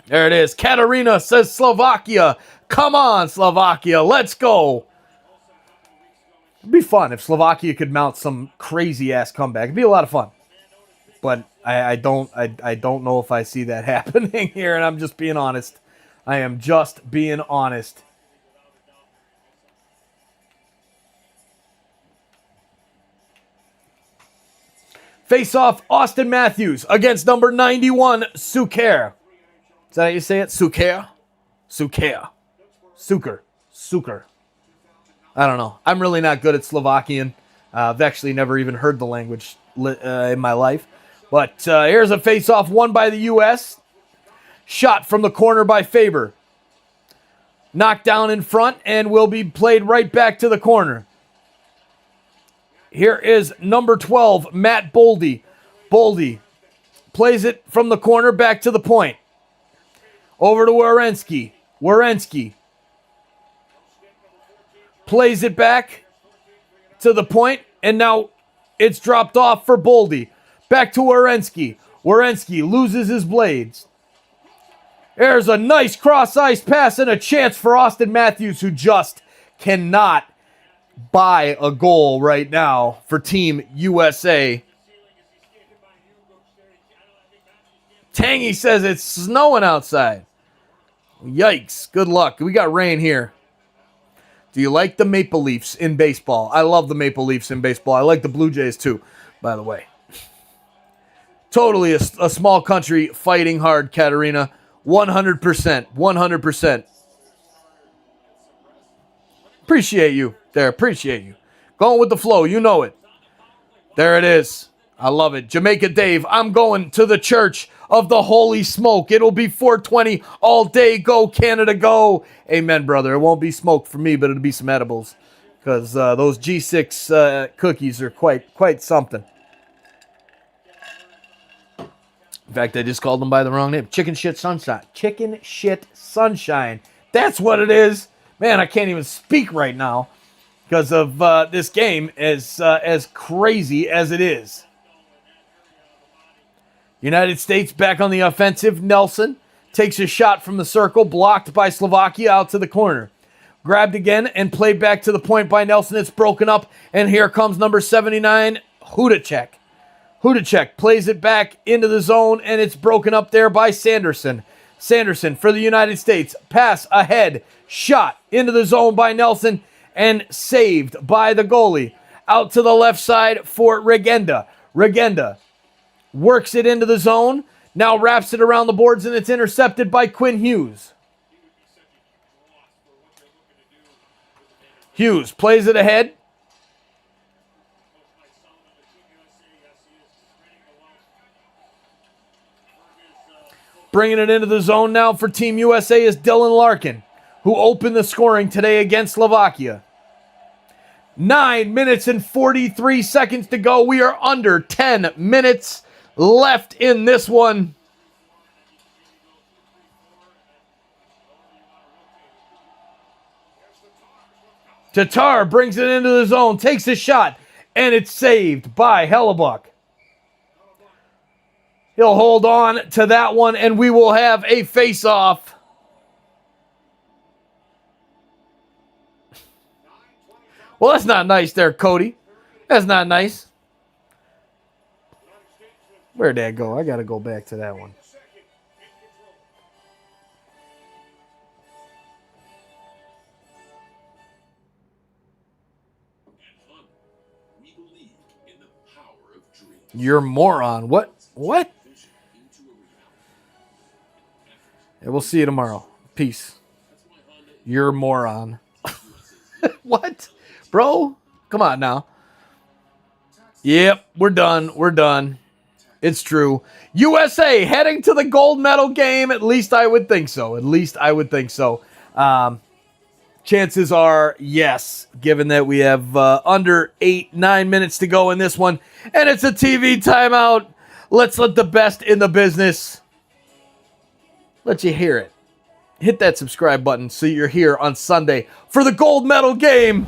There it is. Katarina says Slovakia. Come on, Slovakia. Let's go. It'd be fun if Slovakia could mount some crazy-ass comeback. It'd be a lot of fun. But I don't know if I see that happening here, and I'm just being honest. I am just being honest. Face-off, Austin Matthews against number 91, Suker. Is that how you say it? Suker? Suker. I don't know. I'm really not good at Slovakian. I've actually never even heard the language in my life. But here's a face-off won by the U.S. Shot from the corner by Faber. Knocked down in front and will be played right back to the corner. Here is number 12, Matt Boldy. Boldy plays it from the corner back to the point. Over to Werenski. Werenski plays it back to the point, and now it's dropped off for Boldy. Back to Werenski. Werenski loses his blades. There's a nice cross-ice pass and a chance for Austin Matthews, who just cannot buy a goal right now for Team USA. Tangy says it's snowing outside. Yikes. Good luck. We got rain here. Do you like the Maple Leafs in baseball? I love the Maple Leafs in baseball. I like the Blue Jays too, by the way. Totally a small country fighting hard, Katerina. 100%. 100%. Appreciate you there. Appreciate you. Going with the flow. You know it. There it is. I love it. Jamaica Dave, I'm going to the Church of the Holy Smoke. It'll be 420 all day. Go, Canada, go. Amen, brother. It won't be smoke for me, but it'll be some edibles. Because those G6 cookies are quite something. In fact, I just called them by the wrong name. Chicken Shit Sunshine. Chicken Shit Sunshine. That's what it is. Man, I can't even speak right now because of this game as crazy as it is. United States back on the offensive. Nelson takes a shot from the circle, blocked by Slovakia out to the corner. Grabbed again and played back to the point by Nelson. It's broken up, and here comes number 79, Hudacek. Hudacek plays it back into the zone, and it's broken up there by Sanderson. Sanderson for the United States. Pass ahead. Shot into the zone by Nelson, and saved by the goalie. Out to the left side for Regenda. Regenda works it into the zone. Now wraps it around the boards, and it's intercepted by Quinn Hughes. Hughes plays it ahead. Bringing it into the zone now for Team USA is Dylan Larkin, who opened the scoring today against Slovakia. 9 minutes and 43 seconds to go. We are under 10 minutes left in this one. Tatar brings it into the zone, takes a shot, and it's saved by Hellebuck. He'll hold on to that one, and we will have a face-off. Well, that's not nice there, Cody. That's not nice. Where'd that go? I got to go back to that one. You're a moron. What? What? Yeah, we'll see you tomorrow. Peace. You're a moron. What? Bro? Come on now. Yep, we're done. We're done. It's true. USA heading to the gold medal game. At least I would think so. At least I would think so. Chances are yes, given that we have under 8-9 minutes to go in this one. And it's a TV timeout. Let's let the best in the business let you hear it. Hit that subscribe button so you're here on Sunday for the gold medal game.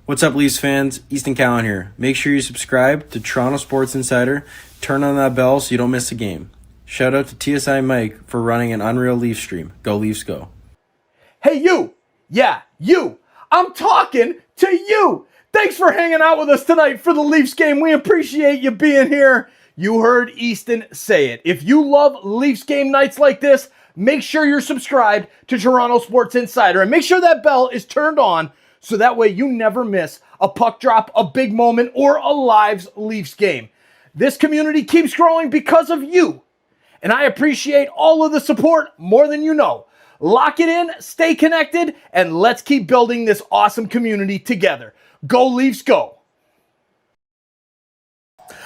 What's up, Leafs fans? Easton Cowan here. Make sure you subscribe to Toronto Sports Insider. Turn on that bell so you don't miss a game. Shout out to TSI Mike for running an unreal Leaf stream. Go Leafs, go. Hey, you. Yeah, you. I'm talking to you. Thanks for hanging out with us tonight for the Leafs game. We appreciate you being here. You heard Easton say it. If you love Leafs game nights like this, make sure you're subscribed to Toronto Sports Insider and make sure that bell is turned on so that way you never miss a puck drop, a big moment, or a live Leafs game. This community keeps growing because of you. And I appreciate all of the support more than you know. Lock it in, stay connected, and let's keep building this awesome community together. Go Leafs, go.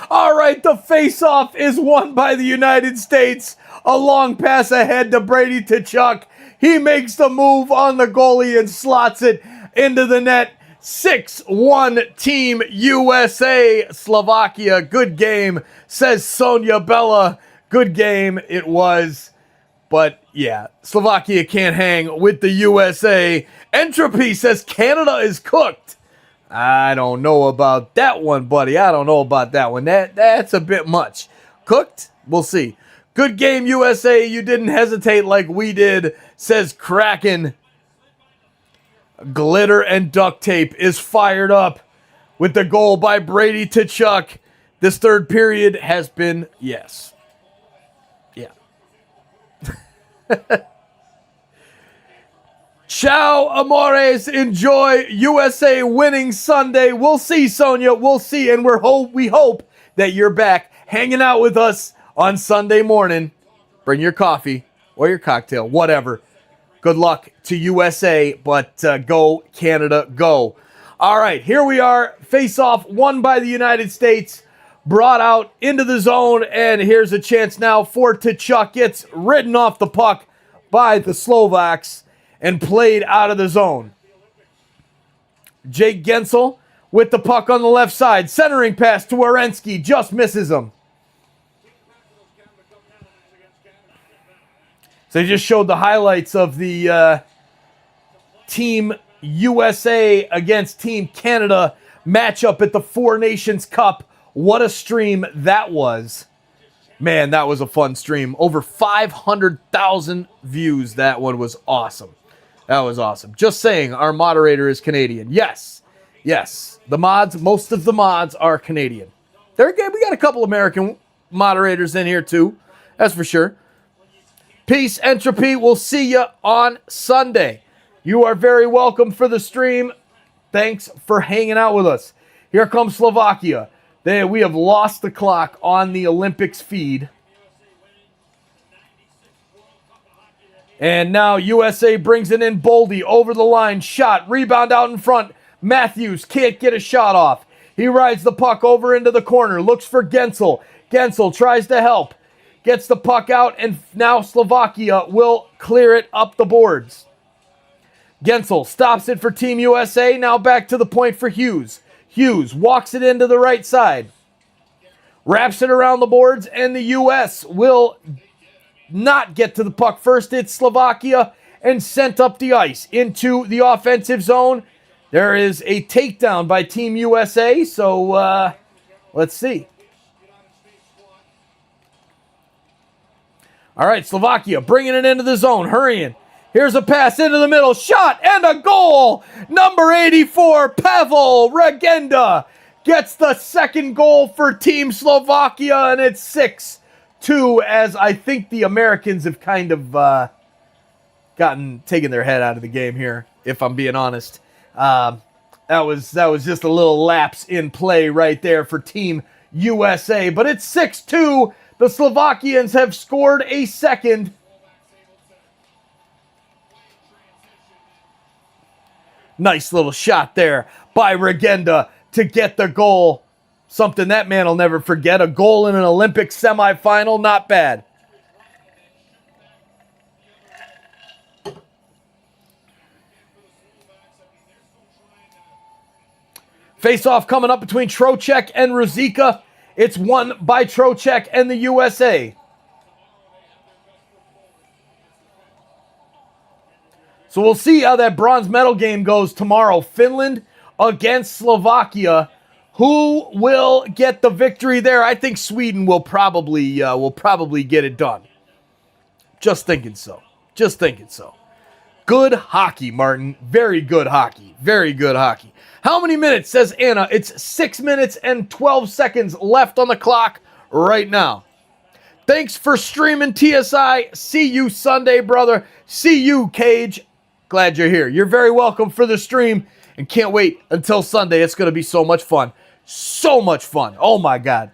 All right, the face-off is won by the United States. A long pass ahead to Brady Tkachuk. He makes the move on the goalie and slots it into the net. 6-1 Team USA. Slovakia, good game, says Sonia Bella. Good game it was. But yeah, Slovakia can't hang with the USA. Entropy says Canada is cooked. I don't know about that one, buddy. I don't know about that one. That's a bit much. Cooked? We'll see. Good game, USA. You didn't hesitate like we did, says Kraken. Glitter and duct tape is fired up with the goal by Brady Tkachuk. This third period has been, yes. Yeah. Ciao, amores. Enjoy USA winning Sunday. We'll see, Sonia. We'll see. And we hope that you're back hanging out with us on Sunday morning. Bring your coffee or your cocktail, whatever. Good luck to USA, but go Canada, go. All right, here we are. Face-off won by the United States. Brought out into the zone, and here's a chance now for Tkachuk. Gets ridden off the puck by the Slovaks and played out of the zone. Jake Gensel with the puck on the left side. Centering pass to Werenski. Just misses him. So they just showed the highlights of the Team USA against Team Canada matchup at the Four Nations Cup. What a stream that was. Man, that was a fun stream. Over 500,000 views. That one was awesome. That was awesome. Just saying, our moderator is Canadian. Yes. Yes. The mods, most of the mods are Canadian. They're good. We got a couple American moderators in here too. That's for sure. Peace, entropy. We'll see you on Sunday. You are very welcome for the stream. Thanks for hanging out with us. Here comes Slovakia. We have lost the clock on the Olympics feed. And now USA brings it in. Boldy over the line. Shot. Rebound out in front. Matthews can't get a shot off. He rides the puck over into the corner. Looks for Gensel. Gensel tries to help. Gets the puck out, and now Slovakia will clear it up the boards. Gensel stops it for Team USA. Now back to the point for Hughes. Hughes walks it into the right side. Wraps it around the boards, and the US will not get to the puck first. It's Slovakia, and sent up the ice into the offensive zone. There is a takedown by Team USA, so let's see. All right, Slovakia bringing it into the zone, hurrying. Here's a pass into the middle, shot, and a goal! Number 84, Pavel Regenda gets the second goal for Team Slovakia, and it's 6-2, as I think the Americans have kind of taken their head out of the game here, if I'm being honest. That was just a little lapse in play right there for Team USA, but it's 6-2. The Slovakians have scored a second. Nice little shot there by Regenda to get the goal. Something that man will never forget. A goal in an Olympic semifinal. Not bad. Face-off coming up between Trocheck and Ruzicka. It's won by Trocheck and the USA. So we'll see how that bronze medal game goes tomorrow. Finland against Slovakia. Who will get the victory there? I think Sweden will probably get it done. Just thinking so. Just thinking so. Good hockey, Martin. Very good hockey. Very good hockey. How many minutes, says Anna? It's 6 minutes and 12 seconds left on the clock right now. Thanks for streaming, TSI. See you Sunday, brother. See you, Cage. Glad you're here. You're very welcome for the stream, and can't wait until Sunday. It's going to be so much fun. So much fun. Oh, my God.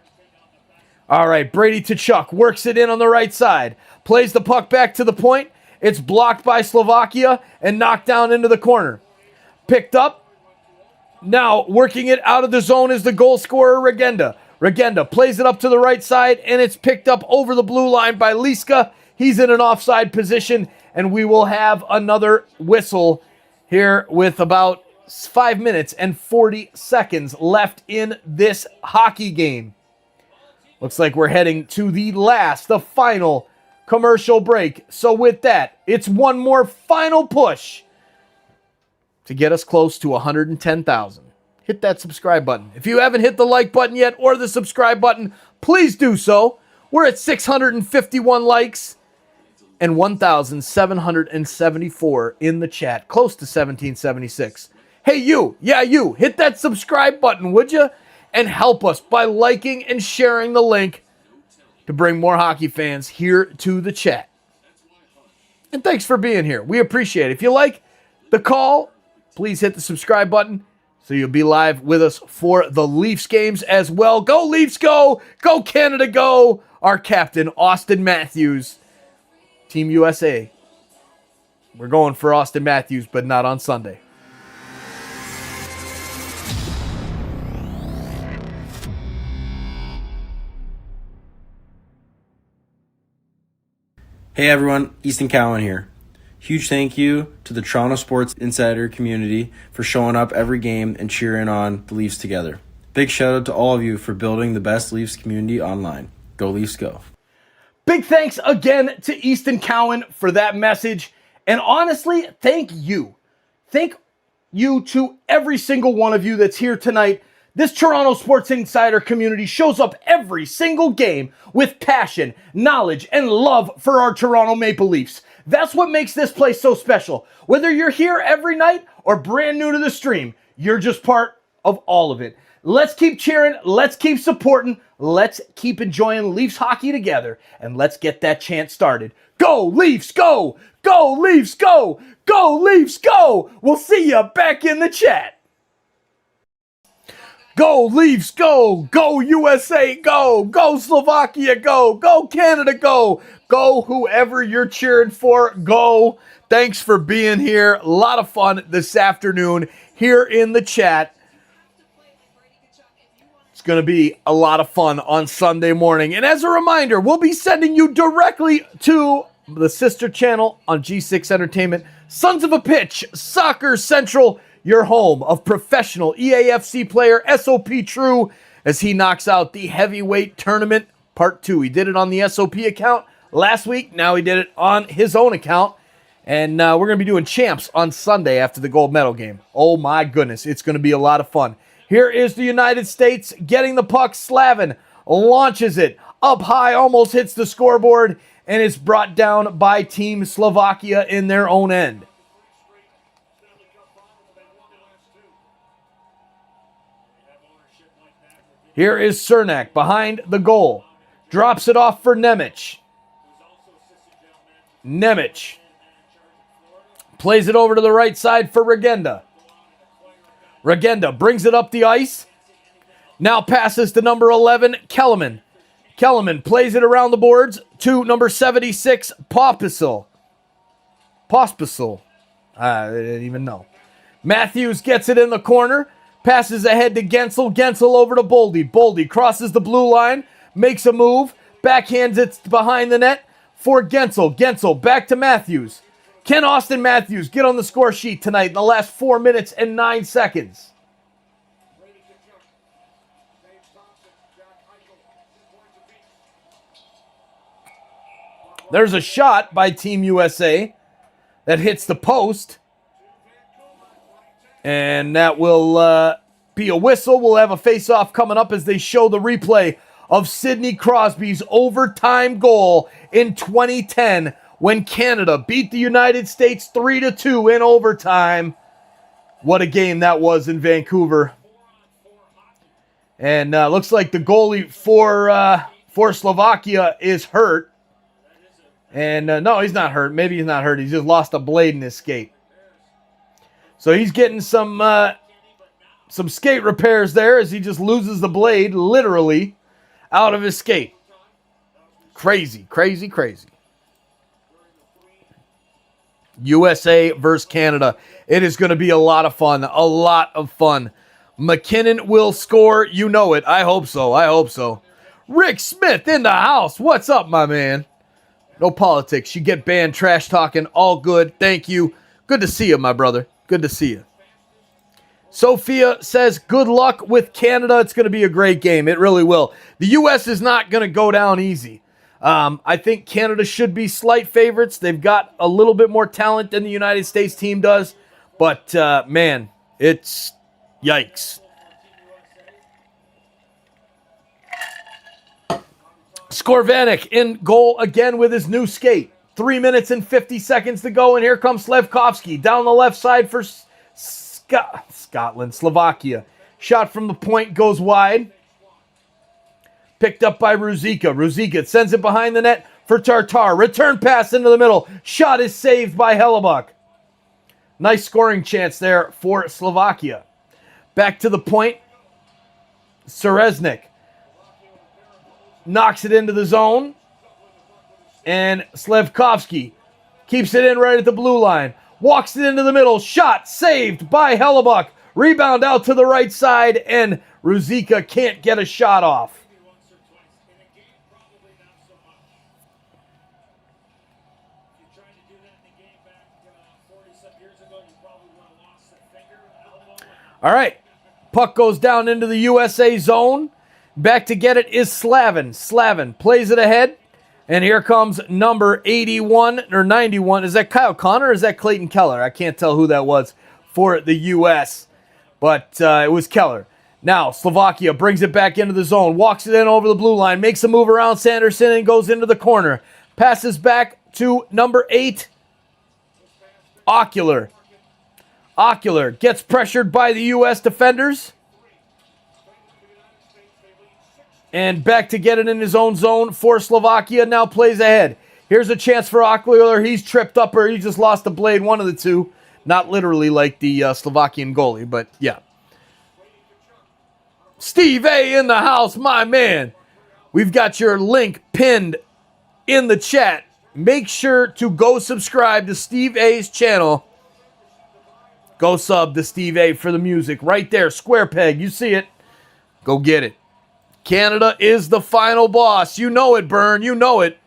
All right, Brady Tkachuk works it in on the right side. Plays the puck back to the point. It's blocked by Slovakia and knocked down into the corner. Picked up. Now, working it out of the zone is the goal scorer, Regenda. Regenda plays it up to the right side, and it's picked up over the blue line by Liska. He's in an offside position, and we will have another whistle here with about 5 minutes and 40 seconds left in this hockey game. Looks like we're heading to the final commercial break. So with that, it's one more final push to get us close to 110,000. Hit that subscribe button. If you haven't hit the like button yet or the subscribe button, please do so. We're at 651 likes and 1,774 in the chat, close to 1776. Hey, you, hit that subscribe button, would you? And help us by liking and sharing the link to bring more hockey fans here to the chat. And thanks for being here. We appreciate it. If you like the call, please hit the subscribe button so you'll be live with us for the Leafs games as well. Go Leafs, go! Go Canada, go! Our captain, Austin Matthews, Team USA. We're going for Austin Matthews, but not on Sunday. Hey everyone, Easton Cowan here. Huge thank you to the Toronto Sports Insider community for showing up every game and cheering on the Leafs together. Big shout out to all of you for building the best Leafs community online. Go Leafs, go. Big thanks again to Easton Cowan for that message. And honestly, thank you. Thank you to every single one of you that's here tonight. This Toronto Sports Insider community shows up every single game with passion, knowledge, and love for our Toronto Maple Leafs. That's what makes this place so special. Whether you're here every night or brand new to the stream, you're just part of all of it. Let's keep cheering. Let's keep supporting. Let's keep enjoying Leafs hockey together. And let's get that chant started. Go Leafs, go! Go Leafs, go! Go Leafs, go! We'll see you back in the chat. Go Leafs, go! Go USA, go! Go Slovakia, go! Go Canada, go! Go whoever you're cheering for, go! Thanks for being here. A lot of fun this afternoon here in the chat. It's going to be a lot of fun on Sunday morning. And as a reminder, we'll be sending you directly to the sister channel on G6 Entertainment, Sons of a Pitch, Soccer Central, your home of professional EAFC player SOP True, as he knocks out the heavyweight tournament part 2. He did it on the SOP account last week. Now he did it on his own account. And we're going to be doing champs on Sunday after the gold medal game. Oh my goodness, it's going to be a lot of fun. Here is the United States getting the puck. Slavin launches it up high, almost hits the scoreboard, and it's brought down by Team Slovakia in their own end. Here is Cernak behind the goal. Drops it off for Nemec. Nemec plays it over to the right side for Regenda. Regenda brings it up the ice. Now passes to number 11, Kellerman. Kellerman plays it around the boards to number 76, Pospisil. I didn't even know. Matthews gets it in the corner. Passes ahead to Gensel. Gensel over to Boldy. Boldy crosses the blue line. Makes a move. Backhands it behind the net for Gensel. Gensel back to Matthews. Can Austin Matthews get on the score sheet tonight in the last 4 minutes and 9 seconds? There's a shot by Team USA that hits the post. And that will be a whistle. We'll have a face-off coming up as they show the replay of Sidney Crosby's overtime goal in 2010 when Canada beat the United States 3-2 in overtime. What a game that was in Vancouver. And looks like the goalie for Slovakia is hurt. And no, he's not hurt. Maybe he's not hurt. He's just lost a blade in his skate. So he's getting some skate repairs there as he just loses the blade, literally, out of his skate. Crazy, crazy, crazy. USA versus Canada. It is going to be a lot of fun. A lot of fun. McKinnon will score. You know it. I hope so. I hope so. Rick Smith in the house. What's up, my man? No politics. You get banned. Trash talking. All good. Thank you. Good to see you, my brother. Good to see you. Sophia says, good luck with Canada. It's going to be a great game. It really will. The U.S. is not going to go down easy. I think Canada should be slight favorites. They've got a little bit more talent than the United States team does. But, man, it's yikes. Skorvanik in goal again with his new skate. 3 minutes and 50 seconds to go, and here comes Slevkovsky down the left side for Slovakia. Shot from the point goes wide. Picked up by Ruzicka. Ruzicka sends it behind the net for Tartar. Return pass into the middle. Shot is saved by Hellebuck. Nice scoring chance there for Slovakia. Back to the point. Sereznik knocks it into the zone. And Slevkovsky keeps it in right at the blue line. Walks it into the middle. Shot saved by Hellebuck. Rebound out to the right side. And Ruzicka can't get a shot off. All right. Puck goes down into the USA zone. Back to get it is Slavin. Slavin plays it ahead. And here comes number 81 or 91. Is that Kyle Connor or is that Clayton Keller? I can't tell who that was for the U.S. But it was Keller. Now Slovakia brings it back into the zone. Walks it in over the blue line. Makes a move around Sanderson and goes into the corner. Passes back to number 8. Ocular. Ocular gets pressured by the U.S. defenders. And back to get it in his own zone for Slovakia. Now plays ahead. Here's a chance for Ocular. He's tripped up or he just lost a blade. One of the two. Not literally like the Slovakian goalie, but yeah. Steve A in the house, my man. We've got your link pinned in the chat. Make sure to go subscribe to Steve A's channel. Go sub to Steve A for the music. Right there, square peg. You see it. Go get it. Canada is the final boss. You know it, Byrne. You know it.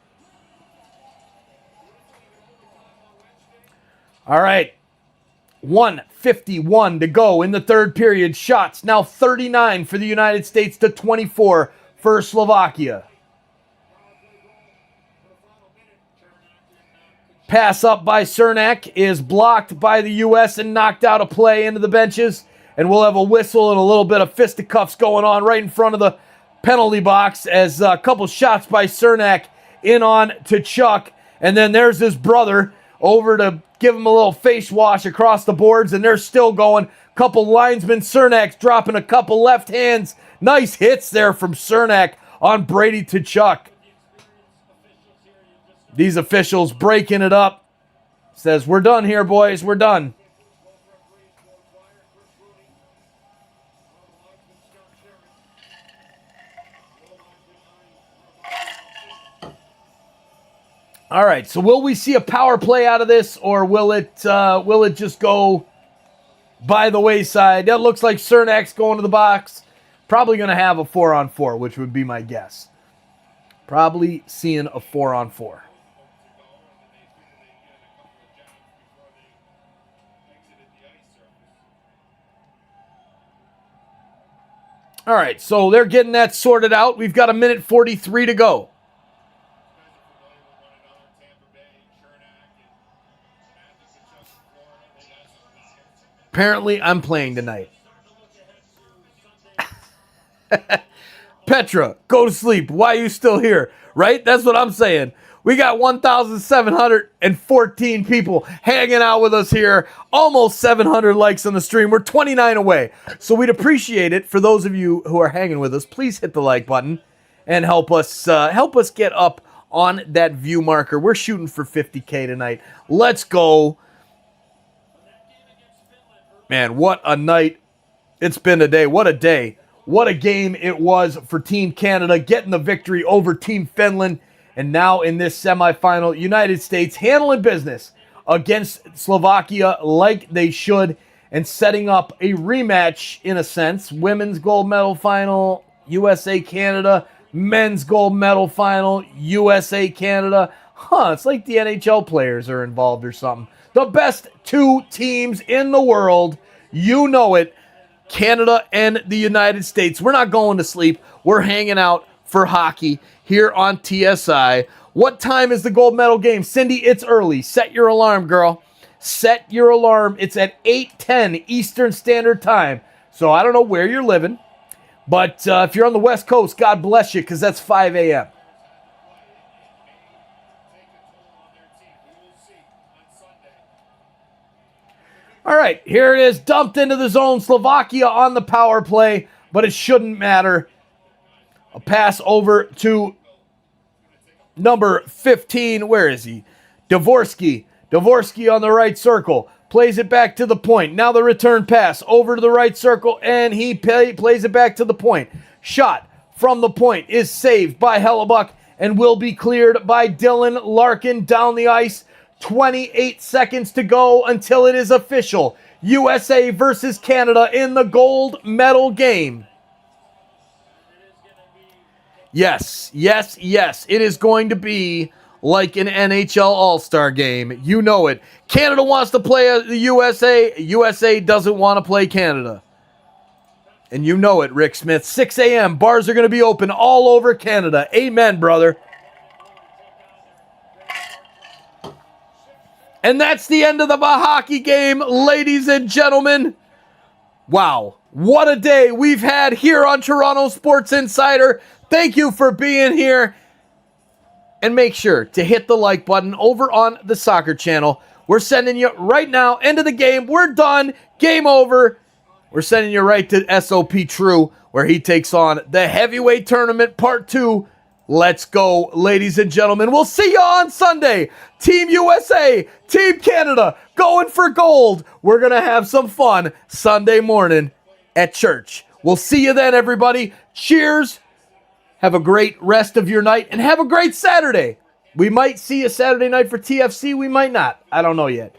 All right. 1:51 to go in the third period. Shots now 39 for the United States to 24 for Slovakia. Pass up by Cernak is blocked by the U.S. and knocked out of play into the benches. And we'll have a whistle and a little bit of fisticuffs going on right in front of the penalty box as a couple shots by Cernak in on to Chuck. And then there's his brother over to give him a little face wash across the boards, and they're still going. Couple linesmen. Cernak's dropping a couple left hands. Nice hits there from Cernak on Brady to Chuck. These officials breaking it up. Says, we're done here, boys. We're done. All right, so will we see a power play out of this, or will it just go by the wayside? That looks like Cernak's going to the box. Probably going to have a 4-on-4, which would be my guess. Probably seeing a 4-on-4. All right, so they're getting that sorted out. We've got 1:43 to go. Apparently, I'm playing tonight. Petra, go to sleep. Why are you still here? Right? That's what I'm saying. We got 1,714 people hanging out with us here. Almost 700 likes on the stream. We're 29 away. So we'd appreciate it for those of you who are hanging with us. Please hit the like button and help us get up on that view marker. We're shooting for 50K tonight. Let's go. Man, what a night it's been today. What a day. What a game it was for Team Canada, getting the victory over Team Finland. And now in this semifinal, United States handling business against Slovakia like they should and setting up a rematch in a sense. Women's gold medal final, USA-Canada. Men's gold medal final, USA-Canada. It's like the NHL players are involved or something. The best two teams in the world, you know it, Canada and the United States. We're not going to sleep. We're hanging out for hockey here on TSI. What time is the gold medal game? Cindy, it's early. Set your alarm, girl. Set your alarm. It's at 8:10 Eastern Standard Time. So I don't know where you're living, but if you're on the West Coast, God bless you, because that's 5 a.m. right, here it is, dumped into the zone. Slovakia on the power play, but it shouldn't matter. A pass over to number 15. Where is he? Dvorsky. Dvorsky on the right circle. Plays it back to the point. Now the return pass over to the right circle, and he plays it back to the point. Shot from the point is saved by Hellebuck and will be cleared by Dylan Larkin down the ice. 28 seconds to go until it is official. USA versus Canada in the gold medal game. Yes, yes, yes. It is going to be like an NHL All-Star game. You know it. Canada wants to play the USA. USA doesn't want to play Canada. And you know it, Rick Smith. 6 a.m. Bars are going to be open all over Canada. Amen, brother. And that's the end of the hockey game, ladies and gentlemen. Wow, what a day we've had here on Toronto Sports Insider. Thank you for being here. And make sure to hit the like button over on the soccer channel. We're sending you right now, end of the game. We're done. Game over. We're sending you right to SOP True, where he takes on the heavyweight tournament part 2. Let's go, ladies and gentlemen. We'll see you on Sunday. Team USA, Team Canada, going for gold. We're going to have some fun Sunday morning at church. We'll see you then, everybody. Cheers. Have a great rest of your night, and have a great Saturday. We might see you Saturday night for TFC. We might not. I don't know yet.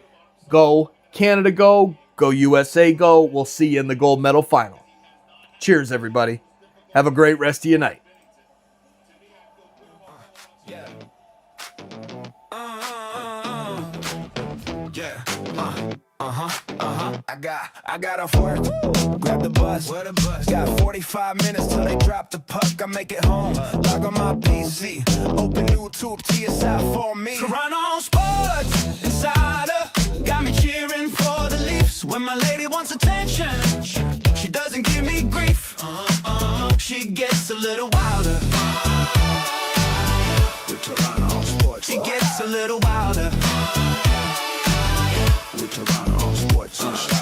Go Canada, go. Go USA, go. We'll see you in the gold medal final. Cheers, everybody. Have a great rest of your night. I got off work, grab the bus. Got 45 minutes till they drop the puck. I make it home, log on my PC, open YouTube, TSI for me. Toronto Sports Insider got me cheering for the Leafs. When my lady wants attention, she doesn't give me grief. She gets a little wilder. With Toronto Sports, she gets a little wilder. With Toronto Sports.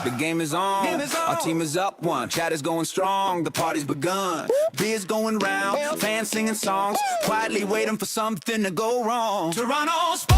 The game is on. Our team is up one. Chat is going strong. The party's begun. Beers going round. Fans singing songs. Quietly waiting for something to go wrong. Toronto Sports.